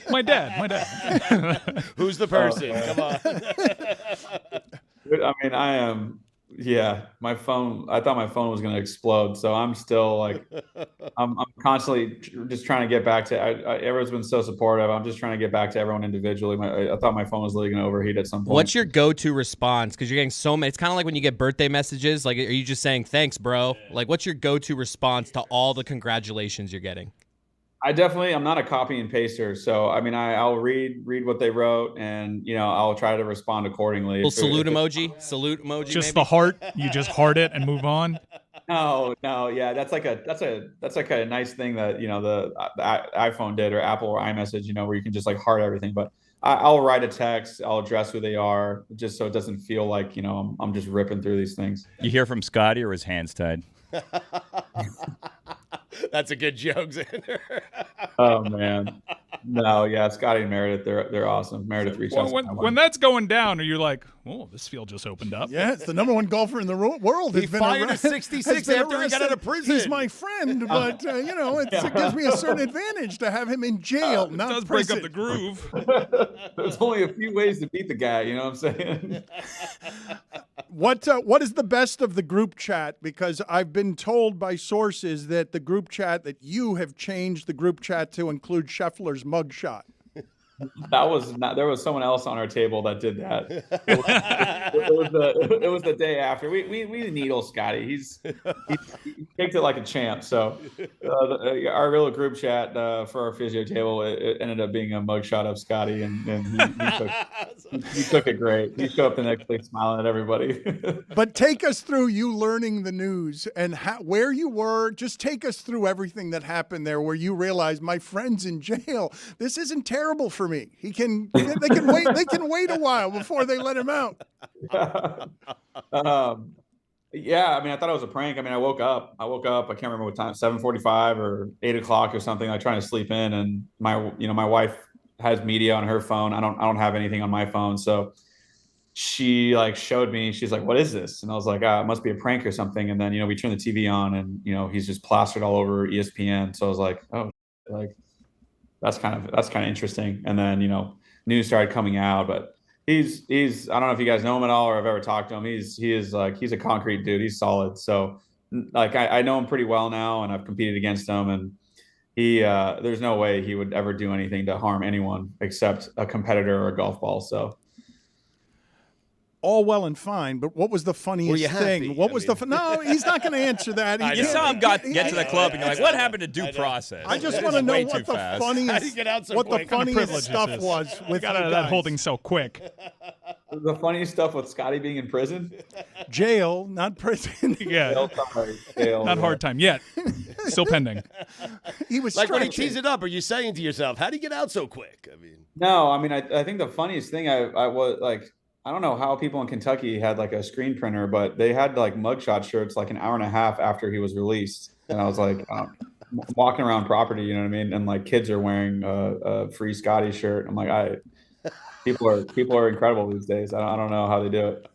My dad. Who's the person? Come on. I am. Yeah, my phone. I thought my phone was going to explode, so I'm still like, I'm constantly just trying to get back to. Everyone's been so supportive. I'm just trying to get back to everyone individually. I thought my phone was literally going to overheat at some point. What's your go-to response? Because you're getting so many. It's kind of like when you get birthday messages. Like, are you just saying thanks, bro? Like, what's your go-to response to all the congratulations you're getting? I'm not a copy and paster. So, I'll read what they wrote and, I'll try to respond accordingly. Salute emoji. Just maybe? The heart. You just heart it and move on. No. Yeah. That's like a nice thing that, the iPhone did or Apple or iMessage, where you can just like heart everything. But I'll write a text. I'll address who they are just so it doesn't feel like, I'm just ripping through these things. You hear from Scotty or his hands tied? That's a good joke, Xander. Oh man, no, yeah, Scotty and Meredith, they're awesome. Meredith reached out. When that's going down, are you like, oh, this field just opened up? Yeah, it's the number one golfer in the world. He fired a 66 after he got out of prison. He's my friend, but it gives me a certain advantage to have him in jail, not it does prison. break up the groove. There's only a few ways to beat the guy. You know what I'm saying? What is the best of the group chat? Because I've been told by sources that the group chat that you have changed the group chat to include Scheffler's mugshot. That was not. There was someone else on our table that did that. It was the day after. We needle Scotty. He kicked it like a champ. So our real group chat for our physio table it ended up being a mugshot of Scotty, and he took it great. He showed up the next day smiling at everybody. But take us through you learning the news and where you were. Just take us through everything that happened there, where you realized my friend's in jail. This isn't terrible for me. They can wait. They can wait a while before they let him out. Yeah, I thought it was a prank. I woke up. I can't remember what time, 7:45 or 8 o'clock or something. I'm trying to sleep in, and my wife has media on her phone. I don't have anything on my phone, so she showed me. She's like, "What is this?" And I was like, "It must be a prank or something." And then we turned the TV on, and he's just plastered all over ESPN. So I was like, "Oh, that's kind of interesting." And then news started coming out, but he's I don't know if you guys know him at all or have ever talked to him. He's a concrete dude. He's solid. So I know him pretty well now, and I've competed against him, and he there's no way he would ever do anything to harm anyone except a competitor or a golf ball. So all well and fine, but what was the funniest thing? What was no, he's not going to answer that. You saw him get to the club, and you're like, what happened to due process? I just want to know what the funniest stuff was with that holding so quick. The funniest stuff with Scotty being in prison? Jail, not prison. Yeah. Jail, not hard time yet. Still pending. He was when he tees it up, are you saying to yourself, how do you get out so quick? No, I think the funniest thing I was like, I don't know how people in Kentucky had like a screen printer, but they had like mugshot shirts like an hour and a half after he was released. And I was like, walking around property, you know what I mean? And like kids are wearing a free Scotty shirt. I'm like, people are incredible these days. I don't know how they do it.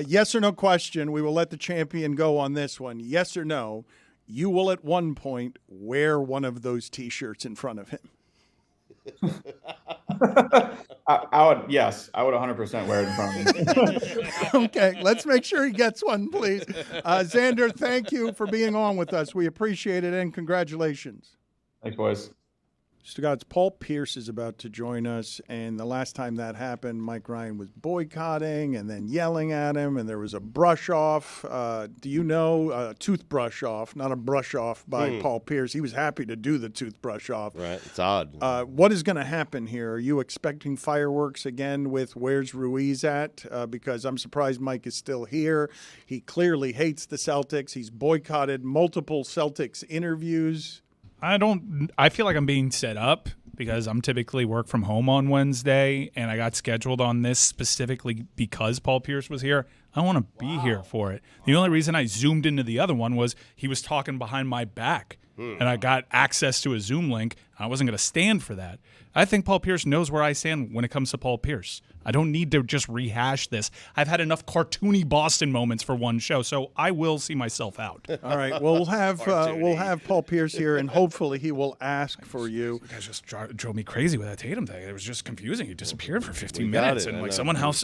Yes or no question. We will let the champion go on this one. Yes or no, you will at one point wear one of those T-shirts in front of him. I would 100% wear it in front of him. Okay, let's make sure he gets one, please. Xander, thank you for being on with us. We appreciate it, and congratulations. Thanks, boys. Stugotz, Paul Pierce is about to join us, and the last time that happened, Mike Ryan was boycotting and then yelling at him, and there was a brush off. Do you know toothbrush off, not a brush off by Paul Pierce? He was happy to do the toothbrush off. Right, it's odd. What is going to happen here? Are you expecting fireworks again with Where's Ruiz at? Because I'm surprised Mike is still here. He clearly hates the Celtics. He's boycotted multiple Celtics interviews. I feel like I'm being set up because I'm typically work from home on Wednesday, and I got scheduled on this specifically because Paul Pierce was here. I want to be here for it. The only reason I zoomed into the other one was he was talking behind my back, and I got access to a Zoom link. I wasn't going to stand for that. I think Paul Pierce knows where I stand when it comes to Paul Pierce. I don't need to just rehash this. I've had enough cartoony Boston moments for one show, so I will see myself out. All right. Well, we'll have Paul Pierce here, and hopefully he will ask for you. You guys just drove me crazy with that Tatum thing. It was just confusing. He disappeared for 15 minutes, and like someone has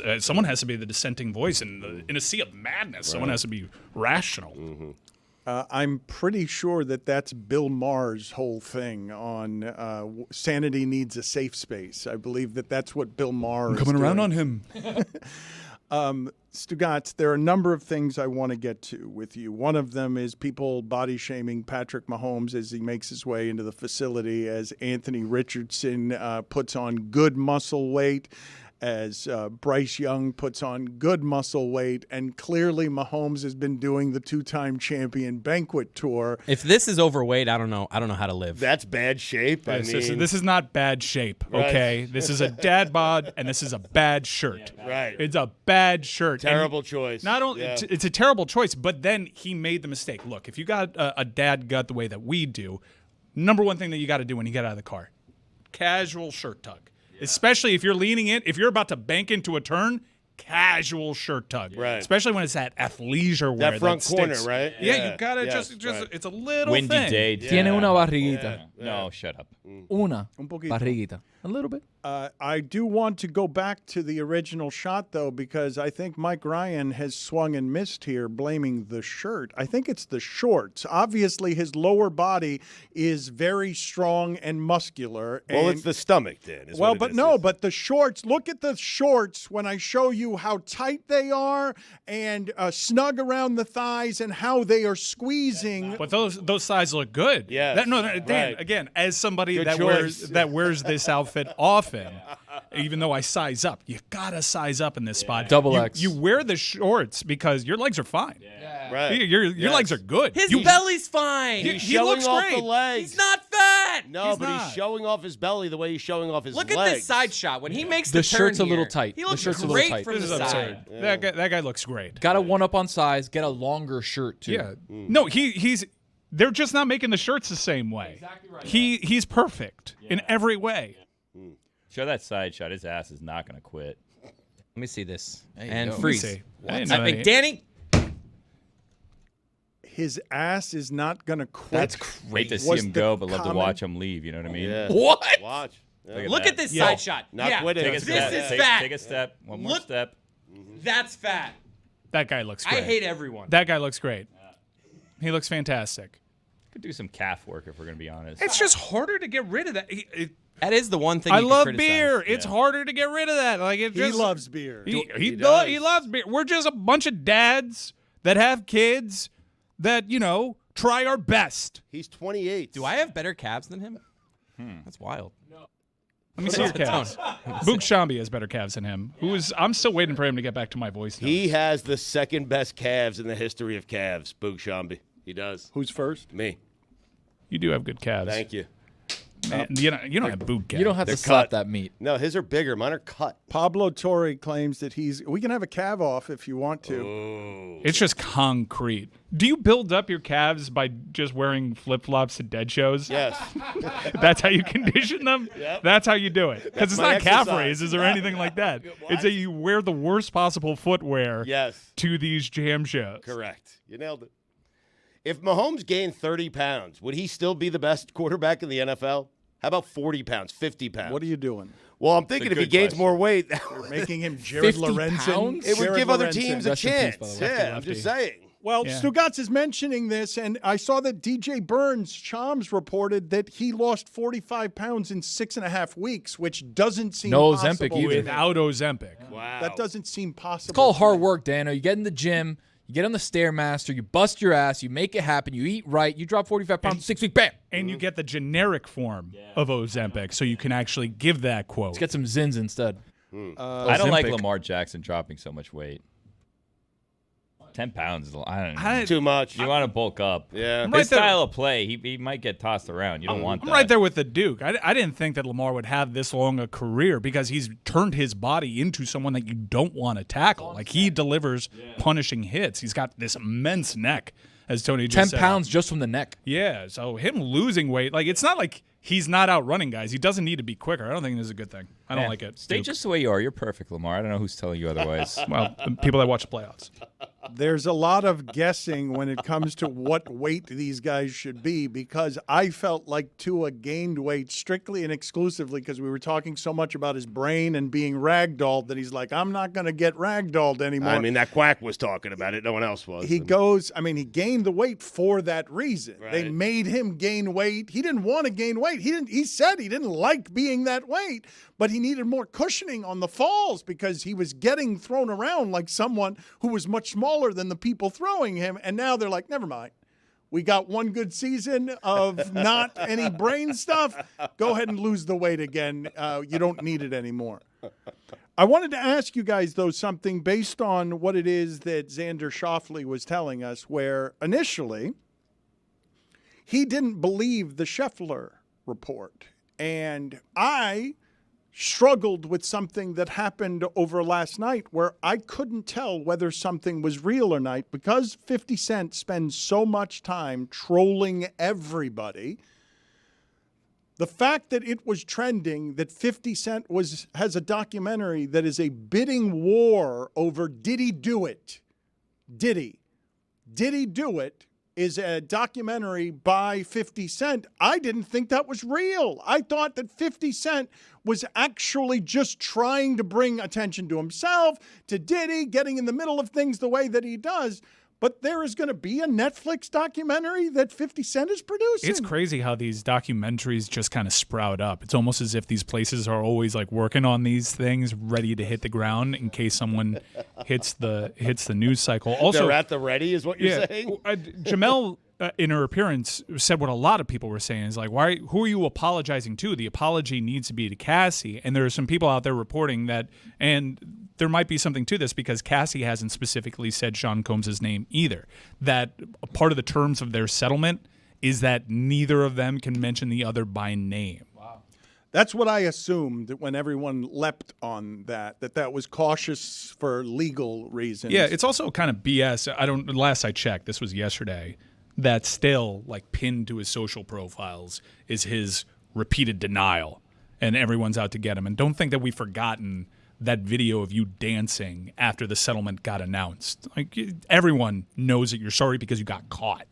to be the dissenting voice in a sea of madness. Right. Someone has to be rational. Mm-hmm. I'm pretty sure that's Bill Maher's whole thing on sanity needs a safe space. I believe that's what Bill Maher is coming around doing. on him. Stugotz, there are a number of things I want to get to with you. One of them is people body shaming Patrick Mahomes as he makes his way into the facility, as Anthony Richardson puts on good muscle weight, as Bryce Young puts on good muscle weight, and clearly Mahomes has been doing the two-time champion banquet tour. If this is overweight, I don't know how to live. That's bad shape. This is not bad shape, okay? Right. This is a dad bod, and this is a bad shirt. Yeah, right. It's a bad shirt. Terrible choice. Not only it's a terrible choice, but then he made the mistake. Look, if you got a dad gut the way that we do, number one thing that you got to do when you get out of the car, casual shirt tuck. Especially if you're leaning in, if you're about to bank into a turn, casual shirt tug. Right. Especially when it's that athleisure wear. That front corner, sticks. right? Yeah, you gotta just right. It's a little windy thing. day. Tiene una barriguita. No, shut up. Una Un poquito. barriguita. A little bit. I do want to go back to the original shot, though, because I think Mike Ryan has swung and missed here, blaming the shirt. I think it's the shorts. Obviously, his lower body is very strong and muscular. Well, it's the stomach, then. But the shorts, look at the shorts when I show you how tight they are and snug around the thighs and how they are squeezing. But those thighs look good. Yeah. Dan, right. again, as somebody Good that choice. wears this outfit often, even though I size up, you gotta size up in this spot. Double X. You wear the shorts because your legs are fine. Right. Your legs are good. His belly's fine. He's he showing looks off great. the legs. He's not fat. No, He's but not. he's showing off his belly the way he's showing off his Look legs. at this side shot. When he makes the The turn shirt's a here, little tight. He The looks shirt's a little great tight. from This the is side. absurd. That guy looks great. Got to one up on size. Get a longer shirt too. Yeah. No, he's. They're just not making the shirts the same way. Exactly right. He's perfect in every way. Show that side shot. His ass is not going to quit. Let me see this. There you And go. freeze. I didn't know that. Danny. His ass is not going to quit. That's Hate to crazy. see Was him the go, but love to comment- watch him leave. You know what I mean? Yeah. What? Watch. Yeah. Look at this Yeah. side shot. Not quitting. Take a This step. is take, fat. Take a step. One more Look. step. That's fat. That guy looks great. I hate everyone. That guy looks great. He looks fantastic. Could do some calf work if we're going to be honest. It's just harder to get rid of that. That is the one thing I you can love criticize. beer. It's harder to get rid of that. Like it He just, loves beer. He does. loves beer. We're just a bunch of dads that have kids that try our best. He's 28. Do I have better calves than him? That's wild. Let me see your calves. Book Shambi has better calves than him. I'm still waiting for him to get back to my voice notes. He has the second best calves in the history of calves, Boog Shambi. He does. Who's first? Me. You do have good calves. Thank you. And you don't have boot camp. You don't have to slap that meat. No, his are bigger. Mine are cut. Pablo Torre claims that we can have a calf off if you want to. Ooh. It's just concrete. Do you build up your calves by just wearing flip-flops to dead shows? Yes. That's how you condition them? Yep. That's how you do it. Because it's my not calf exercise. raises or anything like that. What? It's that you wear the worst possible footwear to these jam shows. Correct. You nailed it. If Mahomes gained 30 pounds, would he still be the best quarterback in the NFL? How about 40 pounds, 50 pounds? What are you doing? Well, I'm thinking if he gains more weight, You're making him Jared Lorenzen. it would give other teams a Rest in peace, chance. by the way. Yeah, I'm just saying. Well, Stugotz is mentioning this, and I saw that DJ Burns-Chams reported that he lost 45 pounds in 6.5 weeks, which doesn't seem No possible. Ozempic either. Without Ozempic. Wow. That doesn't seem possible. It's called hard work, Dano. You get in the gym, you get on the Stairmaster, you bust your ass, you make it happen, you eat right, you drop 45 pounds in 6 weeks, bam! And you get the generic form of Ozempic, so you can actually give that quote. Let's get some Zins instead. I don't like Ozempic. Lamar Jackson dropping so much weight. 10 pounds. I don't know. Too much. You want to bulk up. Yeah. Right His there. style of play, he might get tossed around. You don't want I'm that. right there with the Duke. I didn't think that Lamar would have this long a career because he's turned his body into someone that you don't want to tackle. Like, he delivers punishing hits. He's got this immense neck, as Tony just 10 said. pounds just from the neck. Yeah, so him losing weight, like, it's not like he's not outrunning guys. He doesn't need to be quicker. I don't think this is a good thing. I don't like it. Stay Duke. just the way you are. You're perfect, Lamar. I don't know who's telling you otherwise. Well, people that watch the playoffs. There's a lot of guessing when it comes to what weight these guys should be, because I felt like Tua gained weight strictly and exclusively because we were talking so much about his brain and being ragdolled that he's like, I'm not going to get ragdolled anymore. I mean, that quack was talking about it. No one else was. He gained the weight for that reason. Right. They made him gain weight. He didn't want to gain weight. He said he didn't like being that weight, but he needed more cushioning on the falls because he was getting thrown around like someone who was much smaller than the people throwing him. And now they're like, never mind. We got one good season of not any brain stuff. Go ahead and lose the weight again. You don't need it anymore. I wanted to ask you guys, though, something based on what it is that Xander Schauffele was telling us, where initially he didn't believe the Scheffler report. And I struggled with something that happened over last night where I couldn't tell whether something was real or not because 50 Cent spends so much time trolling everybody. The fact that it was trending, that 50 Cent has a documentary that is a bidding war over did he do it? Did he? Did he do it? Is a documentary by 50 Cent. I didn't think that was real. I thought that 50 Cent was actually just trying to bring attention to himself, to Diddy, getting in the middle of things the way that he does. But there is going to be a Netflix documentary that 50 Cent is producing. It's crazy how these documentaries just kind of sprout up. It's almost as if these places are always like working on these things, ready to hit the ground in case someone hits the news cycle. Also, they're at the ready, is what you're saying. Jamel, in her appearance, said what a lot of people were saying is like, who are you apologizing to? The apology needs to be to Cassie, and there are some people out there reporting that, and there might be something to this because Cassie hasn't specifically said Sean Combs' name either. That a part of the terms of their settlement is that neither of them can mention the other by name. Wow. That's what I assumed when everyone leapt on that was cautious for legal reasons. Yeah, it's also kind of BS. Last I checked, this was yesterday, that still like pinned to his social profiles is his repeated denial, and everyone's out to get him. And don't think that we've forgotten that video of you dancing after the settlement got announced. Like, everyone knows that you're sorry because you got caught.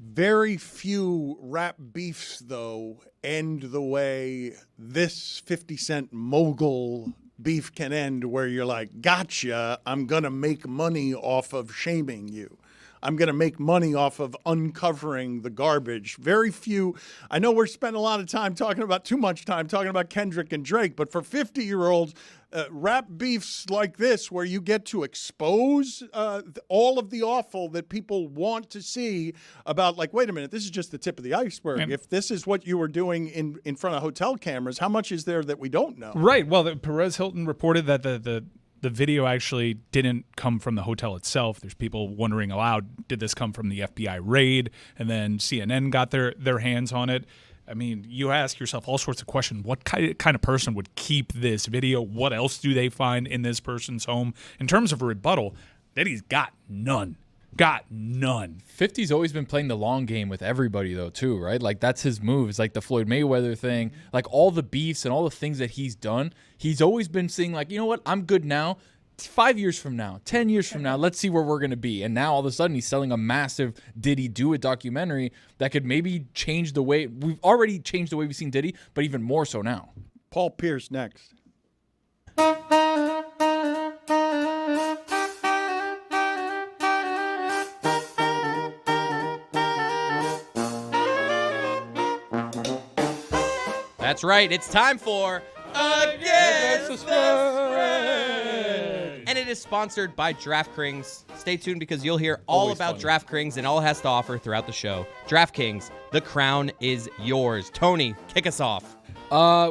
Very few rap beefs, though, end the way this 50 Cent mogul beef can end, where you're like, gotcha, I'm going to make money off of shaming you. I'm going to make money off of uncovering the garbage. Very few. I know we're spending a lot of time too much time talking about Kendrick and Drake, but for 50-year-olds, rap beefs like this, where you get to expose all of the awful that people want to see about, like, wait a minute, this is just the tip of the iceberg. And if this is what you were doing in front of hotel cameras, how much is there that we don't know? Right. Well, Perez Hilton reported that the video actually didn't come from the hotel itself. There's people wondering aloud, did this come from the FBI raid? And then CNN got their hands on it. I mean, you ask yourself all sorts of questions. What kind of person would keep this video? What else do they find in this person's home? In terms of a rebuttal, Diddy's got none. Got none. 50's always been playing the long game with everybody, though, too, right? Like, that's his move. It's like the Floyd Mayweather thing. Like, all the beefs and all the things that he's done, he's always been saying, like, you know what? I'm good now. 5 years from now, 10 years from now, let's see where we're going to be. And now all of a sudden he's selling a massive Diddy Do It documentary that could maybe change the way we've already changed the way we've seen Diddy, but even more so now. Paul Pierce next. That's right. It's time for Against the Spread. And it is sponsored by DraftKings. Stay tuned because you'll hear all about DraftKings and all it has to offer throughout the show. DraftKings, the crown is yours. Tony, kick us off.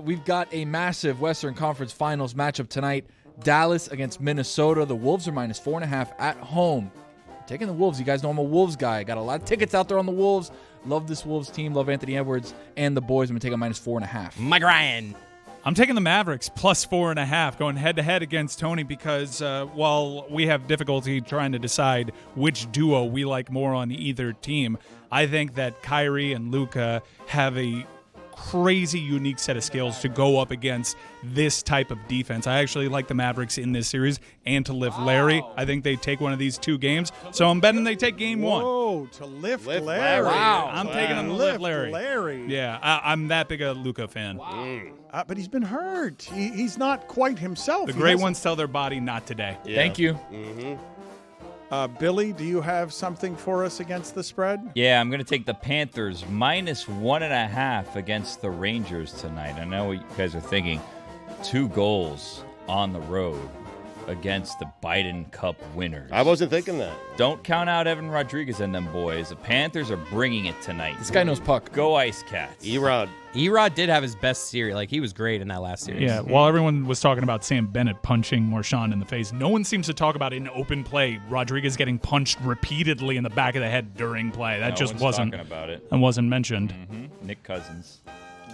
We've got a massive Western Conference Finals matchup tonight. Dallas against Minnesota. The Wolves are minus 4.5 at home. I'm taking the Wolves. You guys know I'm a Wolves guy. Got a lot of tickets out there on the Wolves. Love this Wolves team. Love Anthony Edwards and the boys. I'm going to take a minus 4.5. Mike Ryan. I'm taking the Mavericks plus 4.5, going head-to-head against Tony because while we have difficulty trying to decide which duo we like more on either team, I think that Kyrie and Luka have a crazy unique set of skills to go up against this type of defense. I actually like the Mavericks in this series and to lift Larry. I think they take one of these two games. So I'm betting they take game one. Whoa, to lift Larry. Wow. I'm taking them to lift Larry. Yeah, I'm that big a Luka fan. Wow. But he's been hurt. He's not quite himself. The great ones tell their body not today. Yeah. Thank you. Mm-hmm. Billy, do you have something for us against the spread? Yeah, I'm going to take the Panthers minus 1.5 against the Rangers tonight. I know what you guys are thinking. 2 goals on the road against the Biden Cup winners. I wasn't thinking that. Don't count out Evan Rodriguez and them boys. The Panthers are bringing it tonight. This guy knows puck. Go Ice Cats. Erod did have his best series. Like, he was great in that last series. Yeah, while everyone was talking about Sam Bennett punching Marchand in the face, no one seems to talk about in open play Rodriguez getting punched repeatedly in the back of the head during play. That just wasn't talking about it. And wasn't mentioned. Mm-hmm. Nick Cousins.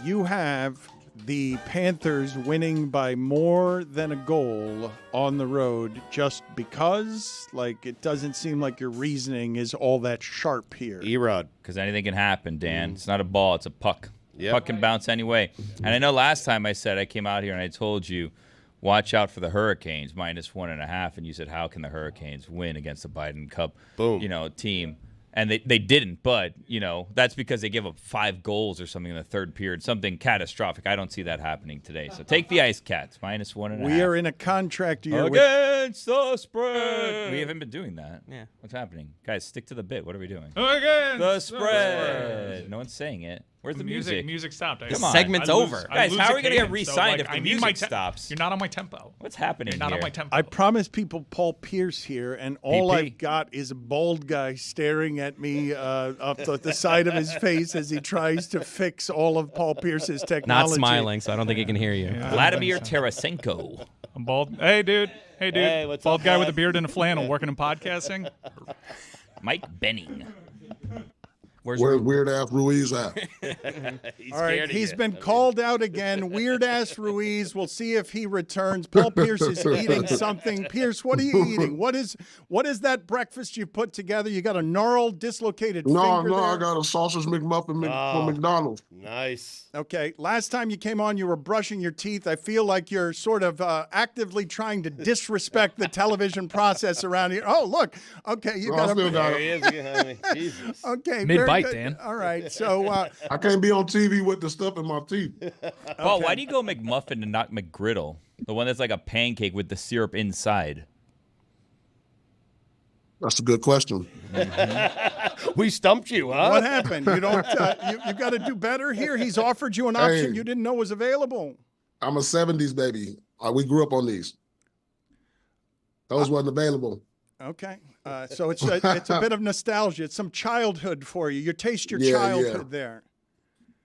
You have the Panthers winning by more than a goal on the road just because? Like, it doesn't seem like your reasoning is all that sharp here. Erod. Because anything can happen, Dan. It's not a ball, it's a puck. Yep. Puck can bounce anyway. And I know last time I said I came out here and I told you, watch out for the Hurricanes, minus 1.5. And you said, how can the Hurricanes win against the Biden Cup team? And they didn't, but, that's because they give up 5 goals or something in the third period, something catastrophic. I don't see that happening today. So take the Ice Cats, minus 1.5. We are in a contract year. Against the spread. We haven't been doing that. Yeah. What's happening? Guys, stick to the bit. What are we doing? Against the spread. No one's saying it. Where's the music? Music stopped. Come on. Segment's over. Guys, how are we going to get re-signed if the music stops? You're not on my tempo. What's happening You're not here? on my tempo. I promised people Paul Pierce here, and all PP. I've got is a bald guy staring at me up the side of his face as he tries to fix all of Paul Pierce's technology. Not smiling, so I don't think he can hear you. Yeah. Vladimir Tarasenko. I'm bald. Hey, dude. Hey, what's bald up, guy bud? with a beard and a flannel working in podcasting. Mike Benning. Where's Weird Ass Ruiz at? All right, he's been called out again. Weird Ass Ruiz. We'll see if he returns. Paul Pierce is eating something. Pierce, what are you eating? What is that breakfast you put together? You got a gnarled, dislocated finger there? I got a sausage McMuffin from McDonald's. Nice. Okay, last time you came on, you were brushing your teeth. I feel like you're sort of actively trying to disrespect the television process around here. Oh, look. Okay, you got still got There he it. is behind me. Jesus. Okay, Mid-bite, very good. Dan. All right, so I can't be on TV with the stuff in my teeth. Paul, why do you go McMuffin and not McGriddle? The one that's like a pancake with the syrup inside. That's a good question. We stumped you, huh? what happened? You don't. You got to do better here. He's offered you an option you didn't know was available. I'm a 70s baby. We grew up on these. Those wasn't available. Okay, so it's a bit of nostalgia. It's some childhood for you. You taste your childhood there.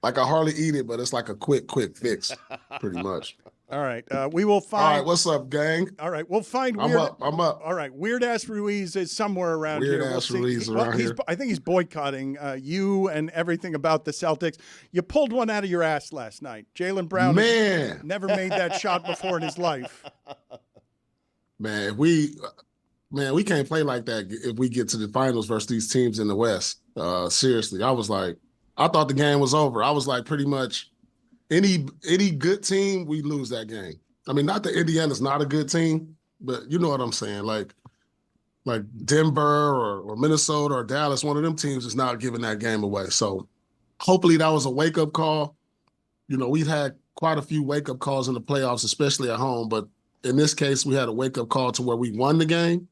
Like I hardly eat it, but it's like a quick fix, pretty much. All right. We will find. All right, what's up, gang? All right, we'll find. I'm up. All right, Weird Ass Ruiz is somewhere around here. Weird Ass Ruiz around here. I think he's boycotting you and everything about the Celtics. You pulled one out of your ass last night. Jaylen Brown never made that shot before in his life. Man, we can't play like that if we get to the finals versus these teams in the West. Seriously, I thought the game was over. I was like, pretty much any good team, we lose that game. I mean, not that Indiana's not a good team, but you know what I'm saying. Like Denver or Minnesota or Dallas, one of them teams is not giving that game away. So hopefully that was a wake-up call. You know, we've had quite a few wake-up calls in the playoffs, especially at home, but in this case, we had a wake-up call to where we won the game.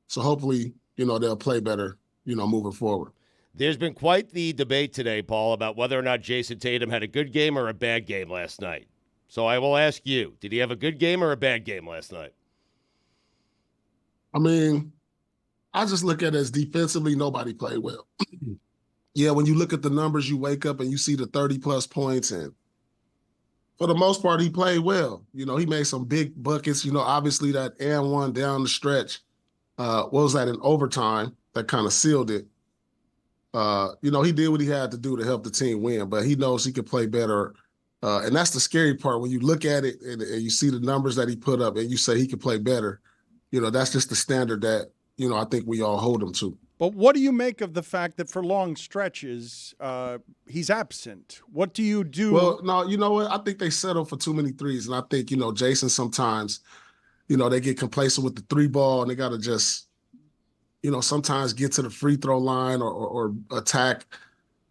So hopefully, you know, they'll play better, you know, moving forward. There's been quite the debate today, Paul, about whether or not Jayson Tatum had a good game or a bad game last night. So I will ask you, did he have a good game or a bad game last night? I mean, I just look at it as defensively, nobody played well. Yeah, when you look at the numbers, you wake up and you see the 30-plus points, and for the most part, he played well. You know, he made some big buckets. You know, obviously that and one down the stretch, what was that, in overtime, that kind of sealed it. You know, he did what he had to do to help the team win, but he knows he could play better. And that's the scary part. When you look at it and you see the numbers that he put up and you say he could play better, you know, that's just the standard that, you know, I think we all hold him to. But what do you make of the fact that for long stretches, he's absent? What do you do? Well, no, you know what? I think they settle for too many threes. And I think, you know, Jayson sometimes, you know, they get complacent with the three ball and they got to just, you know, sometimes get to the free throw line or attack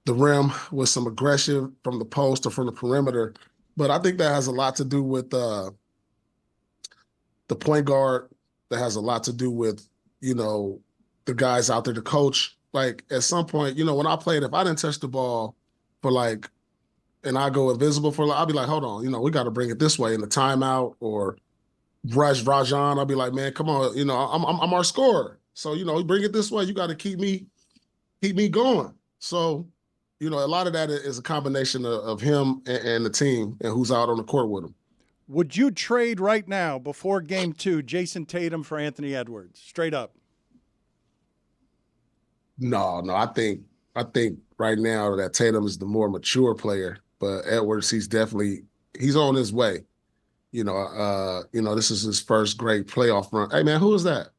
the rim with some aggression from the post or from the perimeter. But I think that has a lot to do with the point guard. That has a lot to do with, you know, the guys out there, the coach. Like, at some point, you know, when I played, if I didn't touch the ball for like, and I go invisible for like, I'll be like, hold on, you know, we got to bring it this way in the timeout, or rush Rajon. I'll be like, man, come on, you know, I'm our scorer. So, you know, bring it this way. You got to keep me going. So, you know, a lot of that is a combination of him and the team and who's out on the court with him. Would you trade right now, before Game 2, Jayson Tatum for Anthony Edwards? Straight up. No, I think right now that Tatum is the more mature player, but Edwards, he's on his way. You know, this is his first great playoff run. Hey man, who is that?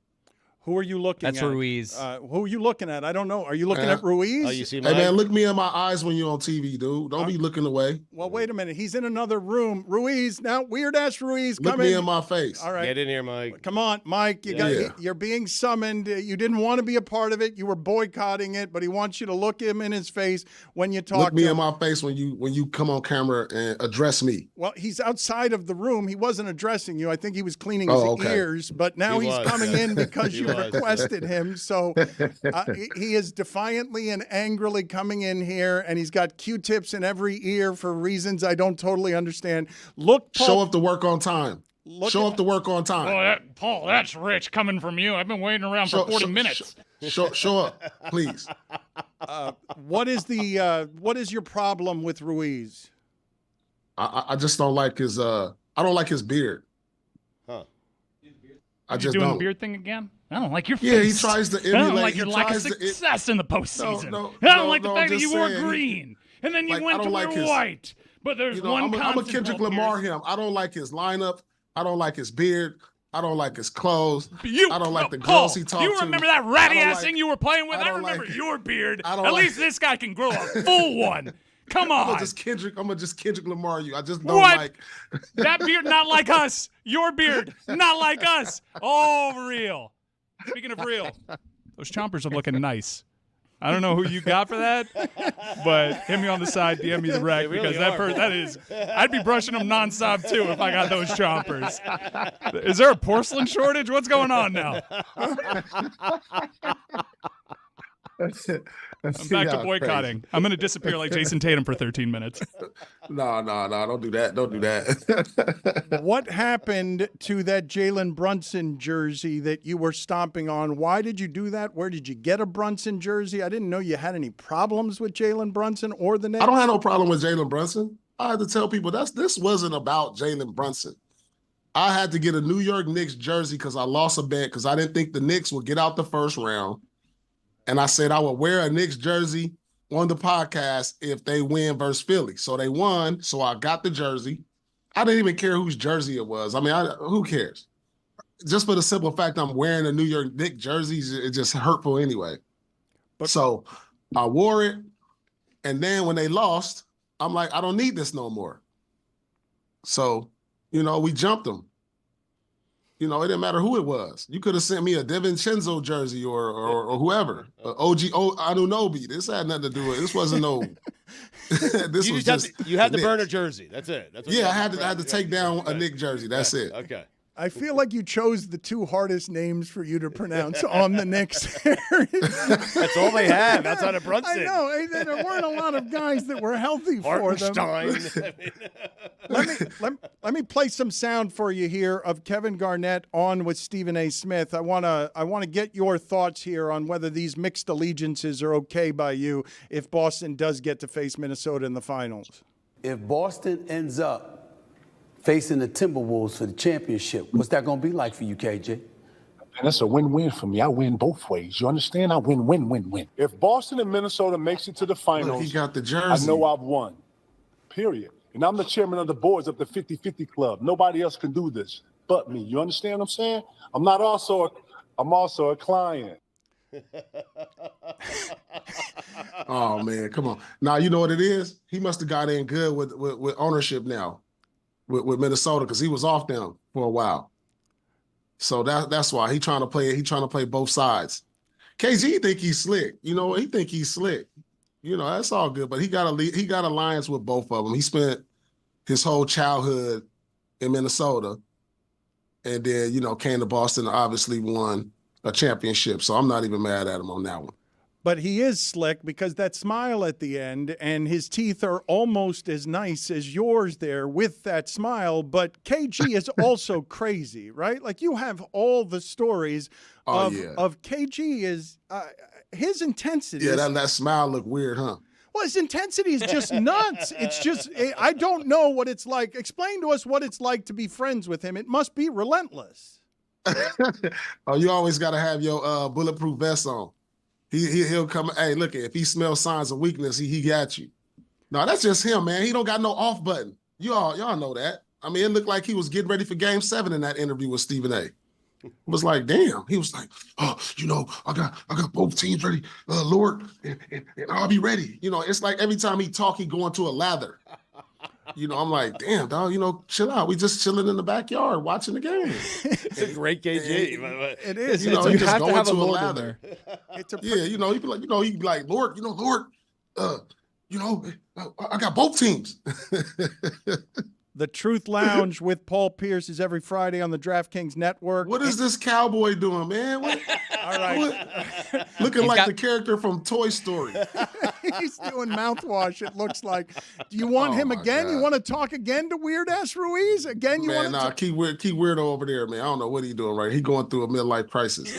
Who are you looking at? That's Ruiz. Who are you looking at? I don't know. Are you looking at Ruiz? Oh, you see Hey, man, look me in my eyes when you're on TV, dude. Don't be looking away. Well, wait a minute. He's in another room. Ruiz, now, weird-ass Ruiz, look come me in. in my face. All right. Get in here, Mike. Come on, Mike. You're being summoned. You didn't want to be a part of it. You were boycotting it, but he wants you to look him in his face when you talk Look me to in him. my face when you come on camera and address me. Well, he's outside of the room. He wasn't addressing you. I think he was cleaning his ears, but now he's coming in because you requested him. So he is defiantly and angrily coming in here, and he's got Q-tips in every ear for reasons I don't totally understand. Look, Paul, show up to work on time. Show up to work on time. Oh, Paul, that's rich coming from you. I've been waiting around for 40 minutes. Show up, please. What is your problem with Ruiz? I just don't like his I don't like his beard. Huh. I just doing don't. the beard thing again? I don't like your face. Yeah, he tries to emulate. I don't like your lack of success in the postseason. I don't like the fact that you wore green and then you went to wear white. But there's one constant. I'm a Kendrick Lamar him. I don't like his lineup. I don't like his beard. I don't like his clothes. I don't like the girls he talks to. You remember that ratty ass thing you were playing with? I remember your beard. At least this guy can grow a full one. Come on. I'm just Kendrick Lamar you. I just don't like that beard. Not like us. Your beard. Not like us. Oh, real. Speaking of real, those chompers are looking nice. I don't know who you got for that, but hit me on the side, DM me the rec, because that is, I'd be brushing them nonstop too if I got those chompers. Is there a porcelain shortage? What's going on now? I'm back to boycotting. Crazy. I'm going to disappear like Jayson Tatum for 13 minutes. No, don't do that. Don't do that. What happened to that Jalen Brunson jersey that you were stomping on? Why did you do that? Where did you get a Brunson jersey? I didn't know you had any problems with Jalen Brunson or the Nets. I don't have no problem with Jalen Brunson. I had to tell people this wasn't about Jalen Brunson. I had to get a New York Knicks jersey because I lost a bet because I didn't think the Knicks would get out the first round. And I said I would wear a Knicks jersey on the podcast if they win versus Philly. So they won, so I got the jersey. I didn't even care whose jersey it was. I mean, who cares? Just for the simple fact I'm wearing a New York Knicks jersey, it's just hurtful anyway. So I wore it, and then when they lost, I'm like, I don't need this no more. So, we jumped them. It didn't matter who it was. You could have sent me a DiVincenzo jersey or whoever. OG Anunoby. This had nothing to do with it. This wasn't no. You had to burn a jersey. That's it. I had to take down a Knick jersey. That's it. Okay. I feel like you chose the two hardest names for you to pronounce on the Knicks. That's all they have outside of Brunson. I know. There weren't a lot of guys that were healthy for them. Let me play some sound for you here of Kevin Garnett on with Stephen A. Smith. I want to get your thoughts here on whether these mixed allegiances are okay by you if Boston does get to face Minnesota in the finals. If Boston ends up facing the Timberwolves for the championship, what's that going to be like for you, KJ? And that's a win-win for me. I win both ways. You understand? I win. If Boston and Minnesota makes it to the finals, he got the jersey. I know I've won. Period. And I'm the chairman of the boards of the 50-50 Club. Nobody else can do this but me. You understand what I'm saying? I'm also a client. Oh man, come on. Now you know what it is? He must have got in good with ownership now. With Minnesota, because he was off them for a while. So that's why he trying to play both sides. KG think he's slick. He think he's slick. That's all good. But he got alliance with both of them. He spent his whole childhood in Minnesota, and then came to Boston and obviously won a championship. So I'm not even mad at him on that one. But he is slick because that smile at the end, and his teeth are almost as nice as yours there with that smile. But KG is also crazy, right? Like you have all the stories of KG is his intensity. Yeah, that smile look weird, huh? Well, his intensity is just nuts. It's just, I don't know what it's like. Explain to us what it's like to be friends with him. It must be relentless. Oh, you always got to have your bulletproof vest on. He'll come. Hey, look, if he smells signs of weakness, he got you. No, that's just him, man. He don't got no off button. Y'all know that. I mean, it looked like he was getting ready for Game 7 in that interview with Stephen A. It was like, damn. He was like, oh, I got both teams ready, Lord, and I'll be ready. It's like every time he talk, he go into a lather. I'm like, damn, dog, chill out. We just chilling in the backyard watching the game. It's a great KG. It is. You just have go to have into a a Lord in lather. there. He'd be like, Lord, I got both teams. The Truth Lounge with Paul Pierce is every Friday on the DraftKings Network. What is this cowboy doing, man? All right. Looking like the character from Toy Story. He's doing mouthwash, it looks like. Do you want him again? God. You want to talk again to Weird Ass Ruiz? Again, keep Weirdo over there, man. I don't know what he's doing right. He's going through a midlife crisis.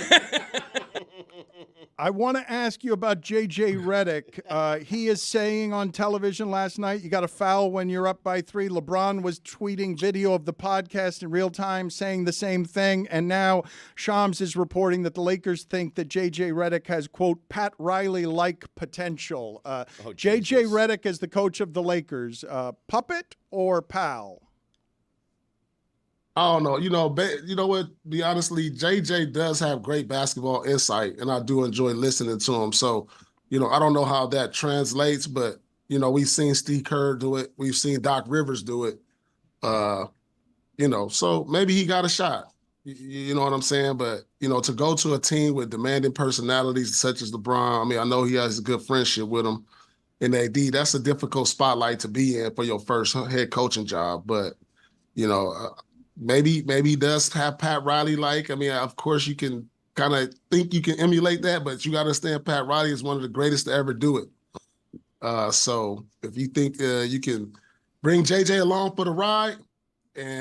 I want to ask you about J.J. Redick. He is saying on television last night, you got to foul when you're up by 3. LeBron was tweeting video of the podcast in real time saying the same thing. And now Shams is reporting that the Lakers think that J.J. Redick has, quote, Pat Riley-like potential. J.J. Redick is the coach of the Lakers. Puppet or pal? I don't know. You know what? Be honestly, JJ does have great basketball insight, and I do enjoy listening to him. So, I don't know how that translates, but we've seen Steve Kerr do it. We've seen Doc Rivers do it. So maybe he got a shot. You know what I'm saying? But to go to a team with demanding personalities such as LeBron, I mean, I know he has a good friendship with him in AD. That's a difficult spotlight to be in for your first head coaching job. But maybe he does have Pat Riley like. I mean, of course, you can kind of think you can emulate that, but you got to understand Pat Riley is one of the greatest to ever do it. So if you think you can bring JJ along for the ride,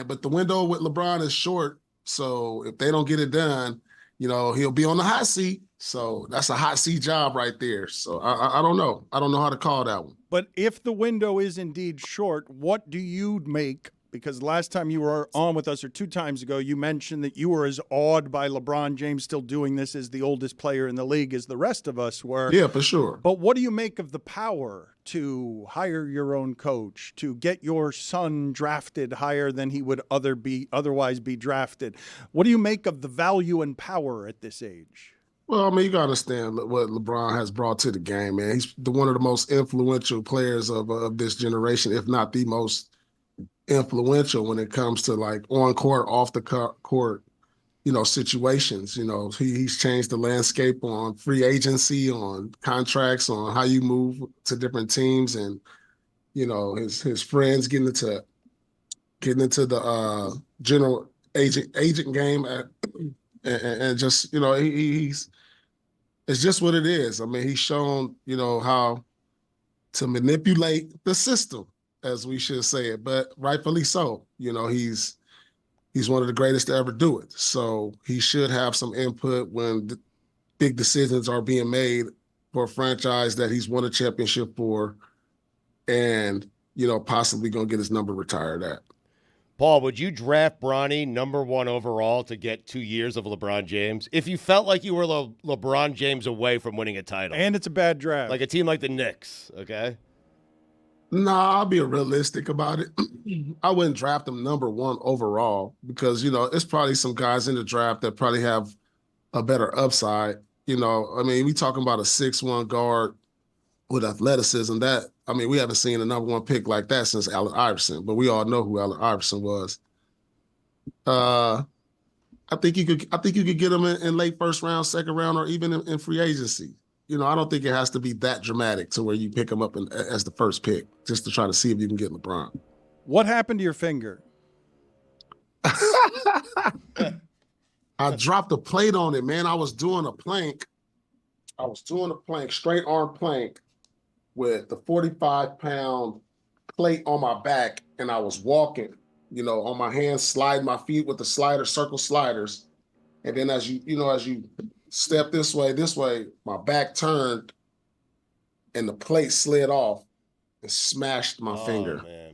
but the window with LeBron is short, so if they don't get it done, he'll be on the hot seat. So that's a hot seat job right there. So I don't know. I don't know how to call that one. But if the window is indeed short, what do you make? Because last time you were on with us, or 2 times ago, you mentioned that you were as awed by LeBron James still doing this as the oldest player in the league as the rest of us were. Yeah, for sure. But what do you make of the power to hire your own coach, to get your son drafted higher than he would otherwise be drafted? What do you make of the value and power at this age? Well, I mean, you got to understand what LeBron has brought to the game, man. He's one of the most influential players of this generation, if not the most influential when it comes to like on court, off the court, situations. He's changed the landscape on free agency, on contracts, on how you move to different teams, and his friends getting into the general agent game, and just he's it's just what it is. I mean, he's shown how to manipulate the system, as we should say it, but rightfully so. He's one of the greatest to ever do it. So he should have some input when big decisions are being made for a franchise that he's won a championship for, and possibly gonna get his number retired at. Paul, would you draft Bronny #1 overall to get 2 years of LeBron James if you felt like you were LeBron James away from winning a title? And it's a bad draft. Like a team like the Knicks, okay? Nah, I'll be realistic about it. I wouldn't draft him #1 overall because, it's probably some guys in the draft that probably have a better upside. We talking about a 6'1" guard with athleticism we haven't seen a #1 pick like that since Allen Iverson, but we all know who Allen Iverson was. I think you could get him in late first round, second round, or even in free agency. I don't think it has to be that dramatic to where you pick him up as the first pick just to try to see if you can get LeBron. What happened to your finger? I dropped a plate on it, man. I was doing a plank, straight arm plank with the 45-pound plate on my back, and I was walking, on my hands, sliding my feet with the circle sliders. And then as you step this way, my back turned and the plate slid off and smashed my finger. Man.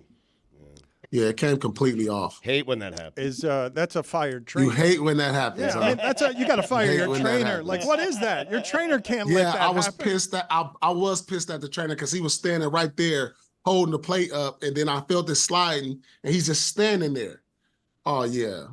Yeah, it came completely off. Hate when that happens. That's a fired trainer. You hate when that happens. Yeah, you got to fire your trainer. Like, what is that? Your trainer can't let that happen. I was pissed at the trainer because he was standing right there holding the plate up, and then I felt it sliding, and he's just standing there. Oh yeah.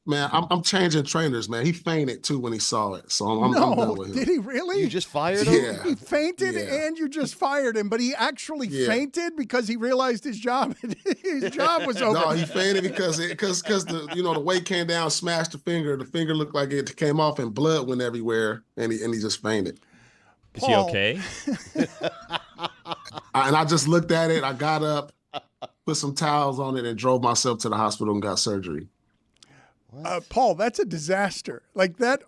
Man, I'm changing trainers, man. He fainted, too, when he saw it. So I'm done with him. Did he really? You just fired him? Yeah. He fainted and you just fired him, but he actually fainted because he realized his job was over. No, he fainted because the weight came down, smashed the finger. The finger looked like it came off and blood went everywhere, and he just fainted. Is he okay? And I just looked at it. I got up, put some towels on it, and drove myself to the hospital and got surgery. Paul, that's a disaster. Like that,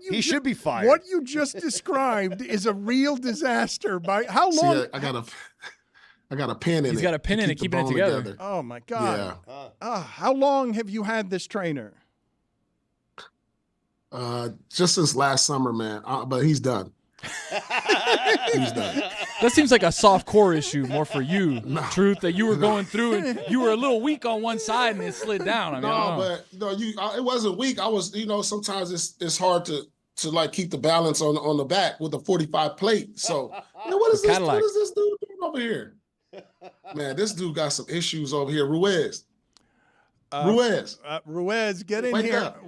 he should be fired. What you just described is a real disaster. By how long? See, I got a pin in it. He's got a pin in it, keeping it together. Oh my God! Yeah. How long have you had this trainer? Just since last summer, man. But he's done. He's done. That seems like a soft core issue more for you, Truth, that you were going through and you were a little weak on one side and it slid down. It wasn't weak. I was, sometimes it's hard to like keep the balance on the back with a 45 plate. So what is this dude doing over here? Man, this dude got some issues over here. Ruiz, get in Wake here. up.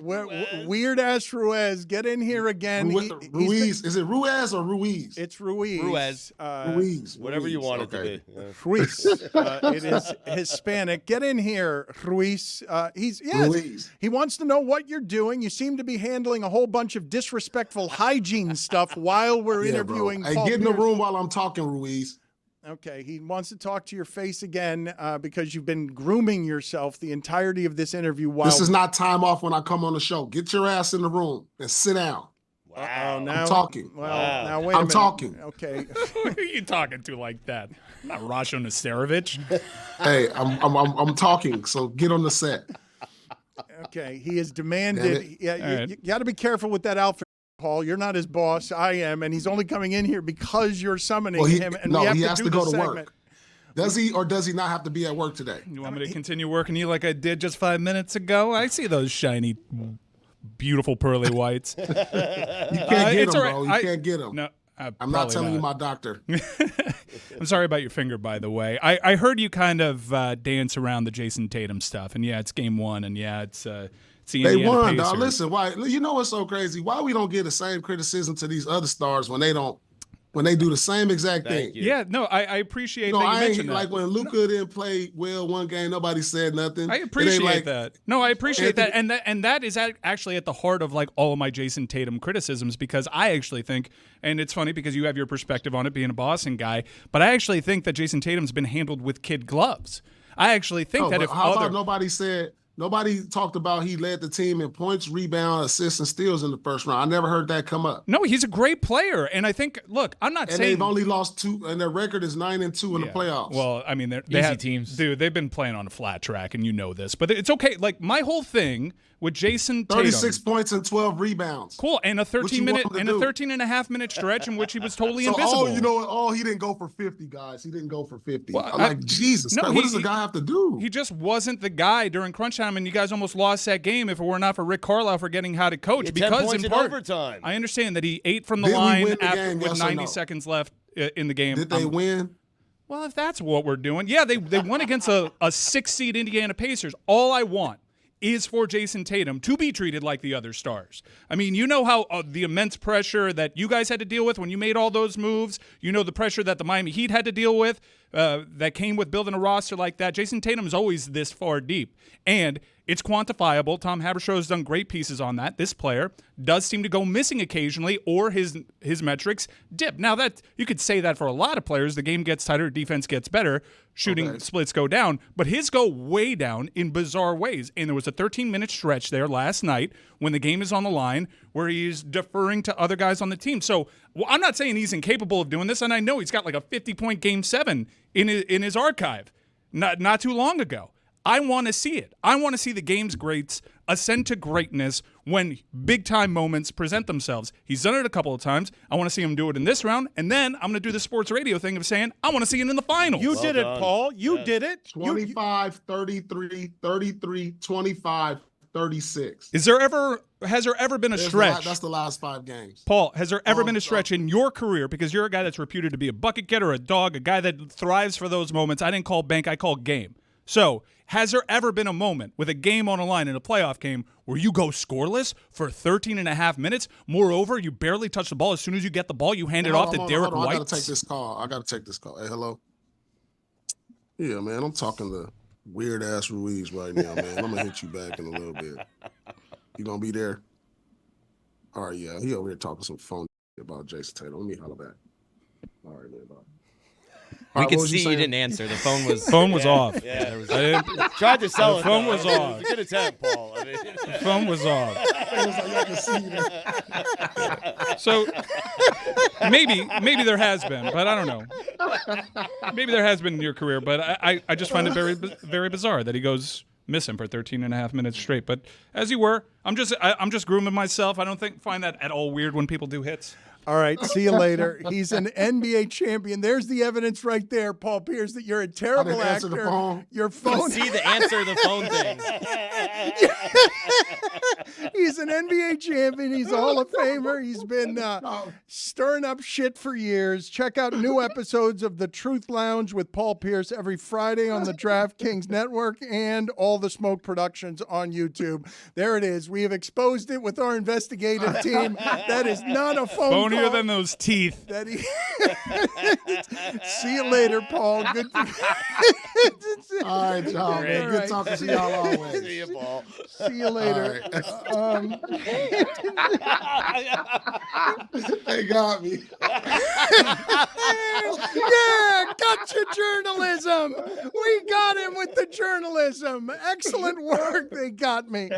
Weird ass Ruiz, get in here again. Ruiz, is it Ruiz or Ruiz? It's Ruiz. Ruiz. Whatever you want it to be. Yeah. Ruiz. It is Hispanic. Get in here, Ruiz. Ruiz. He wants to know what you're doing. You seem to be handling a whole bunch of disrespectful hygiene stuff while we're interviewing. Hey, get in the room while I'm talking, Ruiz. Okay, he wants to talk to your face again because you've been grooming yourself the entirety of this interview. This is not time off when I come on the show. Get your ass in the room and sit down. Wow. I'm talking. Well, now wait a minute. I'm talking. Okay. Who are you talking to like that? Not Rasho Nastarovich. Hey, I'm talking, so get on the set. Okay, he has demanded. Yeah, you got to be careful with that outfit. Paul. You're not his boss. I am, and he's only coming in here because you're summoning him. And no, we have he to has do to go the to segment. work. Does he or does he not have to be at work today? You want me to continue working you like I did just 5 minutes ago? I see those shiny, beautiful pearly whites. You can't get him, bro. You can't get him. No, I'm not telling you my doctor. I'm sorry about your finger, by the way. I heard you kind of dance around the Jayson Tatum stuff, and yeah, it's game 1, and yeah, it's the They Indiana won, Pacers. dog. Listen, why? You know what's so crazy? Why we don't get the same criticism to these other stars when they do the same exact thing? Yeah, no, I appreciate You know, that you I ain't mentioned that. like when Luka didn't play well one game, nobody said nothing. I It ain't appreciate like- that. No, I appreciate that, and that is actually at the heart of like all of my Jayson Tatum criticisms, because I actually think, and it's funny because you have your perspective on it being a Boston guy, but I actually think that Jayson Tatum's been handled with kid gloves. I actually think that but if how other about nobody talked about he led the team in points, rebound, assists, and steals in the first round. I never heard that come up. No, he's a great player, and I think. Look, I'm not And saying they've only lost 2, and their record is 9-2 in the playoffs. Well, I mean, they Easy have teams. Dude, they've been playing on a flat track, and you know this. But it's okay. Like, my whole thing with Jayson Tatum. 36 points and 12 rebounds. Cool. And a 13-minute want him and to a do? 13-and-a-half-minute stretch in which he was totally So, invisible. he didn't go for 50, guys. He didn't go for 50. Well, I'm like, Jesus Christ, what does the guy have to do? He just wasn't the guy during crunch time, and you guys almost lost that game if it were not for Rick Carlisle forgetting how to coach. He had 10 because points in part, overtime. I understand that he ate from the Did we line win the after game, with yes or 90 no? seconds left in the game. Did they win? Well, if that's what we're doing, yeah, they won against a 6-seed Indiana Pacers. All I want is for Jayson Tatum to be treated like the other stars. I mean, you know how the immense pressure that you guys had to deal with when you made all those moves. You know the pressure that the Miami Heat had to deal with that came with building a roster like that. Jayson Tatum is always this far deep, and it's quantifiable. Tom Haberstroh has done great pieces on that. This player does seem to go missing occasionally, or his metrics dip. Now, that you could say that for a lot of players. The game gets tighter, defense gets better, shooting splits go down, but his go way down in bizarre ways. And there was a 13-minute stretch there last night when the game is on the line where he's deferring to other guys on the team. So I'm not saying he's incapable of doing this, and I know he's got like a 50-point Game 7 in his archive not too long ago. I want to see it. I want to see the game's greats ascend to greatness when big-time moments present themselves. He's done it a couple of times. I want to see him do it in this round, and then I'm going to do the sports radio thing of saying, I want to see it in the finals. You did it, Paul. You did it. 25, 33, 33, 25, 36. Has there ever been a stretch? That's the last 5 games. Paul, has there ever been a stretch in your career, because you're a guy that's reputed to be a bucket getter, a dog, a guy that thrives for those moments. I didn't call bank, I call game. So, has there ever been a moment with a game on the line in a playoff game where you go scoreless for 13 and a half minutes? Moreover, you barely touch the ball. As soon as you get the ball, you hand it off to Derek White. I got to take this call. Hey, hello? Yeah, man, I'm talking to weird-ass Ruiz right now, man. I'm going to hit you back in a little bit. You going to be there? All right, yeah. He over here talking some phone about Jayson Tatum. Let me holler back. All right, man, bye. We could see you didn't answer. The phone was off. Yeah. I tried to sell it. The phone was off. You could have tapped Paul. I mean, the phone was off. So maybe there has been, but I don't know. Maybe there has been in your career, but I just find it very, very bizarre that he goes missing for 13 and a half minutes straight. But as you were, I'm just grooming myself. I don't find that at all weird when people do hits. All right, see you later. He's an NBA champion. There's the evidence right there, Paul Pierce, that you're a terrible actor. The phone. Your phone. see the answer the phone thing. He's an NBA champion. He's a Hall of Famer. He's been stirring up shit for years. Check out new episodes of The Truth Lounge with Paul Pierce every Friday on the DraftKings Network and all the Smoke Productions on YouTube. There it is. We have exposed it with our investigative team. That is not a phone Bonier call. than those teeth. See you later, Paul. Good. All right, y'all. Man. Good talking to y'all always. See you, Paul. See you later. They got me. Yeah, got you, journalism. We got him with the journalism. Excellent work. They got me.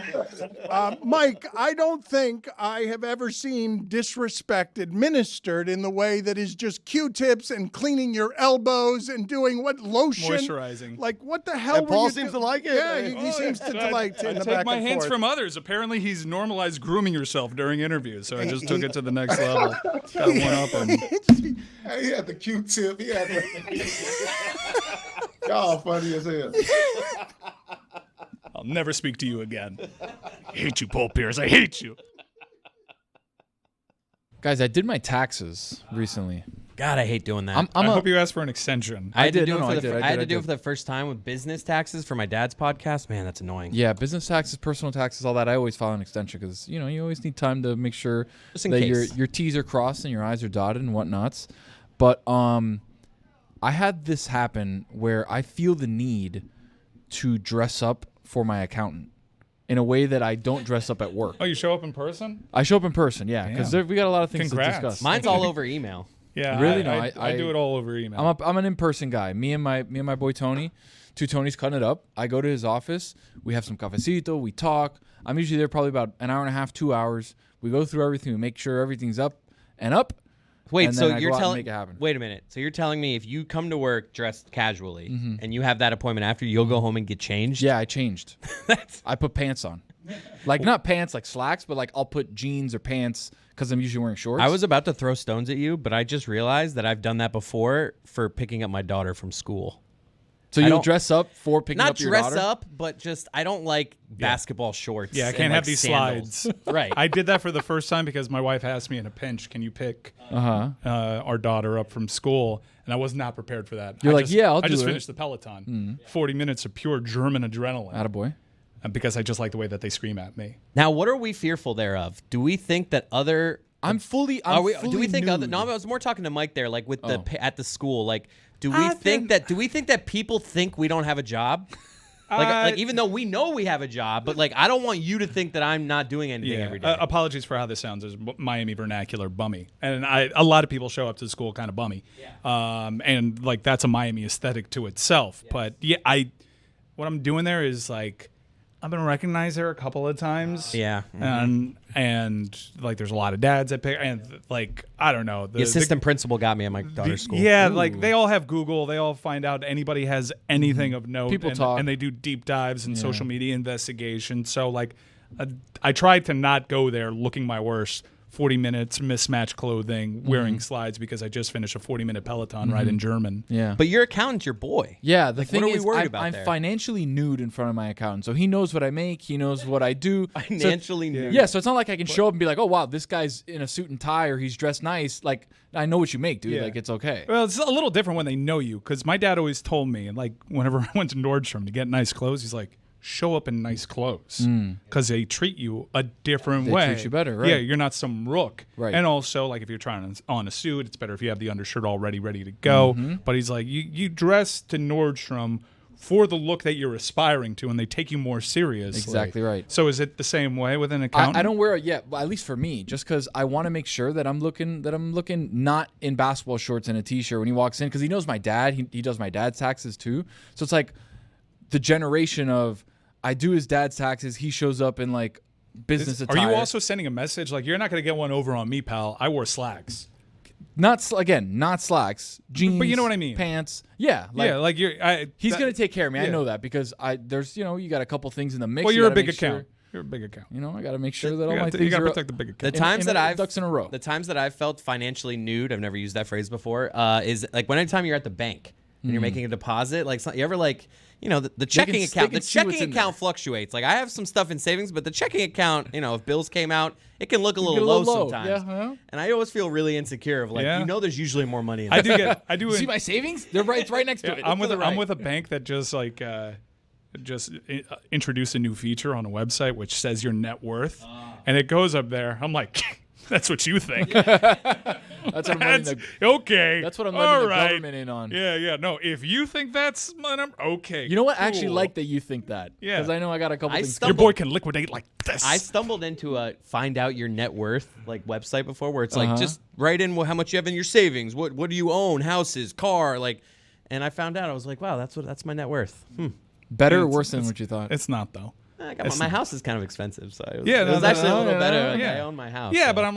Mike, I don't think I have ever seen disrespect administered in the way that is just Q-tips and cleaning your elbows and doing what lotion. Moisturizing. Like, what the hell And were Paul you seems do- to like it. Yeah, he seems to like I in the take back my and hints forth. from others. Apparently, he's normalized grooming yourself during interviews, so I just took it to the next level. Got one up him. Hey, he had the Q-tip. He had the... Y'all funny as hell. I'll never speak to you again. I hate you, Paul Pierce. I hate you. Guys, I did my taxes recently. God, I hate doing that. I hope you asked for an extension. I had to did. do No, it no, for I I had to did. do it for the first time with business taxes for my dad's podcast. Man, that's annoying. Yeah, business taxes, personal taxes, all that. I always file an extension because you always need time to make sure Just in that case. your T's are crossed and your I's are dotted and whatnots. But I had this happen where I feel the need to dress up for my accountant in a way that I don't dress up at work. Oh, you show up in person? I show up in person, yeah, because we got a lot of things Congrats. to discuss. Mine's all over email. Yeah, Really? I do it all over email. I'm an in-person guy. Me and my boy Tony, two Tonys cutting it up. I go to his office. We have some cafecito. We talk. I'm usually there probably about an hour and a half, 2 hours. We go through everything. We make sure everything's up and up. Wait, and so then I you're go out and telling? make it happen. Wait a minute. So you're telling me if you come to work dressed casually and you have that appointment after, you'll go home and get changed? Yeah, I changed. I put pants on. Like not pants like slacks, but like I'll put jeans or pants because I'm usually wearing shorts. I was about to throw stones at you, but I just realized that I've done that before for picking up my daughter from school. So you'll dress up for picking Not up your dress daughter? up, but just I don't like basketball shorts. Yeah, I and, can't like, have these sandals. slides. Right. I did that for the first time because my wife asked me in a pinch, "Can you pick our daughter up from school?" And I was not prepared for that. You're like, "Yeah, I'll I just do it." finished the Peloton. 40 minutes of pure German adrenaline. Attaboy. Because I just like the way that they scream at me. Now, what are we fearful thereof? Do we think that other? I'm fully. Do we think other? No, I was more talking to Mike there, like with the at the school. Like, do we think that people think we don't have a job? Like even though we know we have a job, but like I don't want you to think that I'm not doing anything every day. Apologies for how this sounds. Is Miami vernacular bummy, and a lot of people show up to school kind of bummy, and like that's a Miami aesthetic to itself. Yes. But yeah, what I'm doing there is like I've been recognized there a couple of times. Yeah, and like there's a lot of dads that pick, and like I don't know. The assistant principal got me at my daughter's school. Yeah, like they all have Google. They all find out anybody has anything of note. People talk, and they do deep dives and social media investigation. So like, I try to not go there looking my worst. 40 minutes, mismatched clothing, wearing slides because I just finished a 40-minute Peloton ride in German. Yeah. But your accountant's your boy. Yeah, the like, thing what are we is, worried about I'm there? financially nude in front of my accountant. So he knows what I make. He knows what I do. Financially nude? Yeah, so it's not like I can show up and be like, oh, wow, this guy's in a suit and tie or he's dressed nice. Like, I know what you make, dude. Yeah. Like, it's okay. Well, it's a little different when they know you because my dad always told me, like, whenever I went to Nordstrom to get nice clothes, he's like, show up in nice clothes because they treat you a different way. They treat you better, right? Yeah, you're not some rook. Right. And also, like, if you're trying on a suit, it's better if you have the undershirt already ready to go. But he's like, you dress to Nordstrom for the look that you're aspiring to, and they take you more seriously. Exactly right. So is it the same way with an accountant? I don't wear it yet, at least for me, just because I want to make sure that I'm looking not in basketball shorts and a t-shirt when he walks in, because he knows my dad. He does my dad's taxes too. So it's like the generation of I do his dad's taxes. He shows up in like business attire. Are you also sending a message like you're not going to get one over on me, pal? I wore slacks. Not slacks, jeans. But you know what I mean. Pants. Yeah. Like he's gonna take care of me. Yeah. I know that because there's you got a couple things in the mix. Well, you're a big sure- account. You're a big account. I got to make sure that all my things you got to are protect the big account. The times that I've ducks in a row. The times that I've felt financially nude, I've never used that phrase before, is like anytime you're at the bank and you're making a deposit, like you ever like the checking account. The checking account fluctuates. Like I have some stuff in savings, but the checking account, if bills came out, it can look a little low sometimes. Yeah, and I always feel really insecure of like there's usually more money in I do. You see my savings? It's right next to it. I'm with a bank that just introduced a new feature on a website which says your net worth, and it goes up there. I'm like, that's what you think. That's what I'm letting okay. That's what I'm letting the government in on. Yeah. No, if you think that's my number, okay. You know what? Cool. I actually like that you think that. Yeah. Because I know I got a couple things. Your boy can liquidate like this. I stumbled into a find out your net worth like website before where it's like just write in how much you have in your savings. What do you own? Houses, car, like. And I found out, I was like, wow, that's my net worth. Better or worse than what you thought? It's not, though. My house is kind of expensive, so it it was actually a little better. I own my house. Yeah, so. but I'm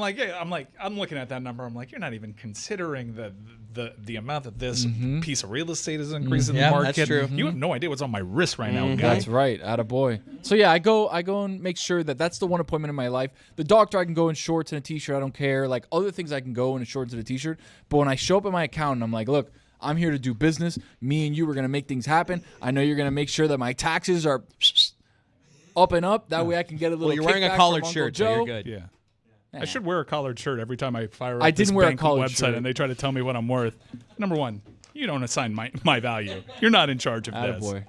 looking at that number. I'm like, you're not even considering the amount that this piece of real estate is increasing in the market. That's true. You have no idea what's on my wrist right now, guy. That's right, attaboy. So yeah, I go and make sure that's the one appointment in my life. The doctor, I can go in shorts and a t-shirt. I don't care. Like other things, I can go in shorts and a t-shirt. But when I show up at my accountant, I'm like, look, I'm here to do business. Me and you are gonna make things happen. I know you're gonna make sure that my taxes are up and up. That way I can get a little. Well, you're wearing a collared shirt, so you're good. Yeah. I should wear a collared shirt every time I fire up I this didn't wear a banking collared website shirt. and they try to tell me what I'm worth. Number one, you don't assign my value. You're not in charge of this. Attaboy.